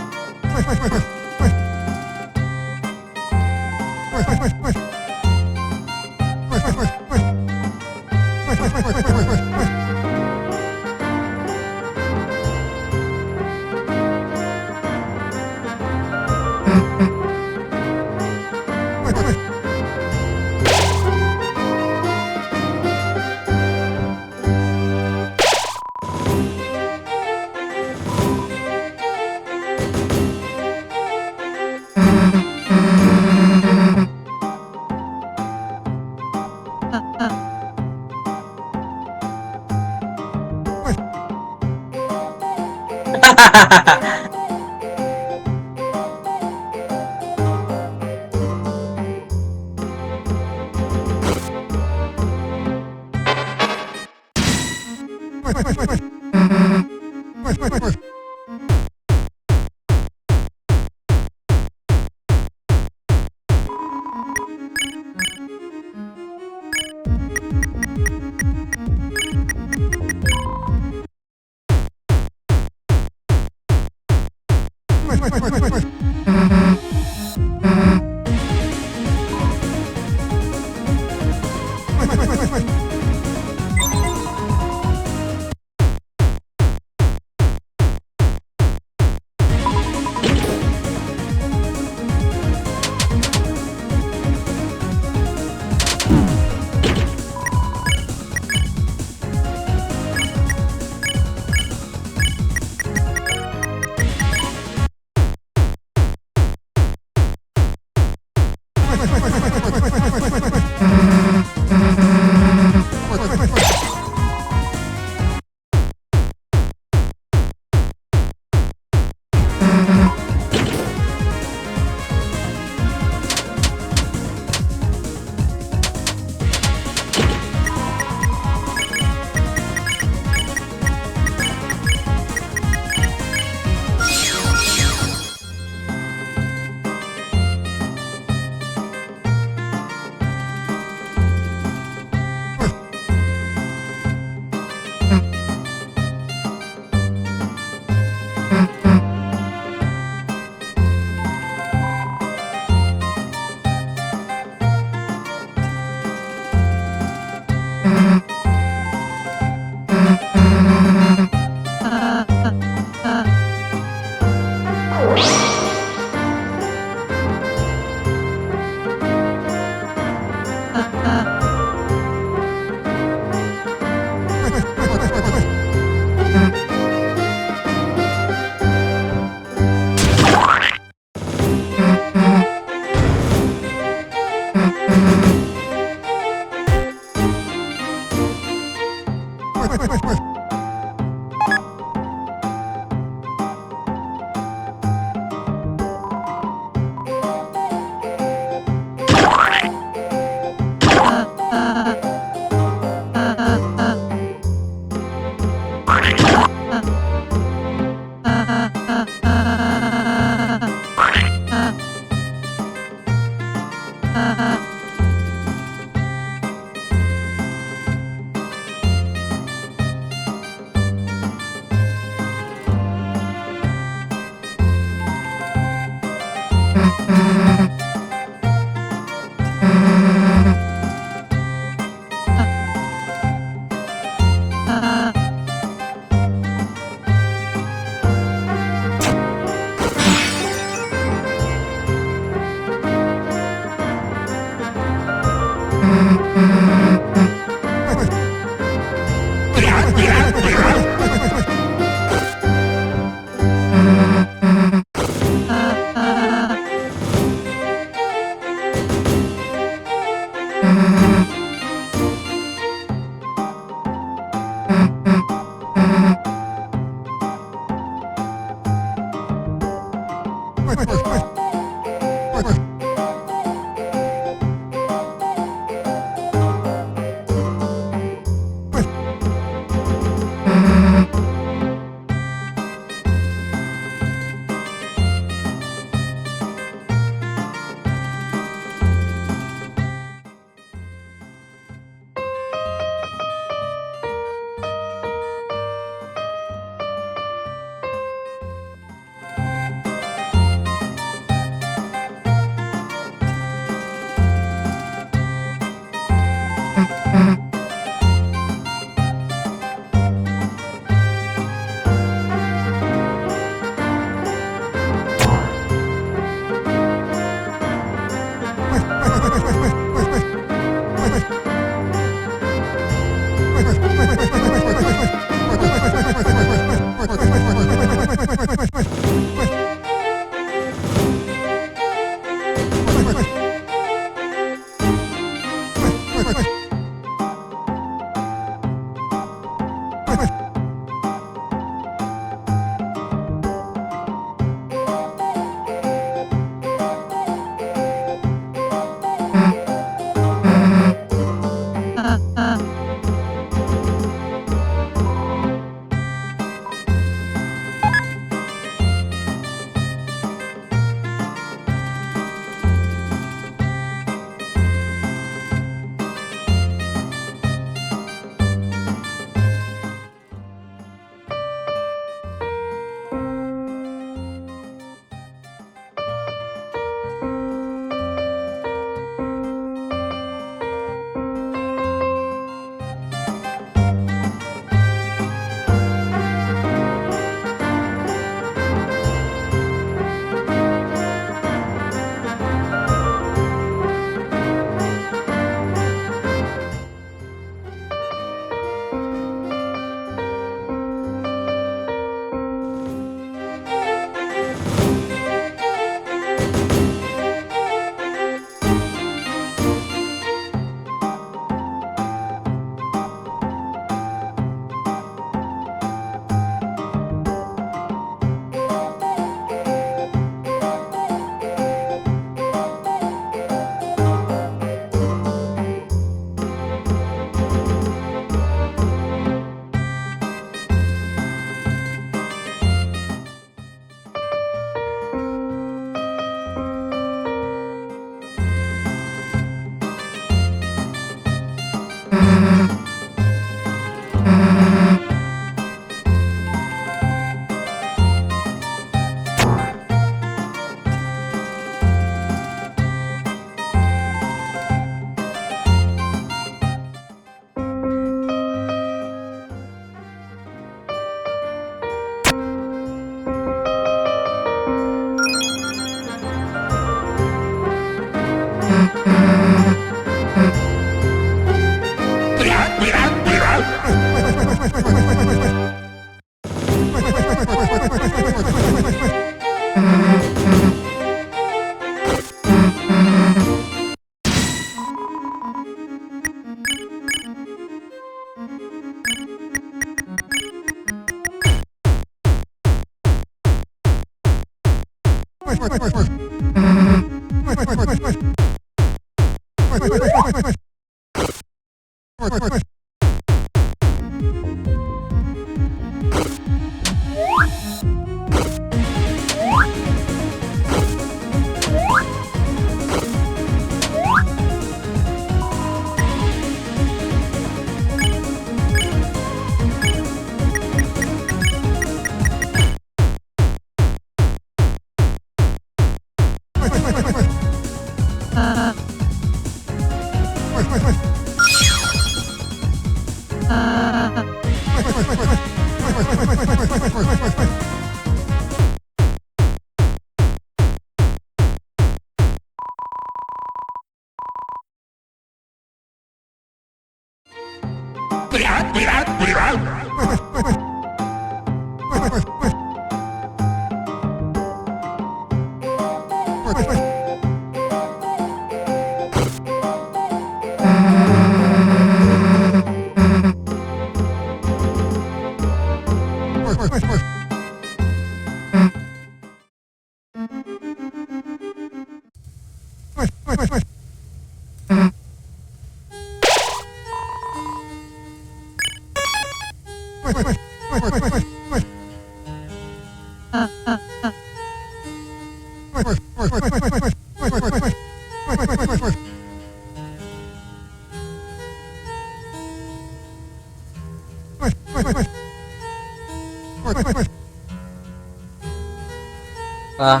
Speaker 1: Ah,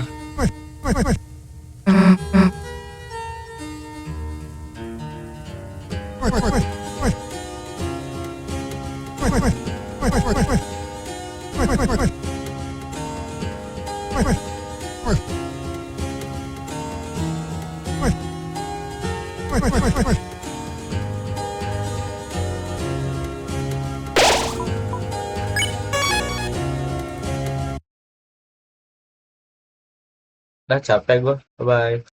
Speaker 1: udah capek gue. Bye.